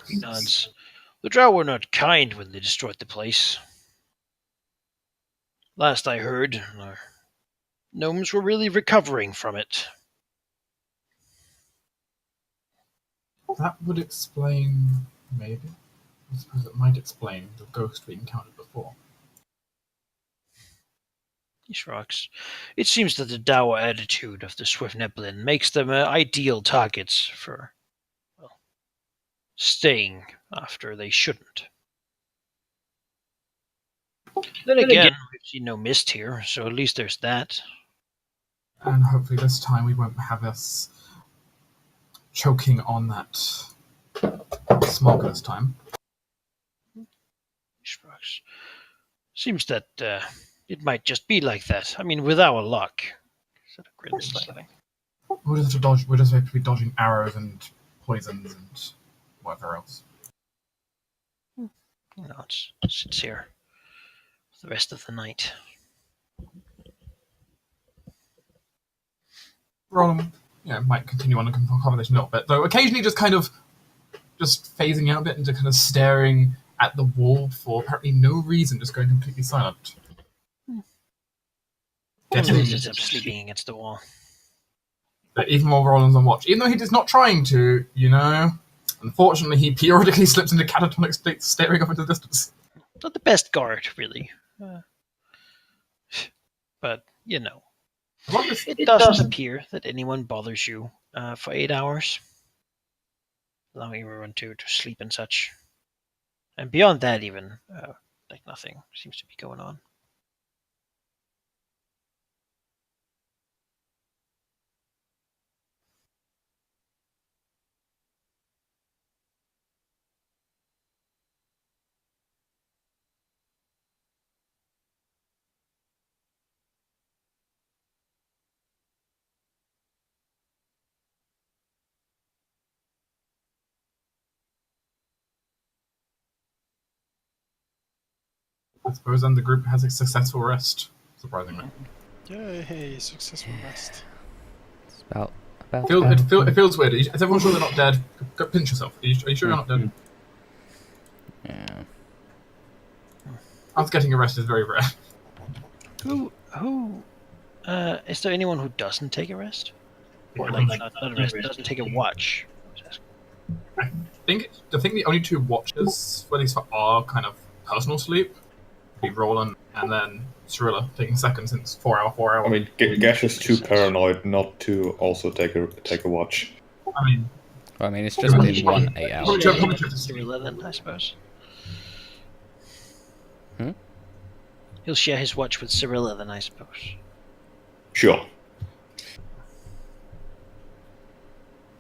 He nods. The Drow were not kind when they destroyed the place. Last I heard, our gnomes were really recovering from it. That would explain, maybe. I suppose it might explain the ghost we encountered before. He shrugs. It seems that the dour attitude of the Swift Neblin makes them ideal targets for, well, staying after they shouldn't. Then again, we've seen no mist here, so at least there's that. And hopefully this time we won't have us choking on that smog this time. Shrugs. Seems that it might just be like that. I mean, with our luck. Sort of grins slightly. We'll just have to be dodging arrows and poisons and whatever else. Nods. Sits here for the rest of the night. Roland, might continue on the conversation a little bit, though occasionally just kind of just phasing out a bit and just kind of staring at the wall for apparently no reason, just going completely silent. Ends up sleeping against the wall. But even while Roland's on watch, even though he is not trying to, unfortunately he periodically slips into catatonic state, staring off into the distance. Not the best guard, really. But, it doesn't appear that anyone bothers you for 8 hours. Allowing everyone to sleep and such. And beyond that, even, nothing seems to be going on. I suppose then the group has a successful rest, surprisingly. Yay, successful rest. It's about It feels weird. Is everyone sure they're not dead? Go pinch yourself. Are you sure you're not dead? yeah. Us getting a rest is very rare. Who is there anyone who doesn't take a rest? Or Yeah, like not a rest, doesn't take a watch? I think the only two watches, at least for our kind of personal sleep, be Roland and then Cirilla taking second since 4 hour. I mean, Gash is too paranoid not to also take a watch. I mean, It's just been 1 8 Probably hours. check- probably check to see. Cirilla then, I suppose. Hmm? He'll share his watch with Cirilla then, I suppose. Sure.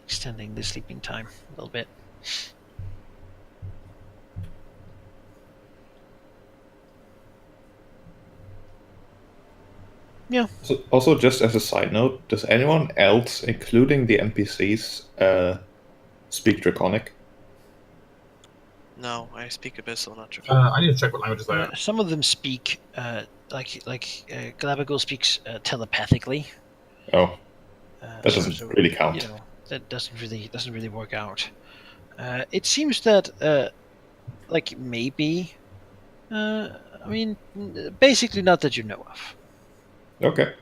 Extending the sleeping time a little bit. Yeah. Also, just as a side note, does anyone else, including the NPCs, speak Draconic? No, I speak Abyssal, not Draconic. I need to check what languages they are. Some of them speak, Glabagal speaks telepathically. Oh, that doesn't really count. You know, that doesn't really work out. It seems that, maybe, I mean, basically not that you know of. Okay.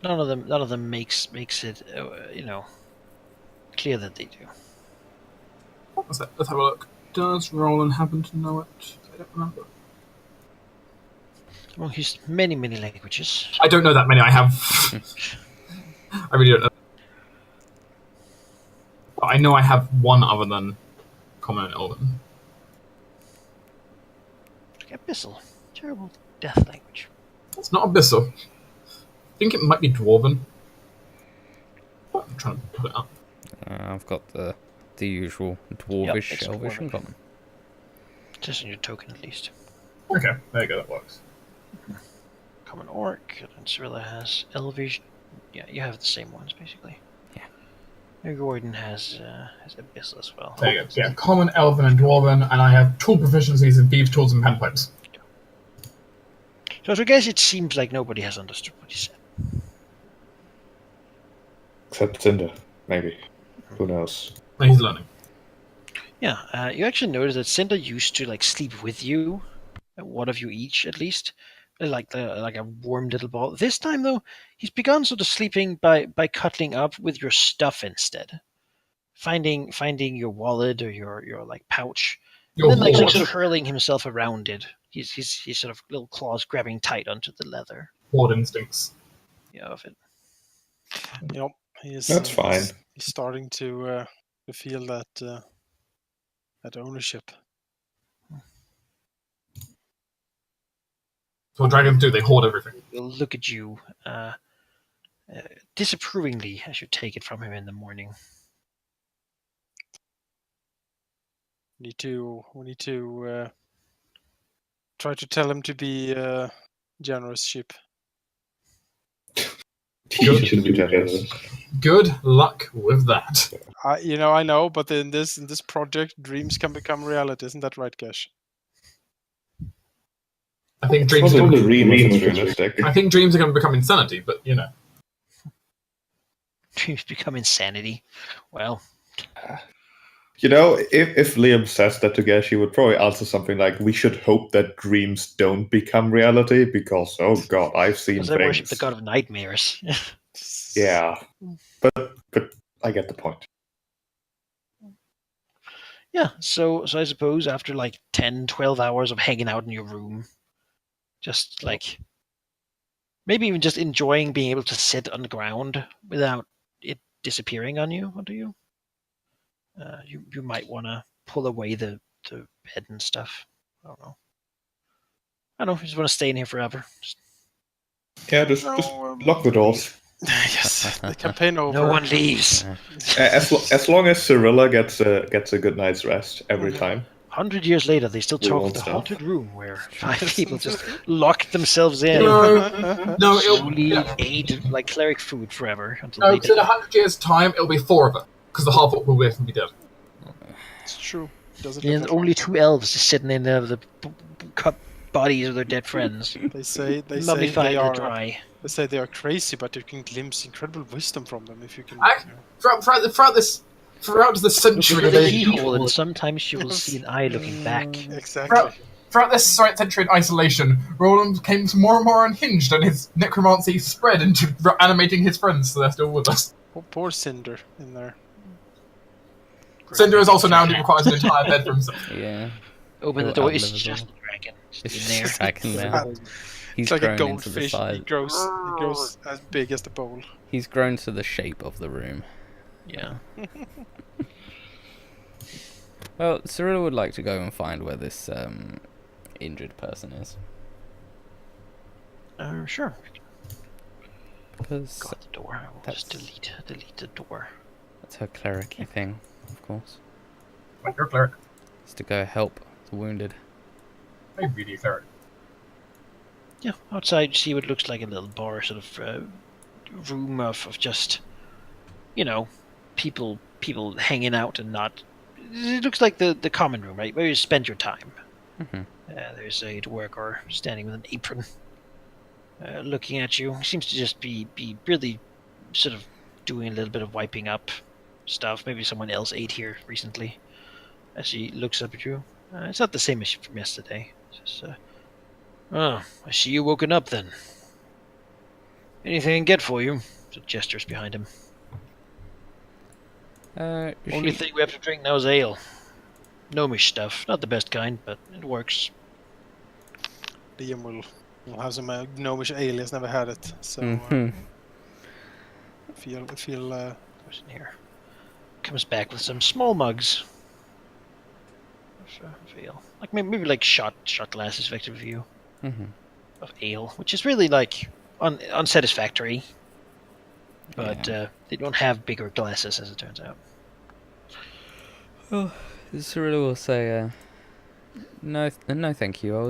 None of them makes it, clear that they do. Let's have a look. Does Roland happen to know it? I don't remember. Among his many languages. I don't know that many. I have. I really don't know. But I know I have one other than Common and Elven. Abyssal, terrible death language. It's not Abyssal. I think it might be Dwarven. I'm trying to put it up. I've got the usual dwarvish, it's elvish, Dwarven. and common. Just in your token, at least. Okay, there you go. That works. Common Orc, and Cirilla has Elvish. Yeah, you have the same ones, basically. Yeah. And Gordon has Abyssal as well. There you go. Yeah, Common, Elven, and Dwarven, and I have tool proficiencies in thieves' tools and panpipes. So I guess it seems like nobody has understood what he said. Except Cinder, maybe. Who knows? And he's learning. Yeah, you actually notice that Cinder used to sleep with you, one of you each at least, like a warm little ball. This time though, he's begun sort of sleeping by cuddling up with your stuff instead, finding your wallet or your pouch, Your and then hoard. sort of hurling himself around it. He's sort of little claws grabbing tight onto the leather. Hoard instincts. Of it. Yep, he's That's fine. He's starting to feel that ownership. So what dragons do, they hoard everything. He'll look at you disapprovingly as you take it from him in the morning. We need to try to tell him to be generous sheep. You should be generous. Good luck with that. I know, but in this project, dreams can become reality. Isn't that right, Gash? I think dreams. Probably the dream is realistic. I think dreams are going to become insanity, but Dreams become insanity. Well, If Liam says that to Gash, he would probably answer something like, "We should hope that dreams don't become reality, because oh god, I've seen because things." I worship the god of nightmares. Yeah, but I get the point. Yeah, so I suppose after 10, 12 hours of hanging out in your room, just maybe even just enjoying being able to sit on the ground without it disappearing on you, onto you. You might want to pull away the bed and stuff. I don't know. You just want to stay in here forever. Yeah, just lock the doors. Yes, the campaign over. No one leaves. As long as Cirilla gets a good night's rest every time. 100 years later, they still We talk of won't the stop. haunted room where 5 people just locked themselves in. no, Slowly ate cleric food forever until no. they Because in died. 100 years' time, it'll be 4 of us. Because the half orc will be dead. It's true. Does it And look like only 2 elves just sitting in the bodies of their dead friends. They say they Mummified and are dry. they say they are crazy, but you can glimpse incredible wisdom from them if you can. I- Throughout this century, Look at the they keyhole, and sometimes you will see an eye looking back. Exactly. Throughout this century in isolation, Roland became more and more unhinged, and his necromancy spread into animating his friends, so they're still with us. Poor Cinder in there. Cinder is also now requires an entire bed for himself. Yeah. Open the He'll door. It's outlive us just all. a dragon. Just It's in just there. a dragon now. He's It's like a grown into the goldfish. size. He grows as big as the bowl. He's grown to the shape of the room. Yeah. Well, Cyrilla would like to go and find where this injured person is. Sure. Because Got the door. I will just delete the door. that's her cleric-y thing, of course. Like your cleric. Is to go help the wounded. Maybe cleric. Yeah. Outside, you see what looks like a little bar, sort of room of just, people hanging out and not. It looks like the common room, right? Where you spend your time. Mhm. There's a worker standing with an apron, looking at you. He seems to just be really sort of doing a little bit of wiping up stuff. Maybe someone else ate here recently. As he looks up at you, it's not the same as from yesterday. It's just, I see you woken up then. Anything I can get for you? So gestures behind him. Only thing we have to drink now is ale. Gnomish stuff. Not the best kind, but it works. Liam will have some gnomish ale. He's never had it, so Mhm. feel What's in here? Comes back with some small mugs. Of ale. Like maybe like shot glasses, effective view Mhm. of ale, which is really like unsatisfactory. But they don't have bigger glasses, as it turns out. Well, Cyrilla will say, no, thank you. I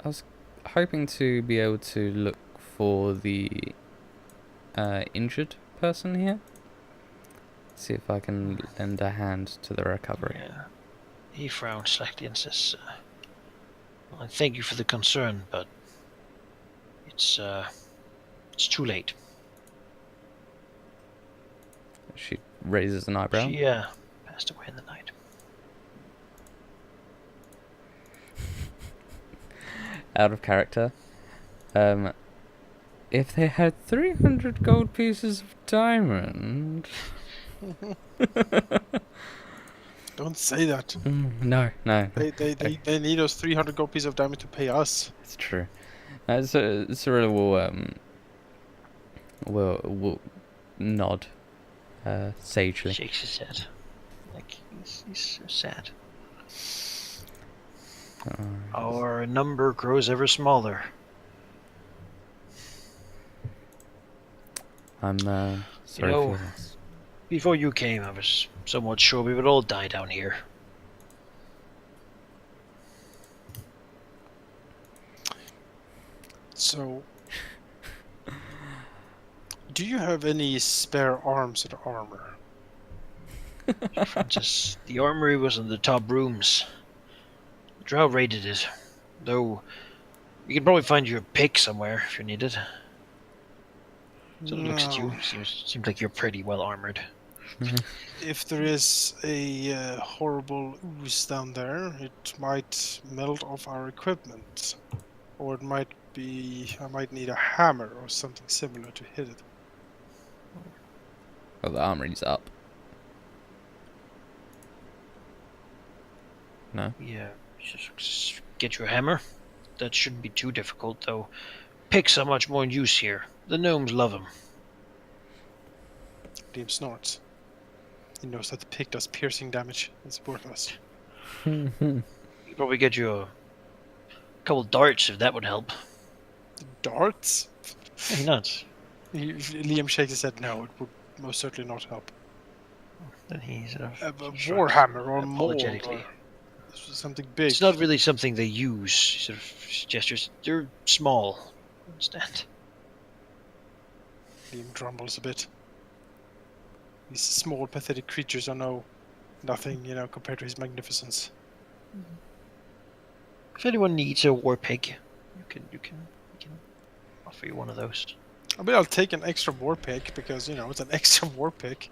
was hoping to be able to look for the injured person here. See if I can lend a hand to the recovery. Yeah. He frowns slightly and says, well, "Thank you for the concern, but it's too late." She raises an eyebrow. She passed away in the night. Out of character. If they had 300 gold pieces of diamond. don't say that. No. They need those 300 gold pieces of diamond to pay us. It's true. So Cyrilla will nod sagely. Shakes his head. Like he's so sad. Our number grows ever smaller. I'm sorry know, for this. Before you came, I was somewhat sure we would all die down here. So, do you have any spare arms and armor? Francis, the armory was in the top rooms. Drow raided it, though you can probably find your pick somewhere if you need it. So it looks at you. Seems like you're pretty well armored. If there is a horrible ooze down there, it might melt off our equipment. Or it might be... I might need a hammer or something similar to hit it. Oh, the armory's up. No? Yeah, just get your hammer. That shouldn't be too difficult, though. Picks are much more in use here. The gnomes love them. Liam snorts. He knows that the pick does piercing damage. It's worthless. You could probably get you a couple darts if that would help. Darts? Hey, nuts. Liam shakes his head. No, it would most certainly not help. Then he sort of A shrugs warhammer or a maul apologetically. or something big. It's not really something they use. He sort of gestures. They're small. Understand? Liam grumbles a bit. These small, pathetic creatures are nothing, compared to his magnificence. If anyone needs a war pig, we can offer you one of those. I mean, I'll take an extra war pick because it's an extra war pick.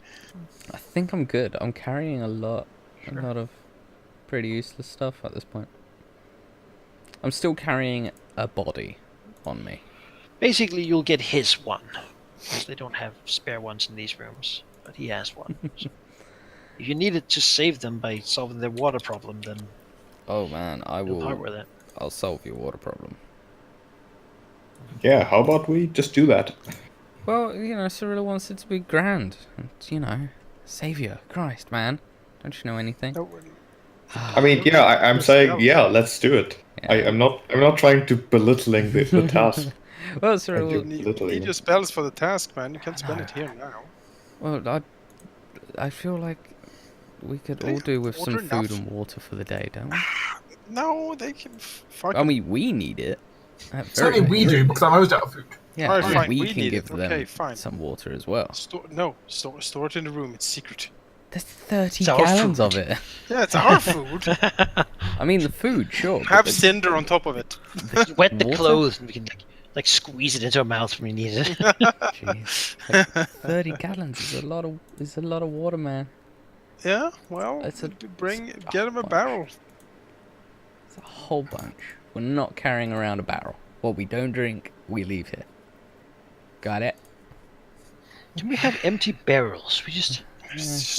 I think I'm good. I'm carrying a lot of pretty useless stuff at this point. I'm still carrying a body on me. Basically, you'll get his one, because they don't have spare ones in these rooms, but he has one. So if you needed to save them by solving their water problem, then Oh man, I you'll part will. with it. I'll solve your water problem. Yeah, how about we just do that? Well, Cyrilla wants it to be grand. And, savior, Christ, man. Don't you know anything? No, I mean, yeah, I'm saying, yeah, let's do it. Yeah. I'm not trying to belittling the task. Well, Cyrilla. you need your spells for the task, man. You can't spend it here now. Well, I feel like we could all do with some order food enough. and water for the day, don't we? No, they can fuck. I mean, we need it. At Certainly very we least. do, because I'm almost out of food. Yeah, Alright, I mean, fine, we we can need give it. them Okay, fine. some water as well. Store it in the room. It's secret. There's 30 It's our gallons food. of it. Yeah, it's our food. I mean, the food, sure. but Have the- cinder on top of it. You wet the Water? clothes, and we can like squeeze it into our mouth when we need it. Jeez. Like, 30 gallons is a lot of water, man. Yeah, well, It's a- get him a barrel. It's a whole bunch. We're not carrying around a barrel. What we don't drink, we leave here. Got it? Can we have empty barrels? We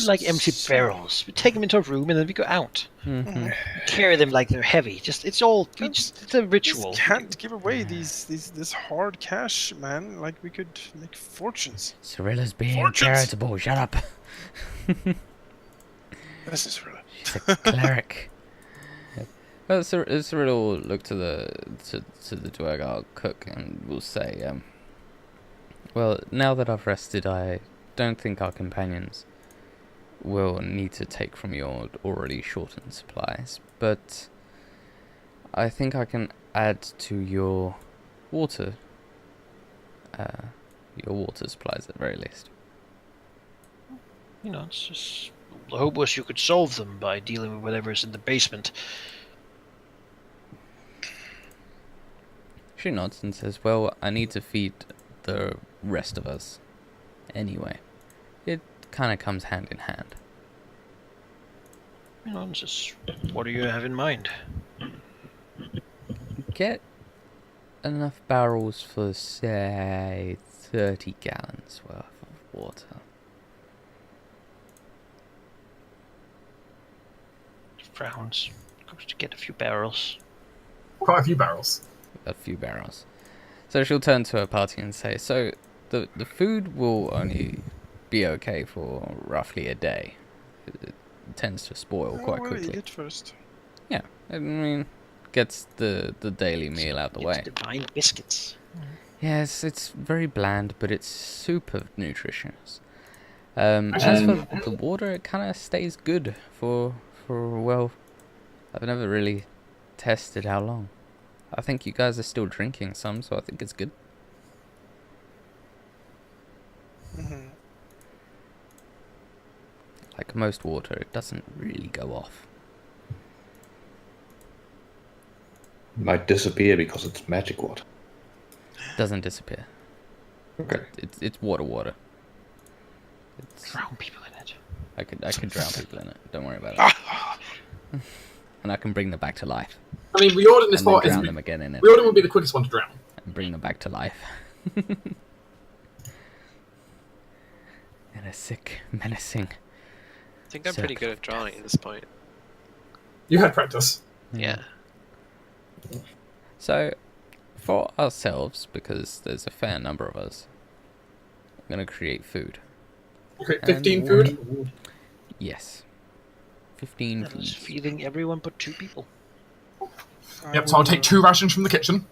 like empty barrels. We take them into a room and then we go out. Mm-hmm. We carry them like they're heavy. It's a ritual. Just can't give away this hard cash, man. Like we could make fortunes. Cyrilla's being Fortunes. charitable. Shut up. This is really. She's a cleric. Well, Cyrilla will look to the Dwergar cook and will say, well, now that I've rested, I don't think our companions will need to take from your already shortened supplies, but I think I can add to your water supplies at the very least. It's just the hope was you could solve them by dealing with whatever's in the basement. She nods and says, well, I need to feed the rest of us anyway. It kind of comes hand in hand. It's just what do you have in mind? Get enough barrels for, say, 30 gallons worth of water. Frowns. Goes to get a few barrels. Quite a few barrels. A few barrels. So she'll turn to her party and say, so the food will only be okay for roughly a day. It tends to spoil quite We'll eat quickly. it first. Yeah, I mean, gets the daily meal out the way. Divine biscuits. Yes, it's very bland, but it's super nutritious. As for the water, it kind of stays good for well, I've never really tested how long. I think you guys are still drinking some, so I think it's good. Mm-hmm. Like most water, it doesn't really go off. Might disappear because it's magic water. Doesn't disappear. Okay. It's water. It's, Drown people in it. I could drown people in it. Don't worry about it. Ah! And I can bring them back to life. I mean, reordering this And then part is drown them again in it. reordering would be the quickest one to drown. And bring them back to life. In a sick, menacing. I think I'm pretty good at drawing at this point. You had practice. Yeah. So, for ourselves, because there's a fair number of us, I'm going to create food. Okay, And 15 food. Yes. 15 That is foods. feeding everyone but 2 people. Yep, so I'll take 2 rations from the kitchen.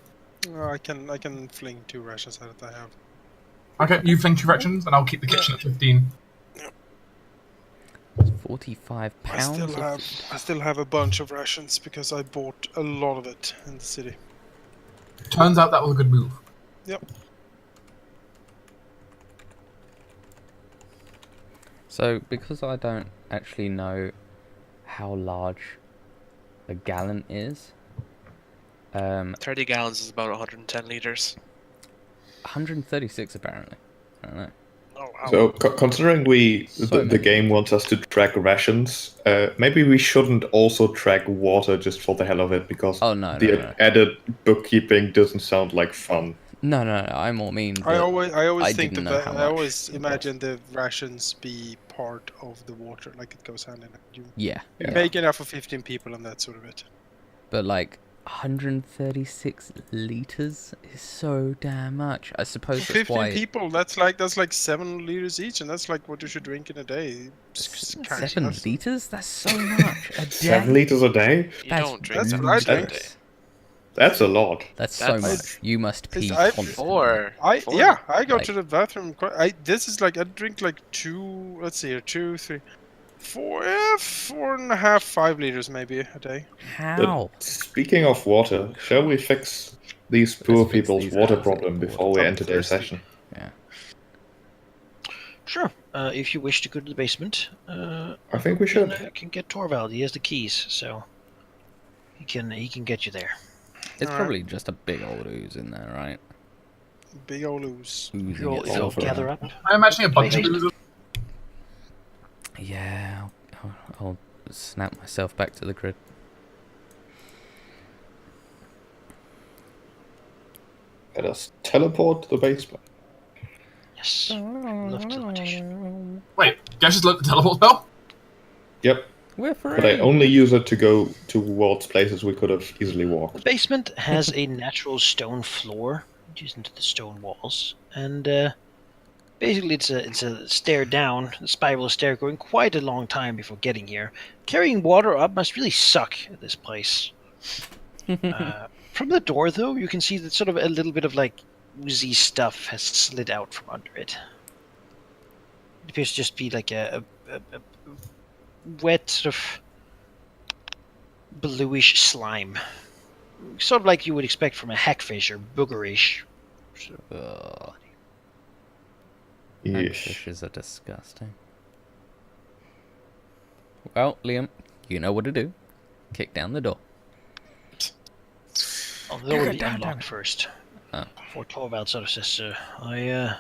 I can fling 2 rations out that I have. Okay, you fling 2 rations, and I'll keep the kitchen at 15. 45 I pounds. still have a bunch of rations because I bought a lot of it in the city. Turns out that was a good move. Yep. So, because I don't actually know how large a gallon is, 30 gallons is about 110 liters. 136 apparently. I don't know. Oh wow. So, considering So the many. game wants us to track rations, maybe we shouldn't also track water just for the hell of it, because Oh no, the no. added bookkeeping doesn't sound like fun. No, I more mean I that always I think didn't know how I much always it was. imagine the rations be part of the water, like it goes hand in hand. You Yeah. make enough for 15 people, and that's sort of it. But like 136 liters is so damn much. I suppose For that's 15 why people, that's like 7 liters each, and that's like what you should drink in a day. It's kind of 7 nuts. liters. That's so much a day. 7 liters a day? You That's don't drink That's that what I much a drink. day. That's a lot. That's so That's- much. You must pee I've- constantly. Four. I go like- to the bathroom. This is like I drink like 2. Let's see here, 2, 3, 4, 4.5, 5 liters maybe a day. How? But speaking of water, shall we fix these poor fix people's these water guys' problem water before we I'm end today's thirsty. session? Yeah. Sure. If you wish to go to the basement, I think we should. can get Torvald. He has the keys, so he can get you there. It's Alright. probably just a big old ooze in there, right? Big ol' ooze. Oozing You'll itself gather around. up. I'm imagining a bunch of Basement. oozes. Yeah, I'll snap myself back to the grid. Let us teleport to the basement. Yes. Love teleportation. Wait, Gash just let the teleport spell? Yep, We're free. but I only use it to go towards places we could have easily The walked. basement has a natural stone floor, which is into the stone walls, and basically it's a stair down, a spiral stair, going quite a long time before getting here. Carrying water up must really suck at this place. From the door, though, you can see that sort of a little bit of like oozy stuff has slid out from under it. It appears to just be like a wet sort of bluish slime, sort of like you would expect from a hackfish or boogerish. Ugh, Yeesh. fishes are disgusting. Well, Liam, you know what to do. Kick down the door. Oh, the door will be Damn unlocked it. first. Oh. Before Torvald sort of says, I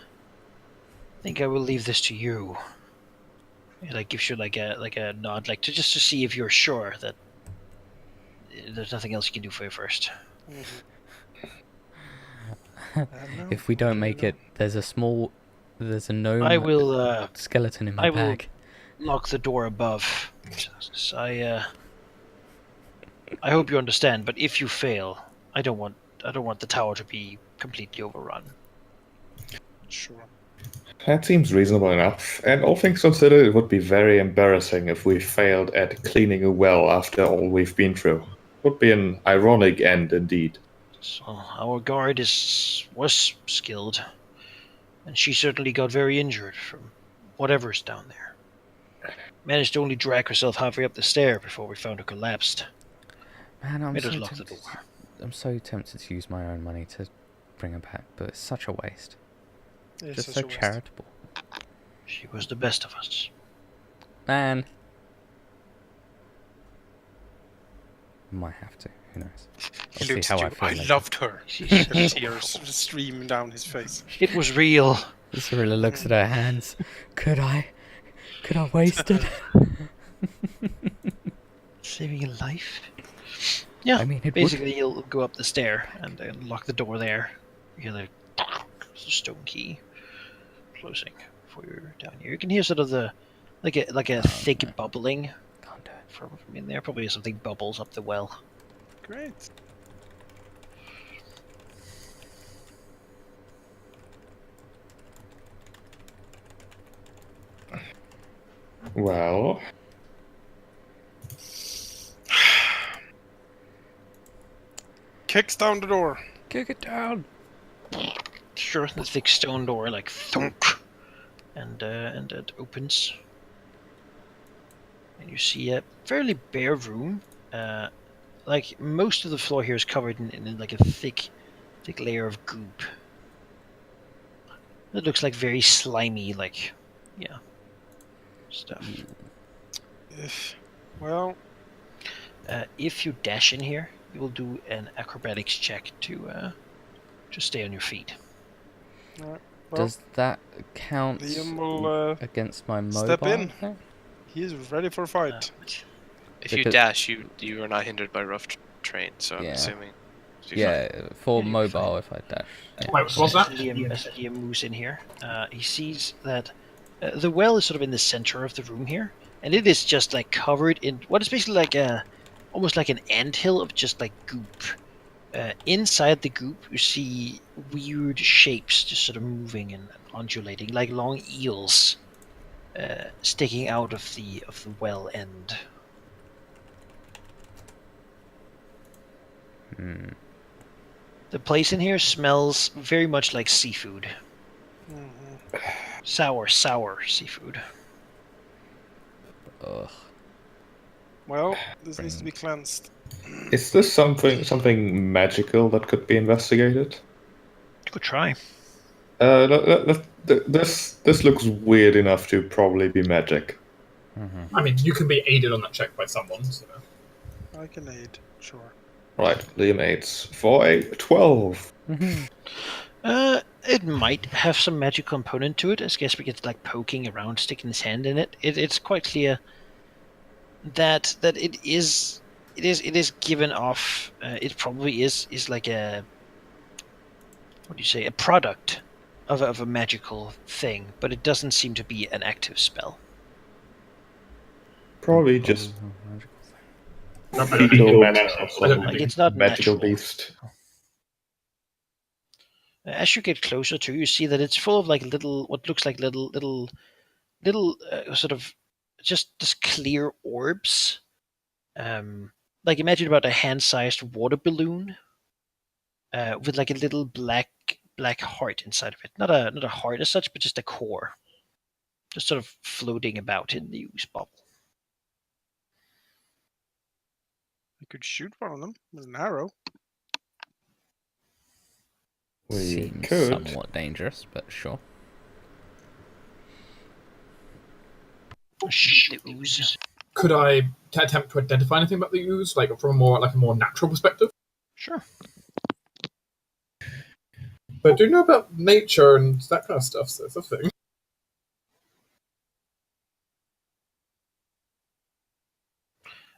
think I will leave this to you. He like gives you like a nod, like to see if you're sure that there's nothing else you can do for you first. If we don't make it, there's a gnome I will skeleton in my I will- bag. lock the door above. I hope you understand, but if you fail, I don't want the tower to be completely overrun. Sure. That seems reasonable enough. And all things considered, it would be very embarrassing if we failed at cleaning a well after all we've been through. Would be an ironic end indeed. So our guard was skilled, and she certainly got very injured from whatever's down there. Managed to only drag herself halfway up the stair before we found her collapsed. Man, I'm Made us so lock the tempted. door. I'm so tempted to use my own money to bring her back, but it's such a waste. It's Just such so a waste. charitable. She was the best of us. Man. Might have to. Who knows? He I'll see looks how at I you. feel I later. loved her. She's- The tears streaming down his face. It was real. Cyrilla looks at her hands. Could I waste it? Saving a life? Yeah, I mean, it basically you'll go up the stair and lock the door there. You hear the stone key closing before you're down here. You can hear sort of the like a thick no. bubbling Can't do it. from in there. Probably something bubbles up the well. Great. Well, Kicks down the door. Kick it down. Sure, the thick stone door like thunk, and it opens, and you see a fairly bare room. Like most of the floor here is covered in like a thick layer of goop. It looks like very slimy, like stuff. Well, If you dash in here, you will do an acrobatics check to stay on your feet. Well, Does that count Liam will against my mobile? step in. attack? he is ready for a fight. If you Because- dash, you are not hindered by rough terrain. So I'm Yeah. assuming. you'll be Yeah, for Yeah, you'll be mobile if I dash. Yeah. Wait, what's that? As Liam moves in here, he sees that the well is sort of in the center of the room here, and it is just like covered in what is basically like almost like an anthill of just like goop. Inside the goop, you see weird shapes just sort of moving and undulating, like long eels sticking out of the well end. Hmm. The place in here smells very much like seafood. Mhm. Sour seafood. Ugh. Well, this needs to be cleansed. Is this something magical that could be investigated? Good try. This looks weird enough to probably be magic. I mean, you can be aided on that check by someone. So. I can aid, sure. Right, Liam aids for a 12. It might have some magic component to it. I guess we get like poking around, sticking his hand in it. It's quite clear that it is given off. It probably is like a, what do you say, a product of a magical thing, but it doesn't seem to be an active spell. Probably just Magical fecal matter I of don't some Like it's not magical natural. beast. As you get closer to, you see that it's full of like little, what looks like little sort of just clear orbs. Like imagine about a hand-sized water balloon with like a little black heart inside of it. Not a heart as such, but just a core, just sort of floating about in the ooze bubble. I could shoot one of them with an arrow. We Seems could. somewhat dangerous, but sure. Shoot the ooze. Could I attempt to identify anything about the ooze, like from a more natural perspective? Sure. But I do know about nature and that kind of stuff, so it's a thing.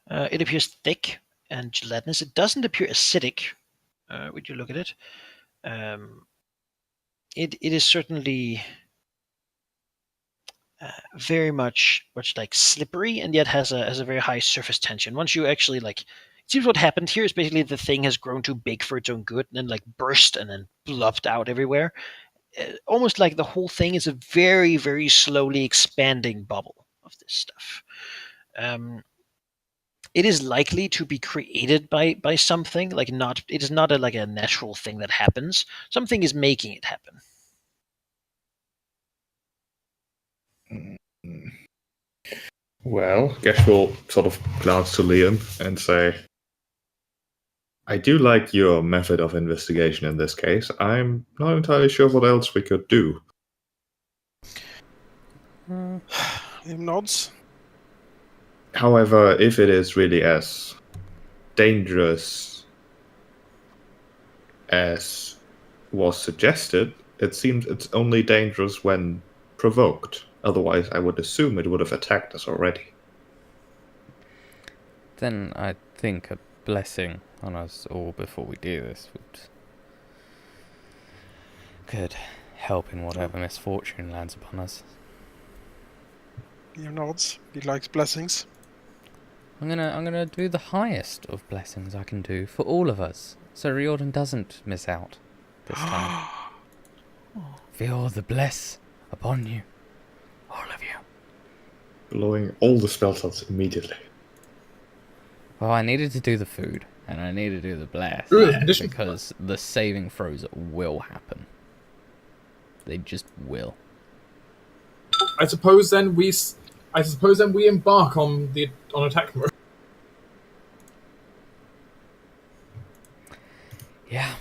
It appears thick and gelatinous. It doesn't appear acidic when you look at it. It is certainly very much like slippery, and yet has a very high surface tension. Once you actually like, it seems what happened here is basically the thing has grown too big for its own good, and then like burst and then blubbed out everywhere. Almost like the whole thing is a very very slowly expanding bubble of this stuff. It is likely to be created by something, like not. It is not like a natural thing that happens. Something is making it happen. Well, Gesh will sort of glance to Liam and say, I do like your method of investigation in this case. I'm not entirely sure what else we could do. Liam nods. However, if it is really as dangerous as was suggested, it seems it's only dangerous when provoked. Otherwise, I would assume it would have attacked us already. Then I think a blessing on us all before we do this could help in whatever misfortune lands upon us. Liam nods. He likes blessings. I'm gonna do the highest of blessings I can do for all of us, so Riordan doesn't miss out this time. Feel the bless upon you, all of you. Blowing all the spell slots immediately. Well, I needed to do the food, and I need to do the bless, because the saving throws will happen. They just will. I suppose then we embark on attack mode. Yeah.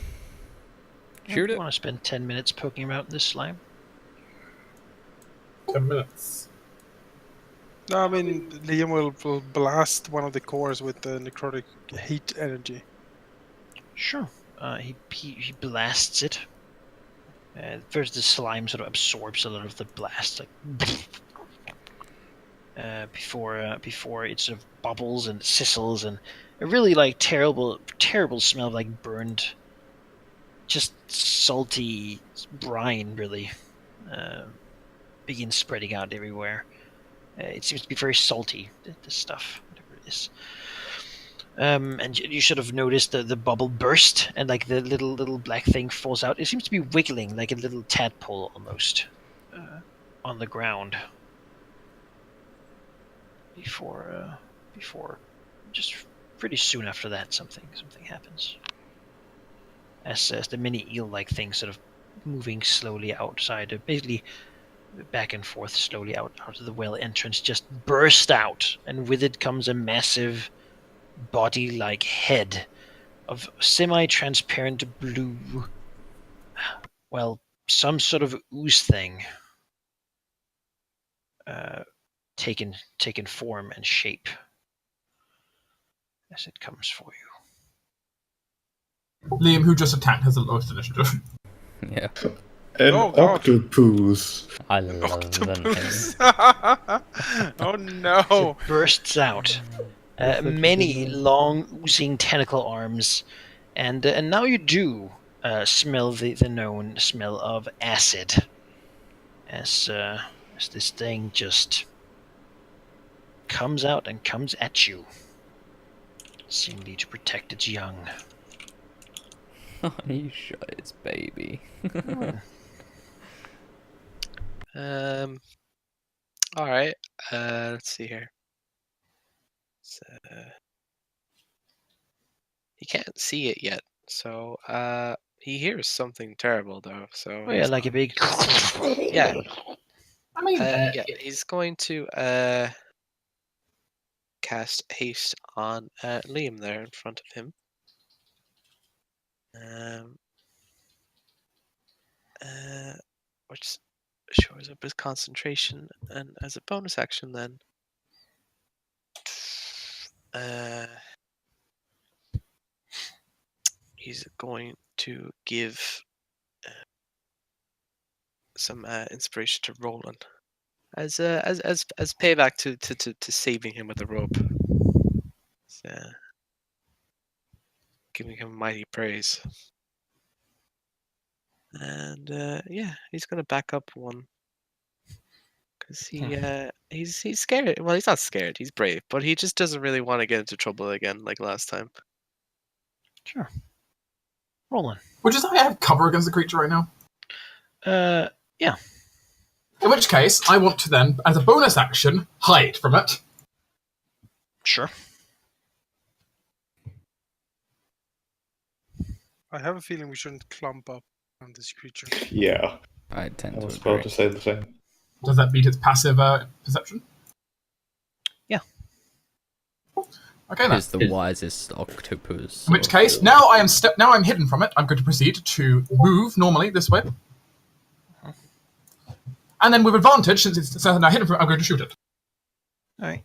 Shoot You it. want to spend 10 minutes poking about this slime? 10 minutes. No, I mean, Liam will blast one of the cores with the necrotic heat energy. Sure. He blasts it. First, the slime sort of absorbs a lot of the blast, like before it sort of bubbles and sizzles, and a really like terrible smell of like burned, just salty brine really begins spreading out everywhere. It seems to be very salty, this stuff, whatever it is. And you should have noticed the bubble burst, and like the little black thing falls out. It seems to be wiggling like a little tadpole almost on the ground. Before just pretty soon after that, something happens. As the mini eel-like thing sort of moving slowly outside, basically back and forth slowly out of the well entrance, just burst out, and with it comes a massive body-like head of semi-transparent blue, well, some sort of ooze thing, taken form and shape as it comes for you. Liam, who just attacked, has the lowest initiative. Yeah. An Oh, God. octopus. I love the name. Octopus. Oh no! It bursts out. Many long oozing tentacle arms, and now you do smell the known smell of acid, as this thing just comes out and comes at you, seemingly to protect its young. You shot its baby. All right. Let's see here. So, he can't see it yet, so he hears something terrible though. So Oh yeah, like a big. yeah. I mean, Yeah, he's going to cast haste on Liam there in front of him. Which shores up his concentration, and as a bonus action, then he's going to give some inspiration to Roland as payback to saving him with the rope. So, giving him mighty praise. And yeah, he's gonna back up one because he's scared. Well, he's not scared. He's brave, but he just doesn't really want to get into trouble again like last time. Sure. Roland. would you say I have cover against the creature right now? Yeah. In which case, I want to then, as a bonus action, hide from it. Sure. I have a feeling we shouldn't clump up on this creature. Yeah, I tend I to was agree. about to say the same. Does that beat its passive perception? Yeah. Okay then. Is the wisest octopus. In which case, now I'm hidden from it. I'm going to proceed to move normally this way, and then with advantage, since it's now hidden from it, I'm going to shoot it. All right.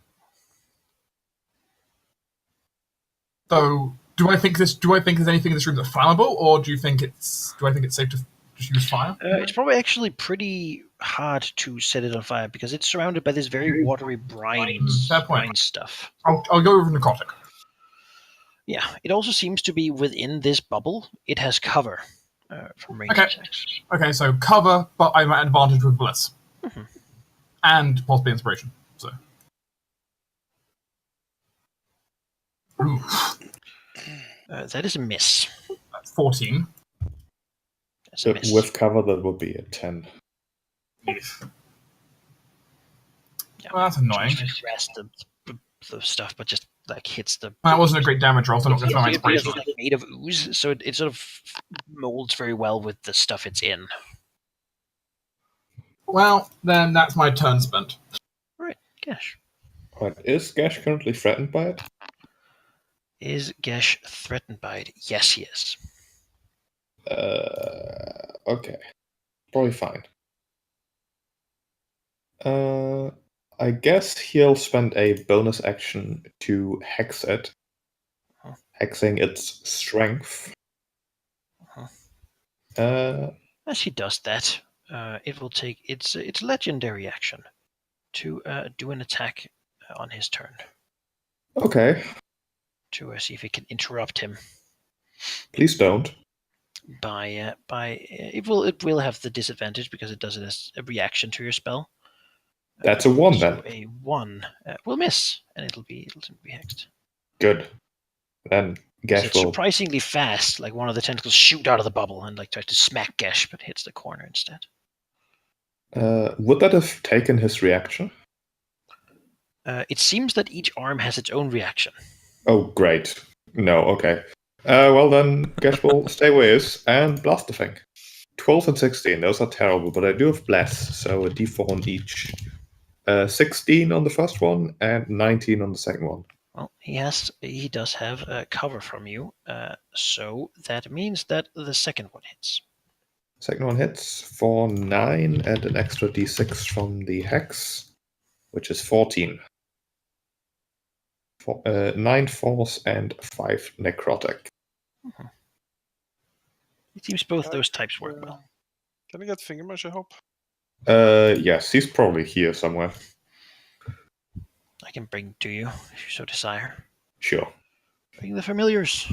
So, do I think there's anything in this room that's flammable, or do I think it's safe to just use fire? It's probably actually pretty hard to set it on fire because it's surrounded by this very watery brine stuff. I'll go over necrotic. Yeah, it also seems to be within this bubble. It has cover from range Okay. attacks. Okay, so cover, but I'm at advantage with bliss. Mhm. And possibly inspiration. So. Ooh, That is a miss. that's 14. That's a miss. With cover, that would be a 10. Yes. Yeah. Well, that's annoying. Just rest the stuff, but just like hits the. That wasn't a great damage roll, so I'm not going to throw my Because inspiration. it's made of ooze, so it sort of molds very well with the stuff it's in. Well, then that's my turn spent. Right, Gesh. Right, is Gash currently threatened by it? Is Gesh threatened by it? Yes, he is. Okay. Probably fine. I guess he'll spend a bonus action to hex it. Huh. Hexing its strength As he does that, it will take its legendary action to do an attack on his turn Okay, to see if it can interrupt him. please don't. It will have the disadvantage because it does it as a reaction to your spell. That's a 1 So then. a 1 will miss, and it'll be hexed. Good. Then Gash It's will. surprisingly fast. Like one of the tentacles shoot out of the bubble and like tries to smack Gesh, but hits the corner instead. Would that have taken his reaction? It seems that each arm has its own reaction. Oh, great. No, okay. Well then, Gash will stay where he is and blast the thing. 12 and 16, those are terrible, but I do have bless, so a d4 on each. 16 on the first one and 19 on the second one. Well, he does have cover from you, so that means that the second one hits. Second one hits for 9 and an extra d6 from the hex, which is 14. 9 force and 5 necrotic. Mm-hmm. It seems both those types work well. Can I get finger mesh, I hope? Yes, he's probably here somewhere. I can bring to you if you so desire. Sure. Bring the familiars.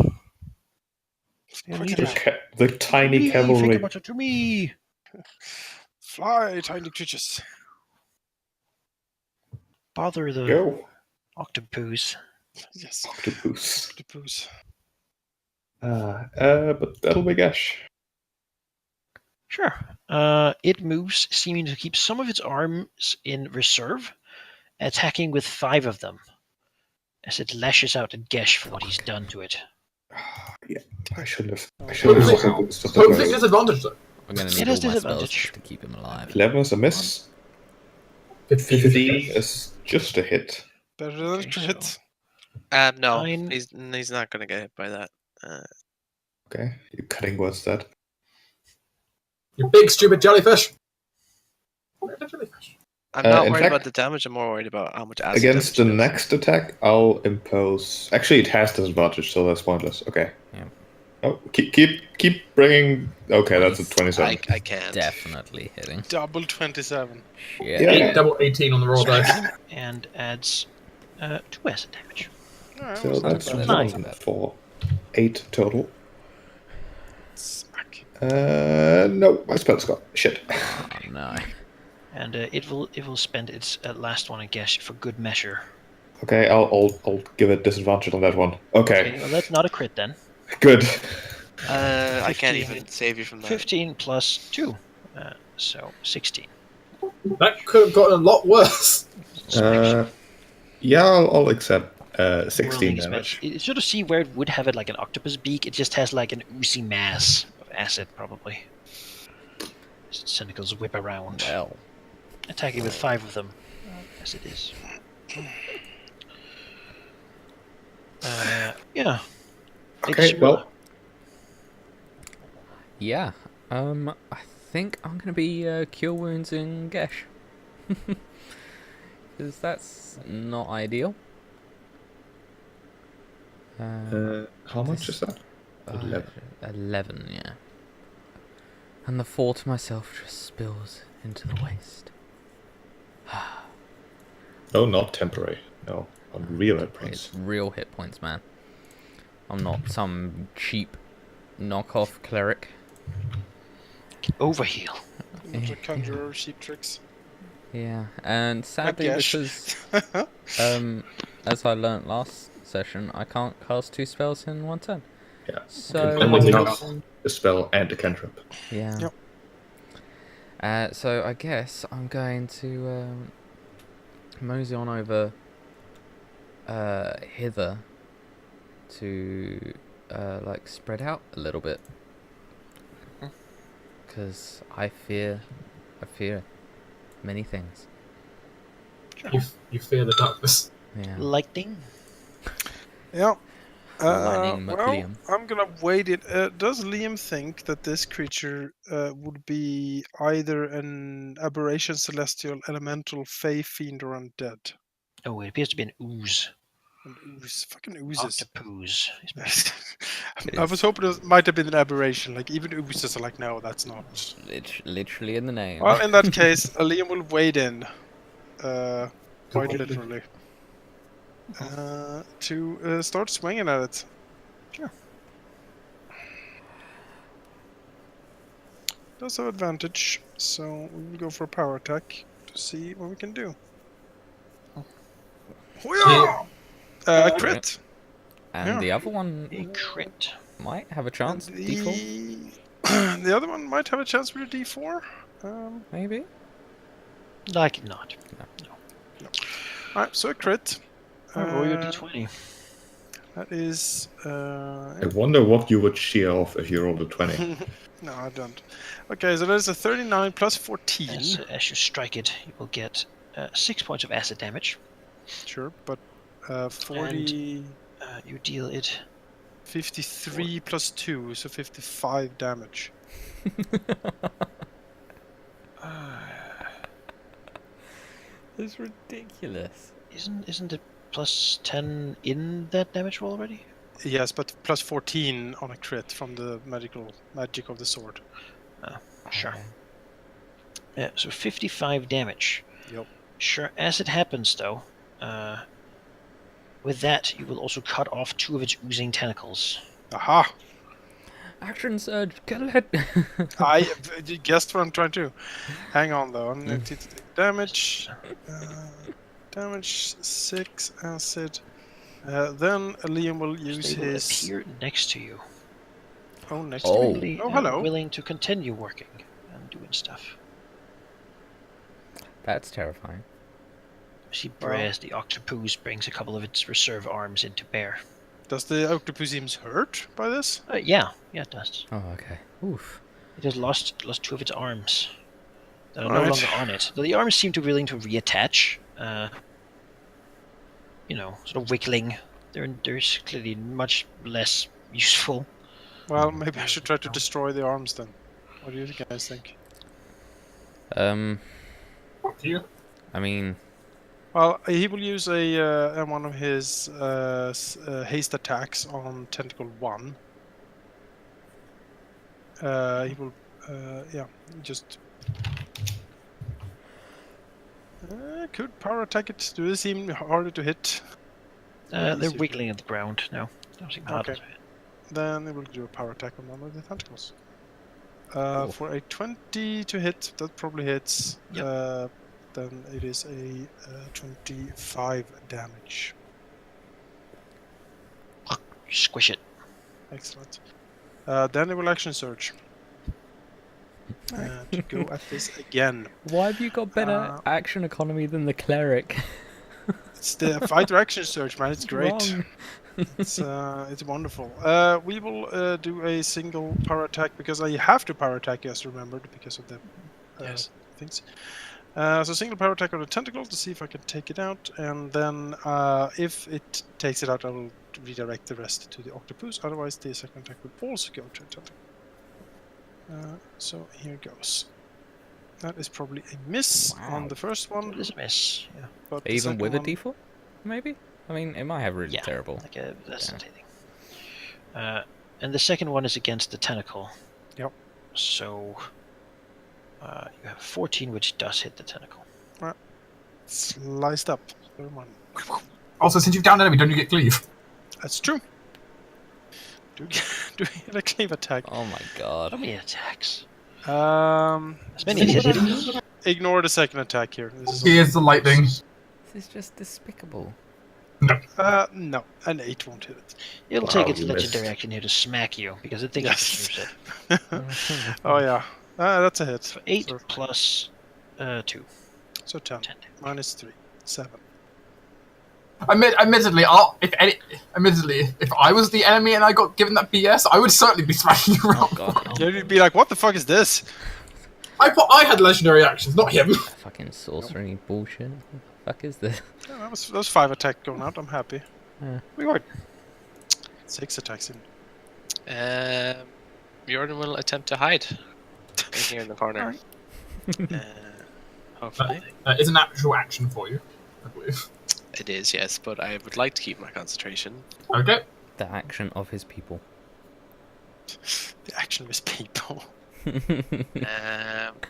The tiny cavalry. Finger butcher to me. Fly, tiny creatures. Bother the Go. octopus. Yes. Octopus. Octopus. But that'll be Gash. Sure. It moves, seeming to keep some of its arms in reserve, attacking with 5 of them, as it lashes out at Gesh for what he's done to it. Yeah, I shouldn't have. Hopefully disadvantage though. I'm going to It need has all my spells disadvantage. just to keep him alive. 11 is a miss. 15 is just a hit. Better than Okay, a hit. No, 9. he's not gonna get hit by that. Okay, you're cutting words that. You big stupid jellyfish. I'm not in worried fact- about the damage. I'm more worried about how much acid Against the damage it does. next attack, I'll impose. Actually, it has disadvantage, so that's pointless. Okay. Yeah. Oh, keep bringing. Okay, that's a 27. I can't. Definitely hitting. Double 27. Shit. Yeah. Double 18 on the roll dice. And adds 2 acid damage. Alright, So wasn't that's too bad. 1 for 8 total. Smack. No, my spell's got shit. Oh, no. And it will spend its last one on Gesh for good measure. Okay, I'll give it disadvantage on that one. Okay, Well, that's not a crit then. good. I can't 15. even save you from that. 15 plus 2, so 16. That could have gotten a lot worse. Yeah, I'll accept 16 Whirling is damage. You sort of see where it would have it like an octopus beak. It just has like an oozy mass of acid, probably. As its tentacles whip around, Well. attacking with 5 of them, as it is. Yeah. Okay, well, Yeah. I think I'm going to be cure wounds in Gesh. Because that's not ideal. how much is that? 11. 11, yeah. And the 4 to myself just spills into the waste. Oh, not temporary. No, on real hit points. It's real hit points, man. I'm not some cheap knockoff cleric. Overheal. To conjure cheap tricks. Yeah, and sadly, guess. because as I learnt last session, I can't cast 2 spells in one turn. Yeah. So And one else, a spell and a cantrip. yeah. Yep. So I guess I'm going to mosey on over hither to like spread out a little bit, because I fear many things. You fear the darkness. Yeah. Lightning. Yeah. Lightning Well, McLiam. I'm gonna wait it. Does Liam think that this creature would be either an aberration, celestial, elemental, fey, fiend, or undead? Oh, it appears to be an ooze. An ooze. Fucking oozes. Octopus. I was hoping it might have been an aberration. Like, even oozes are like, no, that's not. Literally in the name. Well, in that case, Liam will wade in. Quite literally. To start swinging at it. Sure. Does have advantage, so we will go for a power attack to see what we can do. Yeah. Crit. And Yeah. the other one A crit. might have a chance. D4, The other one might have a chance with a D4. maybe. Like not. Alright, so a crit. Roll your D20. That is. I wonder what you would shear off if you rolled a 20. No, I don't. Okay, so there's a 39 plus 14. As you strike it, you will get 6 points of acid damage. Sure, but 40. You deal it. 53 plus 2, so 55 damage. It's ridiculous. Isn't it plus 10 in that damage roll already? Yes, but plus 14 on a crit from the magic of the sword. Sure. Yeah, so 55 damage. Yep. Sure, as it happens though, with that you will also cut off 2 of its oozing tentacles. Aha! Action surge, kill it. You guessed what I'm trying to do. Hang on though, I'm going to take damage. Damage 6 acid. Then Liam will use They will his. appear next to you. Oh, next Oh. to me. Really, Oh, hello. willing to continue working and doing stuff. That's terrifying. See, Brez, the octopus, brings a couple of its reserve arms into bear. Does the octopus seem hurt by this? Yeah, it does. Oh, okay. Oof. It has lost 2 of its arms. That are no Alright. longer on it. Though the arms seem to be willing to reattach. Sort of wiggling. They're clearly much less useful. Well, maybe I should try to destroy the arms then. What do you guys think? Fuck you. I mean, Well, he will use a one of his haste attacks on Tentacle 1. He will, just... could power attack it. Do they seem harder to hit? They're Easier. wiggling at the ground now. Don't seem harder Okay. to hit. Then it will do a power attack on one of the tentacles. Cool. For a 20 to hit, that probably hits. Yep. Then it is a 25 damage. Squish it. Excellent. Then it will action surge. To go at this again. why have you got better action economy than the cleric? It's the fighter action surge, man. It's great. Wrong. It's wonderful. We will do a single power attack because I have to power attack, yes, remembered, because of the things. So single power attack on the tentacle to see if I can take it out, and then if it takes it out, I will redirect the rest to the octopus. Otherwise, the second attack will also go to the tentacle. So here goes. That is probably a miss on the first one. It is a miss. Yeah. But the Even second with a one- D4? Maybe? I mean, it might have really Yeah. terrible. Like a vacillating. And the second one is against the tentacle. Yep. So you have 14, which does hit the tentacle. Sliced up. Third one. Also, since you've downed enemy, don't you get cleave? That's true. Do we get a cleave attack? Oh my How god. many attacks? As many as hit. Ignore the second attack here. This is Here's the lightning. This is just despicable. no, an 8 won't hit it. It'll Wow, take its you legendary missed. action here to smack you, because it thinks Yes. it deserves it. Oh yeah, that's a hit. So 8 So, plus 2. so 10. 10. Minus 3. 7. Admittedly, if I was the enemy and I got given that BS, I would certainly be smacking you Oh around. god. You'd be like, what the fuck is this? I had legendary actions, not him. Fucking sorcery bullshit. What the fuck is this? Yeah, that was 5 attack going out. I'm happy. Reward. 6 attacks in. Jordan will attempt to hide in here in the corner. Hopefully. It's an actual action for you, I believe. It is, yes, but I would like to keep my concentration. Okay. The action of his people. The action of his people.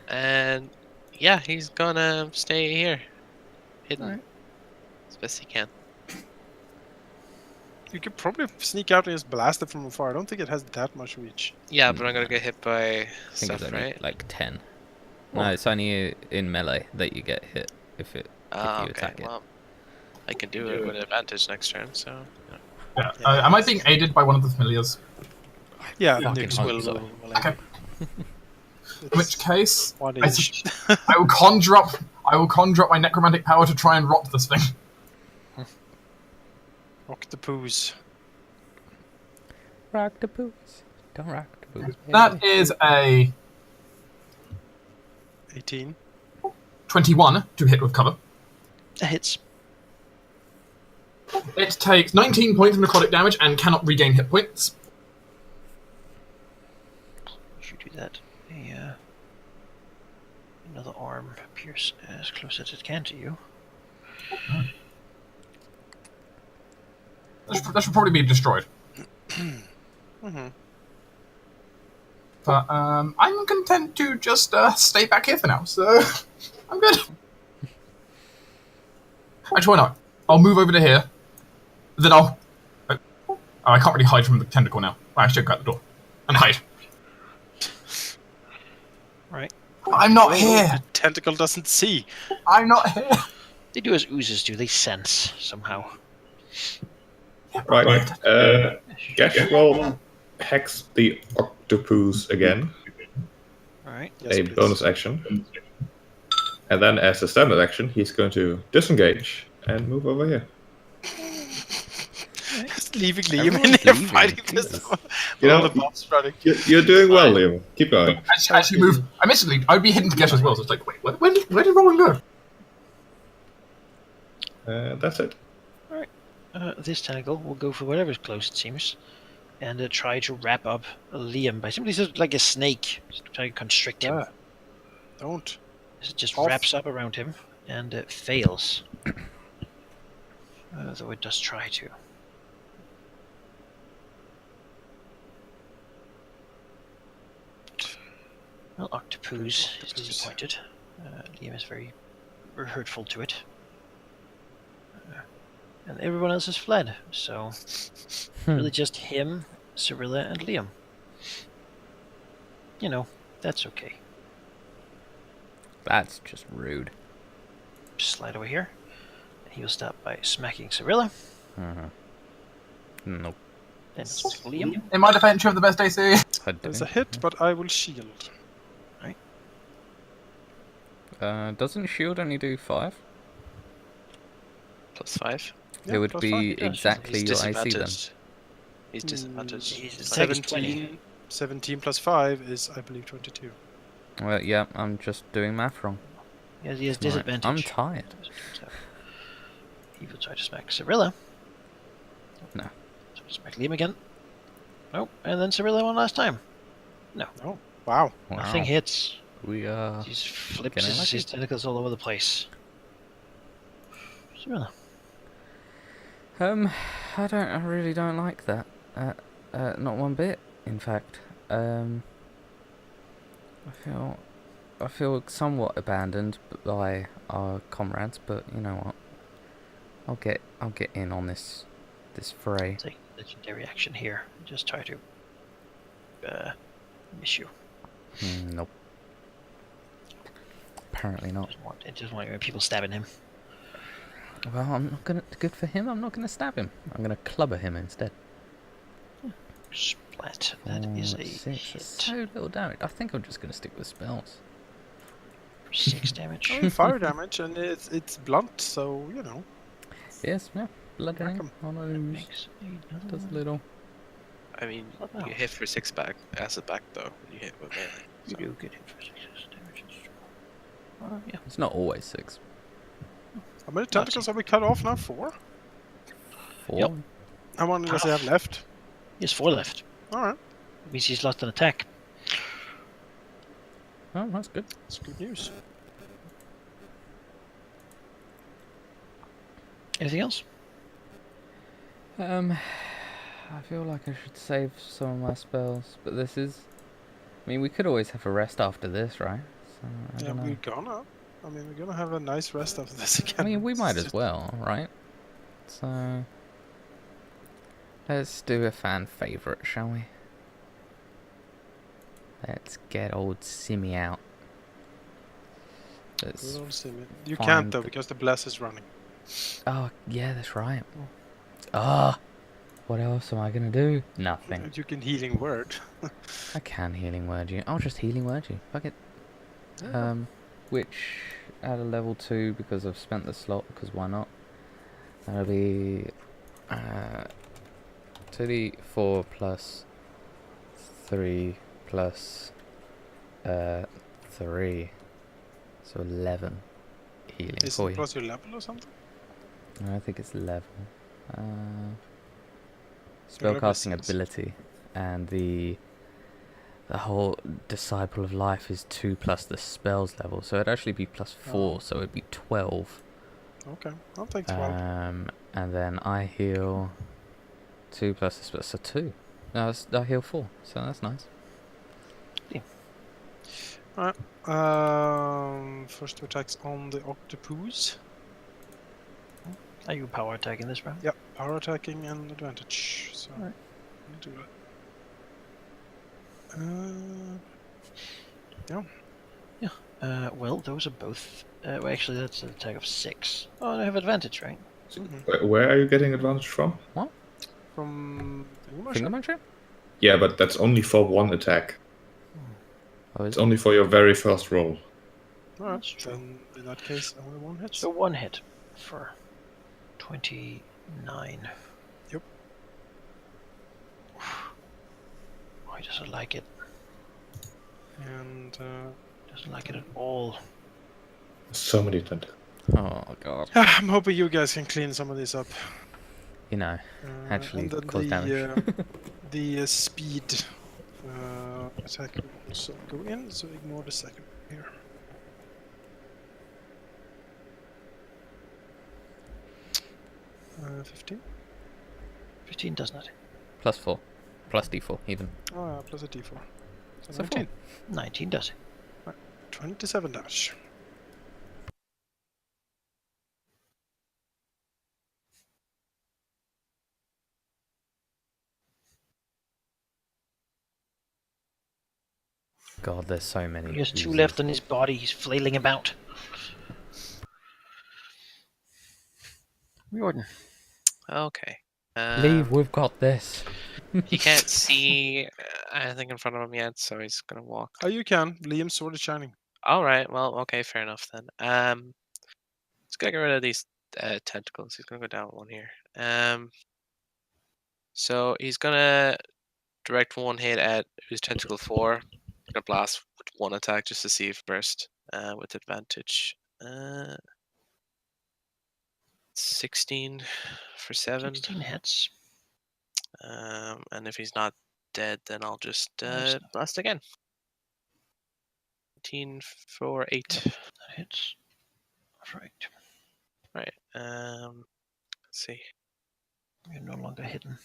And yeah, he's gonna stay here, hidden Alright. as best he can. You could probably sneak out and just blast it from afar. I don't think it has that much reach. Yeah, but I'm gonna get hit by I think stuff, it's only right? like 10. Well- No, it's only in melee that you get hit if you Okay, attack it. well, I can do it with advantage next turn, so... Yeah. Am I being aided by one of the familiars? Yeah, Fucking Nix hope will. so. will Okay. In which case, One I inch. I will conjure up my necromantic power to try and rot this thing. Rock the poos. Rock the boots. Don't rock the boots. That is a 18. 21 to hit with cover. That hits. It takes 19 points of necrotic damage and cannot regain hit points. You do that. Another arm appears as close as it can to you. That should probably be destroyed. Mm-hmm. But I'm content to just stay back here for now, so I'm good. Actually, why not? I'll move over to here. Then I'll... Oh, I can't really hide from the tentacle now. I should go out the door. And hide. Right. I'm not The here! tentacle doesn't see. I'm not here! They do as oozes do. They sense somehow. Right. Gash will hex the octopus again. All right. Yes, A please. bonus action. And then as a standard action, he's going to disengage and move over here. Just leaving Liam in Everyone's here leaving, fighting this. Jesus. You All know, the mobs running. You're doing well, Liam. Keep going. Actually move. I'm instantly... I'd be hidden to Gesh as well, so it's like, wait, where did Rowan go? That's it. This tentacle will go for whatever's close, it seems, and try to wrap up Liam by simply sort of like a snake, just try to constrict him. Yeah. Don't. It just Off. wraps up around him and fails. Though it does try to. Well, Octopus is disappointed. Liam is very hurtful to it. And everyone else has fled, so really just him, Cyrilla, and Liam. You know, that's okay. That's just rude. Slide over here. He will stop by smacking Cyrilla. Nope. Then smack Liam. In my defense, you have the best AC. I There's a don't. hit, but I will shield. Doesn't shield only do 5? +5. It would plus be five, yeah. exactly He's your AC then. disadvantaged. He's disadvantaged. He's attack is 17, 17 plus 5 is, I believe, 22. Well, yeah, I'm just doing math wrong. He has Right, disadvantage. I'm tired. So he will try to smack Cyrilla. No. So smack Liam again. Nope. And then Cyrilla one last time. Oh, wow. Nothing hits. We are. He flips Getting his lucky. tentacles all over the place. Cyrilla. I really don't like that. Not one bit, in fact. I feel somewhat abandoned by our comrades, but you know what? I'll get in on this fray. Take legendary action here. Just try to miss you. Nope. Apparently not. It doesn't want people stabbing him. Well, I'm not gonna. Good for him. I'm not gonna stab him. I'm gonna clubber him instead. Splat. That is a 6. hit. That's so little damage. I think I'm just gonna stick with spells. For 6 damage. Only fire damage, and it's blunt, so, you know. Yes, yeah. Bludgeoning Whack 'em. on a Makes another does a one. little. I mean, Not bad. you hit for 6 back, acid back though. You hit with melee. You So. do good hit for 6 damage. Yeah. It's not always 6. How many tentacles have we cut off now? 4? 4. Yep. How many does he have left? He has 4 left. Alright, Means he's lost an attack. Oh, that's good. that's good news. Anything else? I feel like I should save some of my spells, but this is... I mean, we could always have a rest after this, right? So, I don't know. we're gonna. I mean, we're gonna have a nice rest after this again. I mean, we might It's as just- well, right? So... Let's do a fan favourite, shall we? Let's get old Simmy out. We Let's... don't see me. You find can't though the- because the bless is running. Oh, yeah, that's right. Ah! What else am I gonna do? Nothing. You can healing word. I can healing word you. I'll just healing word you. Fuck it. Which at a level 2 because I've spent the slot, because why not? That'll be 2d4 plus 3 plus 3. So 11 healing Is for it you. plus your level or something? No, I think it's level. Your level is Spellcasting 6. ability and the whole Disciple of Life is 2 plus the spells level, so it'd actually be plus 4, so it'd be 12. Okay, I'll take 12. And then I heal 2 plus the spell, so 2. No, I heal 4, so that's nice. First two attacks on the octopus. Are you power attacking this round? Yep, power attacking and advantage. So Alright. we'll do that. Well, those are both. Well, actually, that's an attack of 6. Oh, and I have advantage, right? Where are you getting advantage from? From Finger magic? Yeah, but that's only for one attack. Oh, is It's it? only for your very first roll. Alright, That's true. then in that case, only one hit. So 1 hit for 29. Yep. Why does it like it? And Doesn't like it at all. So many tentacles. Oh, God. I'm hoping you guys can clean some of these up. You know, actually and then cause damage. The speed attack will also go in, so ignore the second here. Uh, 15? 15 does not. Plus 4. Plus d4, even. Oh, yeah, plus a d4. So So 19. 19 does it. 27 damage. God, there's so many. He has 2 oozes. left on his body. He's flailing about. Jordan. Okay. Leave, we've got this. He can't see anything in front of him yet, so he's gonna walk. Oh, you can. Liam's sword is shining. All right. Well, okay, fair enough then. He's gonna get rid of these tentacles. He's gonna go down one here. So he's gonna direct one hit at who's tentacle 4. Gonna blast with one attack just to see if burst with advantage. 16 for 7. 16 hits. And if he's not dead, then I'll just Nice. blast again. 18 for 8. That hits. Right. Right. Let's see. You're no longer hidden.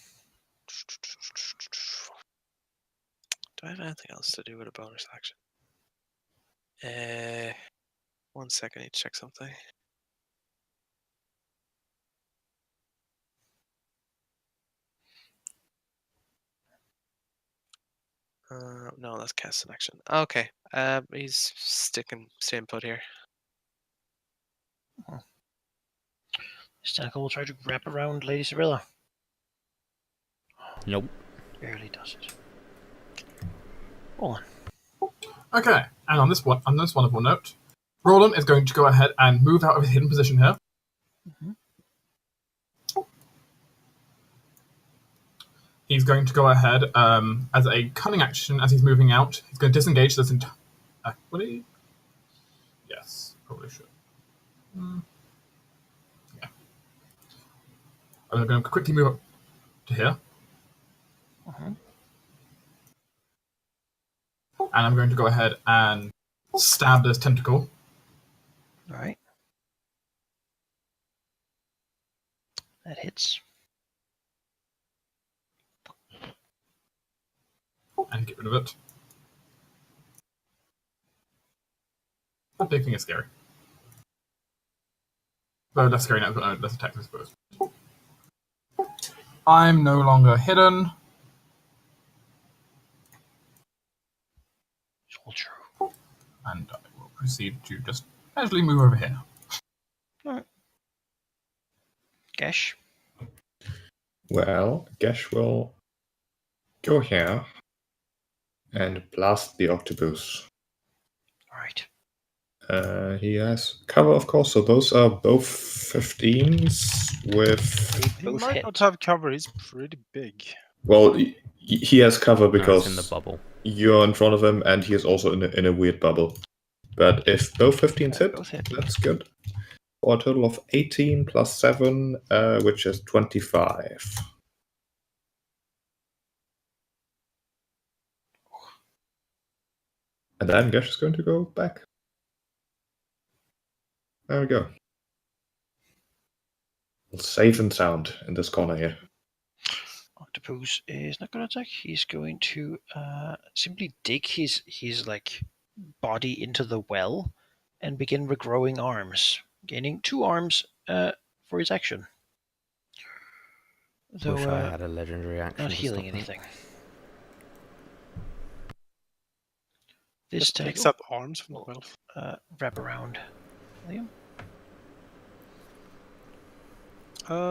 Do I have anything else to do with a bonus action? 1 second, I need to check something. No, that's cast an action. Okay. He's staying put here. This tentacle will try to wrap around Lady Sibilla. Nope. Barely does it. Hold on. Okay, and on this wonderful note, Roland is going to go ahead and move out of his hidden position here. He's going to go ahead as a cunning action as he's moving out. He's going to disengage this entire. Will he? Yes, probably should. Yeah. I'm going to quickly move up to here. And I'm going to go ahead and stab this tentacle. All right. That hits. And get rid of it. That big thing is scary. Though less scary now, but less attack, I suppose. I'm no longer hidden. It's all true. And I will proceed to just casually move over here. Alright. Gash. Well, Gash will go here and blast the octopus. Alright. He has cover, of course, so those are both 15s with... He Both might hit. not have cover. He's pretty big. Well, he has cover No, because it's in the bubble. you're in front of him, and he is also in a weird bubble. But if both 15s hit, Both hit. that's good. For a total of 18 plus 7, which is 25. And then Gash is going to go back. There we go. Safe and sound in this corner here. Octopus is not going to attack. He's going to simply dig his like body into the well and begin regrowing arms, gaining 2 arms for his action. Though Wish I had a legendary action. not to healing stop that. anything. This Just picks tentacle up arms from the well. wrap around Liam.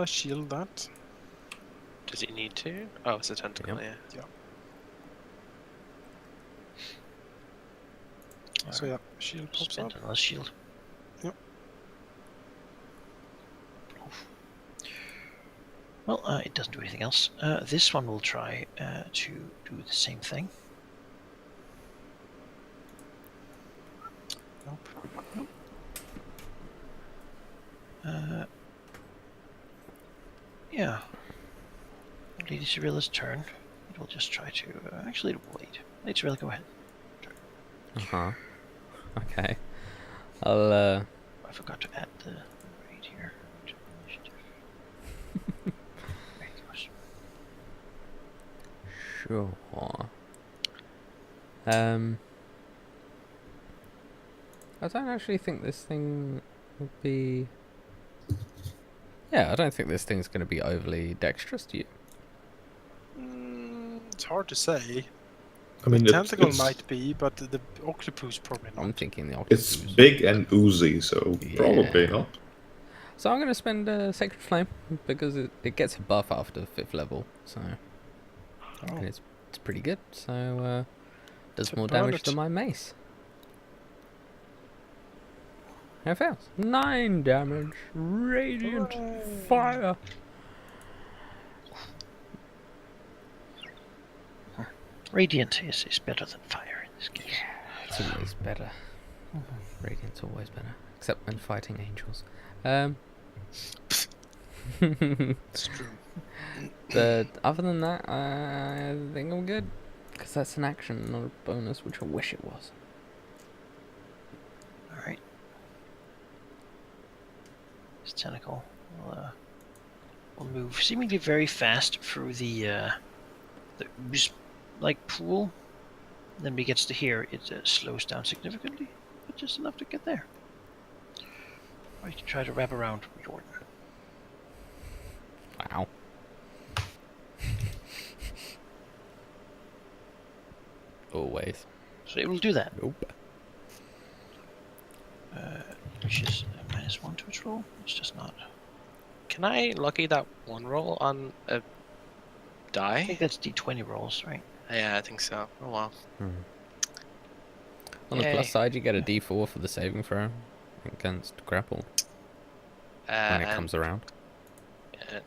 Shield that. Does he need to? Oh, it's a tentacle. Yep. Yeah. So yeah, shield pops up. Spend another shield. Yep. Oof. Well, it doesn't do anything else. This one will try to do the same thing. Nope. Yeah. Lady Cyrilla's turn. It will just try to. Actually, it will wait. Lady Cyrilla, go ahead. Uh-huh. Okay. I'll, I forgot to add the rate here. Initiative. There it goes. Sure. I don't actually think this thing will be... Yeah, I don't think this thing's going to be overly dexterous to you. It's hard to say. I mean, the tentacle it's, might be, but the octopus probably not. I'm thinking the octopus. it's big and oozy, so Yeah. probably not. So I'm going to spend Sacred Flame, because it gets a buff after the 5th level, so... Oh. And it's pretty good, so does So more burn damage it. than my mace. It fails. 9 damage. Radiant fire. Radiant is better than fire in this case. It's always better. Radiant's always better, except when fighting angels. It's true. But other than that, I think I'm good, because that's an action, not a bonus, which I wish it was. Alright. This tentacle will move seemingly very fast through the ooze-like pool. Then when it gets to here, it slows down significantly, but just enough to get there. Or you can try to wrap around Jordan. Wow. Always. So it will do that, Nope. which is a -1 to its roll. It's just not. Can I lucky that one roll on a I die? think that's D20 rolls, right? Yeah, I think so. Oh wow. On the Yay. plus side, you get a D4 for the saving throw against grapple when it And comes around.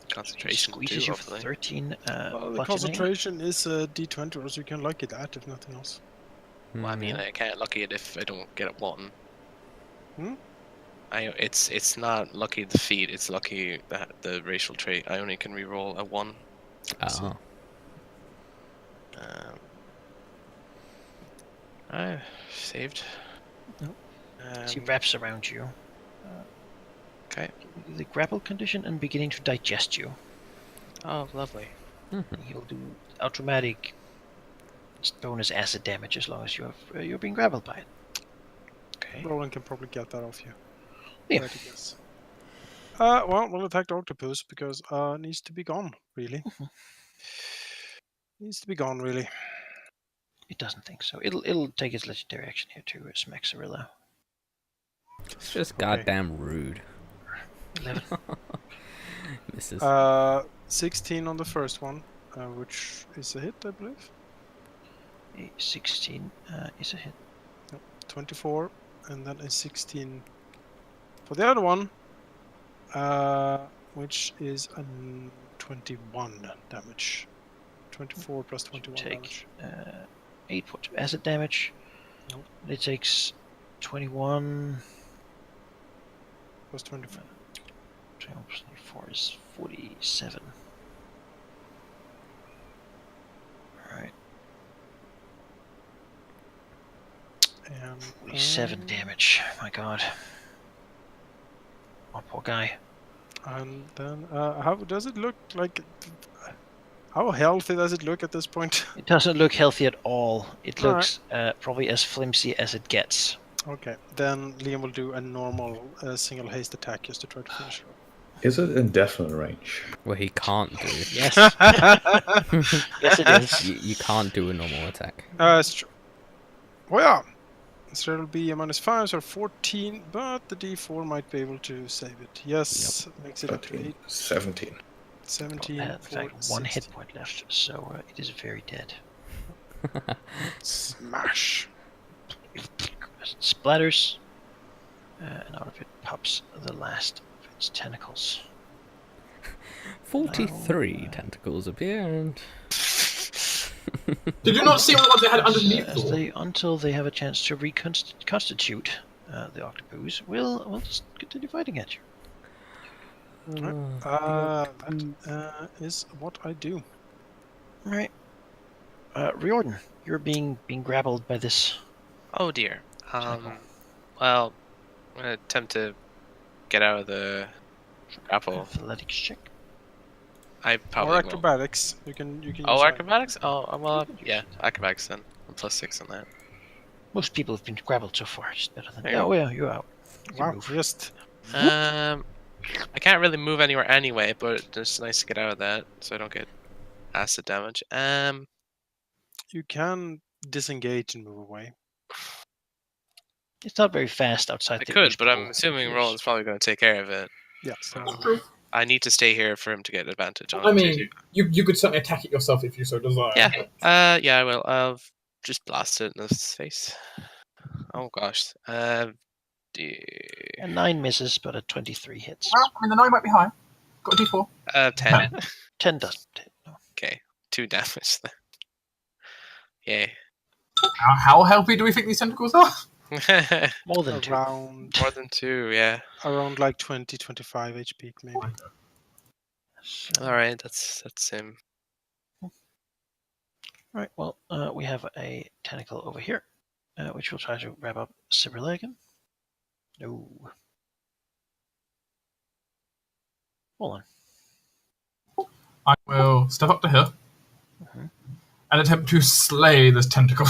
concentration Squeezes too, you for hopefully. 13. Well, the bludgeoning. concentration is a D20, or so you can lucky that if nothing else. Well, I mean, I can't lucky it if I don't get a 1. Hmm? It's not lucky the feat, it's lucky that the racial trait. I only can reroll a 1. Oh. I saved. Nope. He wraps around you. Okay. The grapple condition and beginning to digest you. Oh, lovely. He'll do automatic bonus acid damage as long as you're being grappled by it. Okay. Roland can probably get that off you. Yeah. Right, I guess. Well, we'll attack the octopus because needs to be gone, really. Needs to be gone, really. It doesn't think so. It'll take its legendary action here to smack Cirilla. It's just Okay. goddamn rude. 11. Misses. 16 on the first one, which is a hit, I believe. A 16 is a hit. 24, and then a 16 for the other one, which is a 21 damage. 24 plus 21 Take damage. 8 points of acid damage. Nope. It takes 21. Plus 24. 21 plus 24 is 47. Alright. And 47 damage. My god. Oh, poor guy. And then, how does it look like? How healthy does it look at this point? It doesn't look healthy at all. It All looks probably as flimsy as it gets. Okay, then Liam will do a normal single haste attack just to try to finish her. Is it in definite range? Well, he can't do. Yes. Yes, it is. You can't do a normal attack. It's true. Oh yeah. So it'll be a -5 or 14, but the D4 might be able to save it. Yes, makes it 13, 8, 17. 17. In fact, for 1 hit 16. point left, so it is very dead. Smash. It splatters, and out of it pops the last of its tentacles. 43 tentacles appear and... Did you not see what they had underneath? Until they have a chance to reconstitute the octopus, we'll just continue fighting at you. That is what I do. Right. Riordan, you're being grappled by this. Oh dear. Cycle. Well, I'm gonna attempt to get out of the grapple. Athletics check. I probably Or won't. acrobatics. You can use Oh, that. acrobatics? Oh, well, yeah, acrobatics then. +6 on that. Most people have been grappled so far. It's better than. There you Oh go. yeah, you're out. You can Wow, move. just I can't really move anywhere anyway, but it's nice to get out of that so I don't get acid damage. you can disengage and move away. It's not very fast outside. I the could, but I'm usual assuming areas. Roland's probably going to take care of it. Yeah. So I need to stay here for him to get advantage on I it. mean, you could certainly attack it yourself if you so desire. Yeah. Yeah, I will. I'll just blast it in his face. Oh gosh. A 9 misses, but a 23 hits. Well, I mean, the 9 might be high. Got a d4. 10. 10 doesn't hit. No. Okay, 2 damage then. Yay. How healthy do we think these tentacles are? More than 2. around More than 2, yeah. around like 20, 25 HP maybe. So, Alright, that's him. right. Well, we have a tentacle over here, which will try to wrap up Sibylla again. No. Hold on. I will step up to her Mhm. and attempt to slay this tentacle.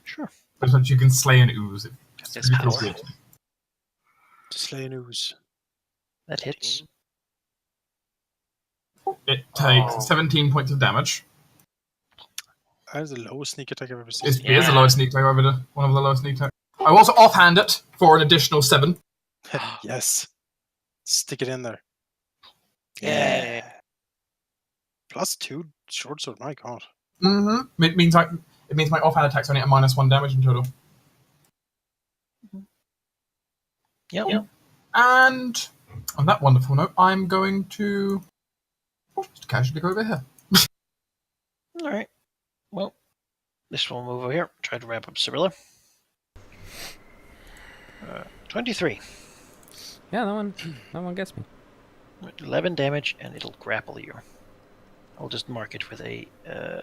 Sure. But essentially you can slay an ooze. It's Yes, pretty power. good. To slay an ooze. That hits. It takes 17 points of damage. That is the lowest sneak attack I've ever seen. It is the lowest sneak attack I've ever done. One of the lowest sneak attacks. I will also offhand it for an additional 7. Yes. Stick it in there. Yay. +2 short sword, my god. Mm-hmm. It means my offhand attacks only at -1 damage in total. Yep. And on that wonderful note, I'm going to just casually go over here. All right. Well, this one will move over here. Try to wrap up Sibylla. 23. Yeah, that one gets me. 11 damage, and it'll grapple you. I'll just mark it with a halo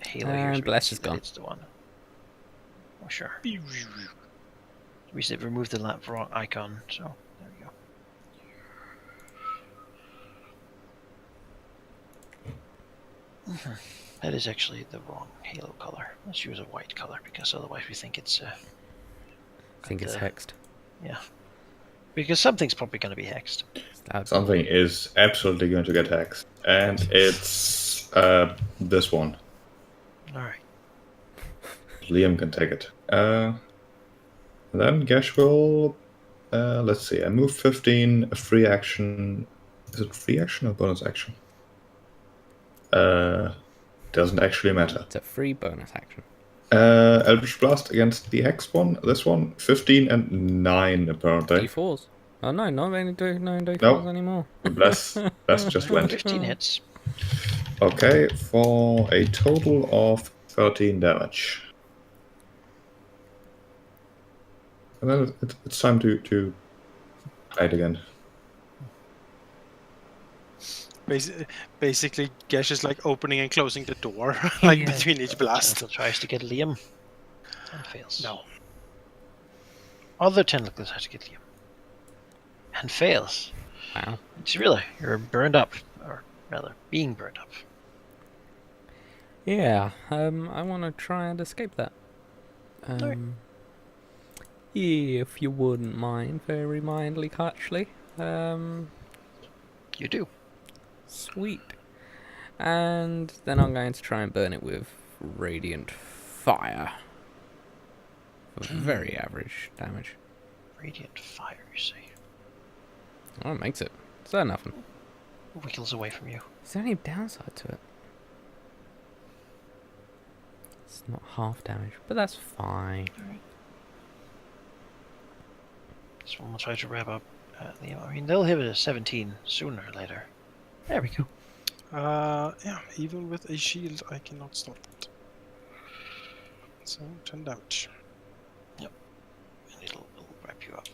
here. And so we Bless can is see that gone. It's the one. Oh, sure. We said remove the wrong icon, so there we go. That is actually the wrong halo color. Let's use a white color because otherwise we think it's. I think it's hexed. Yeah. Because something's probably going to be hexed. Something is absolutely going to get hexed. And it's this one. Alright. Liam can take it. Then Gash will... let's see, I move 15, a free action... Is it free action or bonus action? Doesn't actually matter. It's a free bonus action. Eldritch Blast against the Hex one, this one, 15 and 9 apparently. D4s. Oh no, not only do 9 D4s anymore. Bless just went. 15 hits. Okay, for a total of 13 damage. And then it's time to fight again. Basically, Gesh is like opening and closing the door, like Yeah. between each blast. Tentacle tries to get Liam. And fails. No. Other tentacles try to get Liam. And fails. Wow. It's really, you're burned up. Or rather, being burned up. Yeah, I want to try and escape that. Alright. If you wouldn't mind, very mindly, Catchley. You do. Sweet. And then I'm going to try and burn it with Radiant Fire. For very average damage. Radiant fire, you see. Oh, it makes it. Is that nothing? Wiggles away from you. Is there any downside to it? It's not half damage, but that's fine. This one will try to wrap up Liam. I mean, they'll hit a 17 sooner or later. There we go. Yeah, even with a shield, I cannot stop it. So, 10 damage. And it'll wrap you up.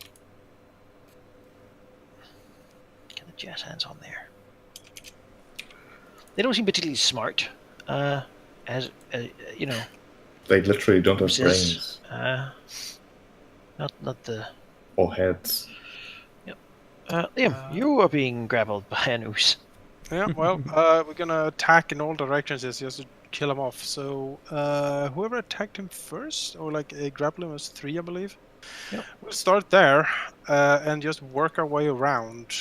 Get the jazz hands on there. They don't seem particularly smart. As you know. They literally don't have Oozes, brains not the. or heads. Liam, you are being grappled by an ooze. Yeah, well, we're gonna attack in all directions just to kill him off. So, whoever attacked him first, or like grapple him was 3, I believe. Yep. We'll start there and just work our way around.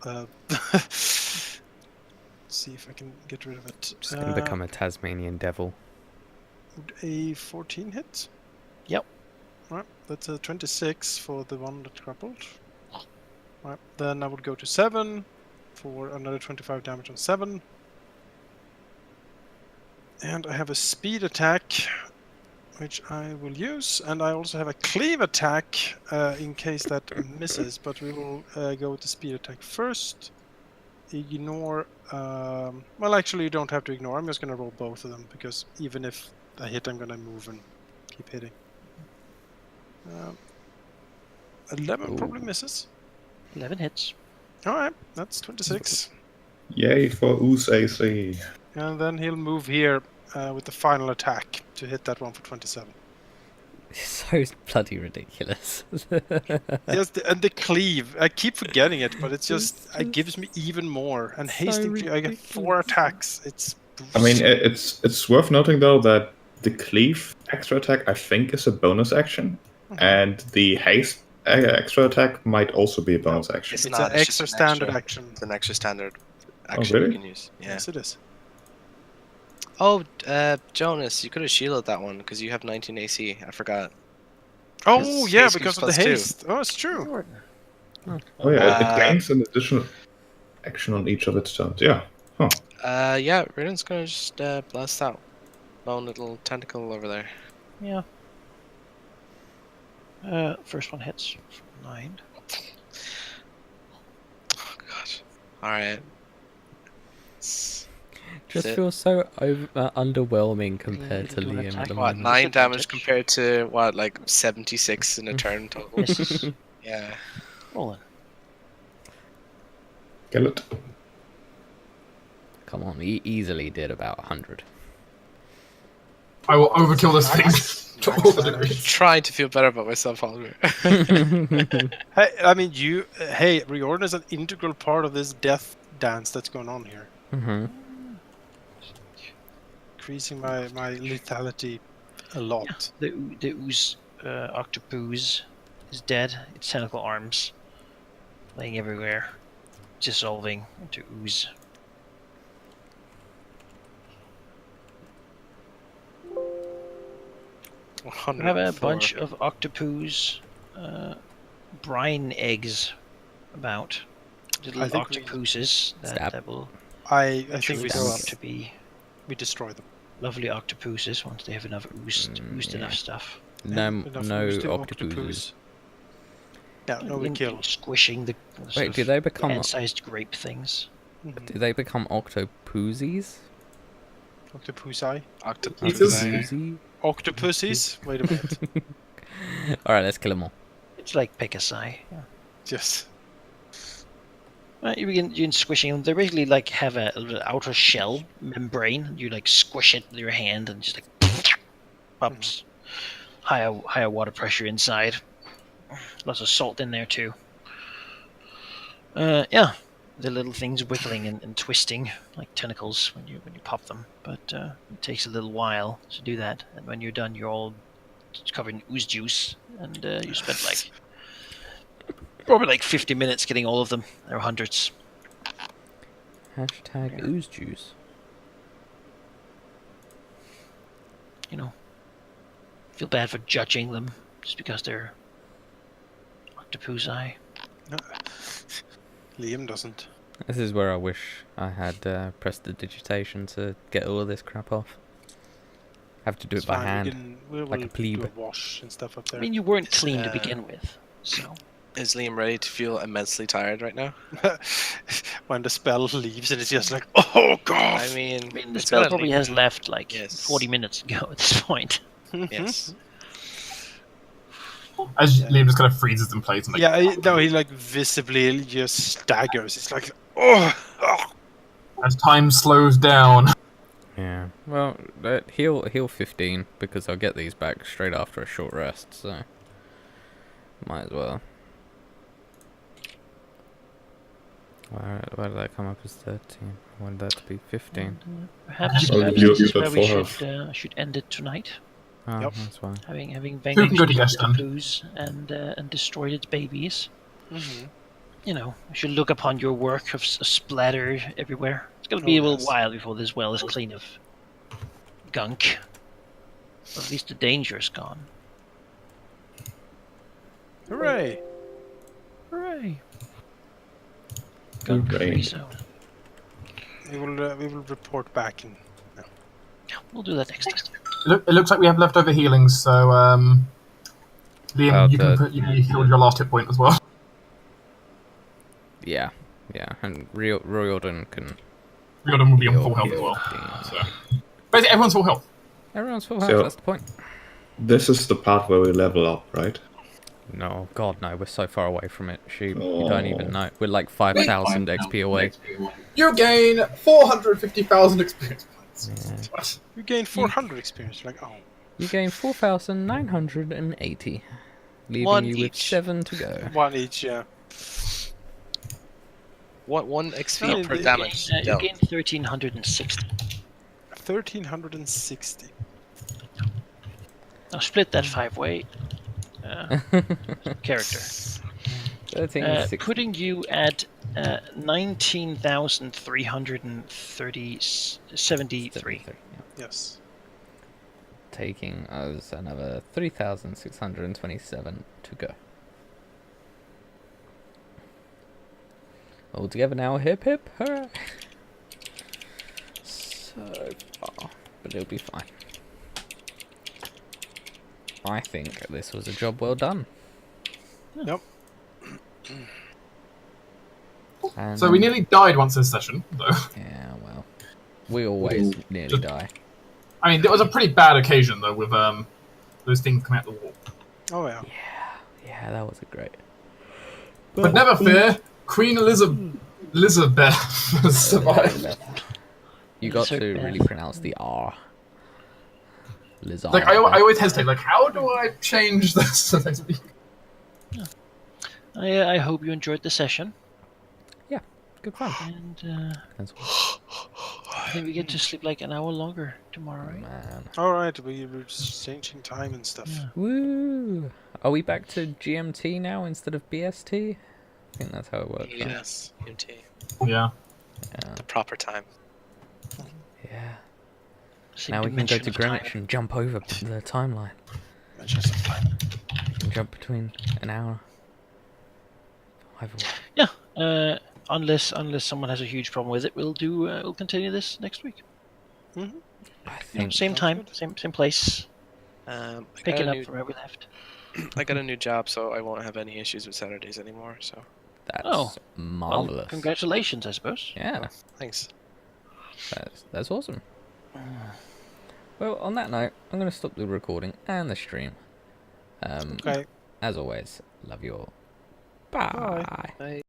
Let's see if I can get rid of it. Just going to become a Tasmanian devil. Would a 14 hit? Yep. Right, that's a 26 for the one that grappled. Right, then I would go to 7 for another 25 damage on 7. And I have a speed attack, which I will use, and I also have a cleave attack in case that misses, but we will go with the speed attack first. Ignore, well actually you don't have to ignore, I'm just going to roll both of them, because even if I hit I'm going to move and keep hitting. 11 probably misses. 11 hits. Alright, that's 26. Yay for Ooze AC. And then he'll move here with the final attack to hit that one for 27. So bloody ridiculous. Yes, and the cleave. I keep forgetting it, but it's just it gives me even more. And so hasting, I get 4 ridiculous. attacks. It's. I mean, it's worth noting though that the cleave extra attack I think is a bonus action, and the haste extra attack might also be a bonus action. It's not, an it's just extra an standard extra. action. It's an extra standard action really? you can use. Yeah. Yes, it is. Oh, Jonas, you could have shielded that one because you have 19 AC. I forgot. Oh His yeah, haste because was of the +2. haste. Oh, it's true. Oh yeah, it gains an additional action on each of its turns. Yeah. Huh. Yeah, Raiden's gonna just blast that lone little tentacle over there. Yeah. First one hits for 9. Oh god. Alright. Just Sit. feels so underwhelming compared to Do an Liam attack. at the What, moment. 9 damage Advantage. compared to, what, like 76 in a turn total? Misses. Yeah. Rolling. Kill it. Come on, he easily did about 100. I will overkill this thing to all the degrees. Trying to feel better about myself, Halldamir. Hey, I mean, hey, Riordan is an integral part of this death dance that's going on here. Mm-hmm. increasing my lethality a lot. The ooze octopus is dead. Its tentacle arms laying everywhere, dissolving into ooze. We have a 104. bunch of octopus brine eggs about. Little I think octopuses Stab. that will I think we grow go up to be we destroy them. lovely octopuses once they have enough oozed yeah. enough stuff. No, Enough no oozed octopuses. Yeah, no, we In- kill. squishing the sort Wait, of do they become hand-sized grape things. do they become octopusies? Octopusi? Octopusi? Octopuses? Wait a minute. All right, let's kill them all. It's like Pegasi. Yeah. Yes. You begin squishing them. They basically like have a little outer shell membrane. You like squish it with your hand and just like pops. Higher water pressure inside. Lots of salt in there too. Yeah, the little things wiggling and twisting like tentacles when you pop them. But it takes a little while to do that. And when you're done, you're all covered in ooze juice, and you spent like probably like 50 minutes getting all of them. There are hundreds. Hashtag ooze juice. You know, feel bad for judging them just because they're octopusi. No. Liam doesn't. This is where I wish I had pressed the digitation to get all of this crap off. Have to do It's it by fine, hand. We'll like a plebe. do a wash and stuff up I there. mean, you weren't clean to begin with, so. Is Liam ready to feel immensely tired right now? When the spell leaves and it's just like, oh god! I mean, The it's spell gotta probably leave. has left like Yes. 40 minutes ago at this point. Yes. As Liam just kind of freezes in place. And, like, Yeah, he like visibly just staggers. It's like, oh! as time slows down. Yeah. Well, heal 15 because I'll get these back straight after a short rest. So might as well. Why did that come up as 13? I wanted that to be 15. Perhaps Oh, this you is got where we four should end it tonight. Oh, Yep. that's fine. Having We can vanquished go to the Gash then. octopus and destroyed its babies. Mm-hmm. You know, we should look upon your work of splatter everywhere. It's going to be a little while before this well is clean of gunk. But at least the danger is gone. Hooray! Hooray! Gunk Hooray. free zone. We will report back and Yeah, we'll do that next time. It looks like we have leftover healings, so Liam, you can heal your last hit point as well. Yeah, and Riordan can. Riordan will be on heal full health as well. 15. So basically, everyone's full health. Everyone's full health. So- That's the point. This is the part where we level up, right? No, God, no. We're so far away from it. You Oh. don't even know. We're like 5,000 XP away. You gain 450,000 experience points. Yeah. you gain 400 experience. Like, oh, You gain 4,980, leaving One you with each. 7 to go. one each. Yeah. What 1 XP No, per the- damage? You dealt? gain 1,360. 1,360. Now split that 5-way. Character. 1360. Putting you at 19,373. Yes. Taking us another 3,627 to go. All together now, hip hip hooray! So far, but it'll be fine. I think this was a job well done. Yep. And, So we nearly died once this session, though. Yeah, well, we always nearly die. I mean, it was a pretty bad occasion, though, with those things coming out the wall. Oh yeah. Yeah, that was a great. But never fear, Queen Elizabeth survived. You got So to bad. really pronounce the R. Lizard. Like, I always hesitate, like, how do I change this? I hope you enjoyed the session. Good fun. And That's then we get to sleep like an hour longer tomorrow, right? Man. All right, we're just changing time and stuff. Yeah. Woo! Are we back to GMT now instead of BST? I think that's how it works. Right? Yes. UT, Yeah. Yeah. the proper time. Yeah. Same Now we can go dimension to of time. Greenwich and jump over the timeline. Mentions of time. We can jump between an hour. Either way. Yeah. Unless someone has a huge problem with it, we'll continue this next week. I You know, think same sounds time, good. same place. I got Picking a up new from where we left. I got a new job, so I won't have any issues with Saturdays anymore. So that's Oh, marvelous. Well, congratulations, I suppose. Yeah, thanks. that's awesome. Well, on that note, I'm going to stop the recording and the stream. Okay. As always, love you all. Bye. Bye. Bye.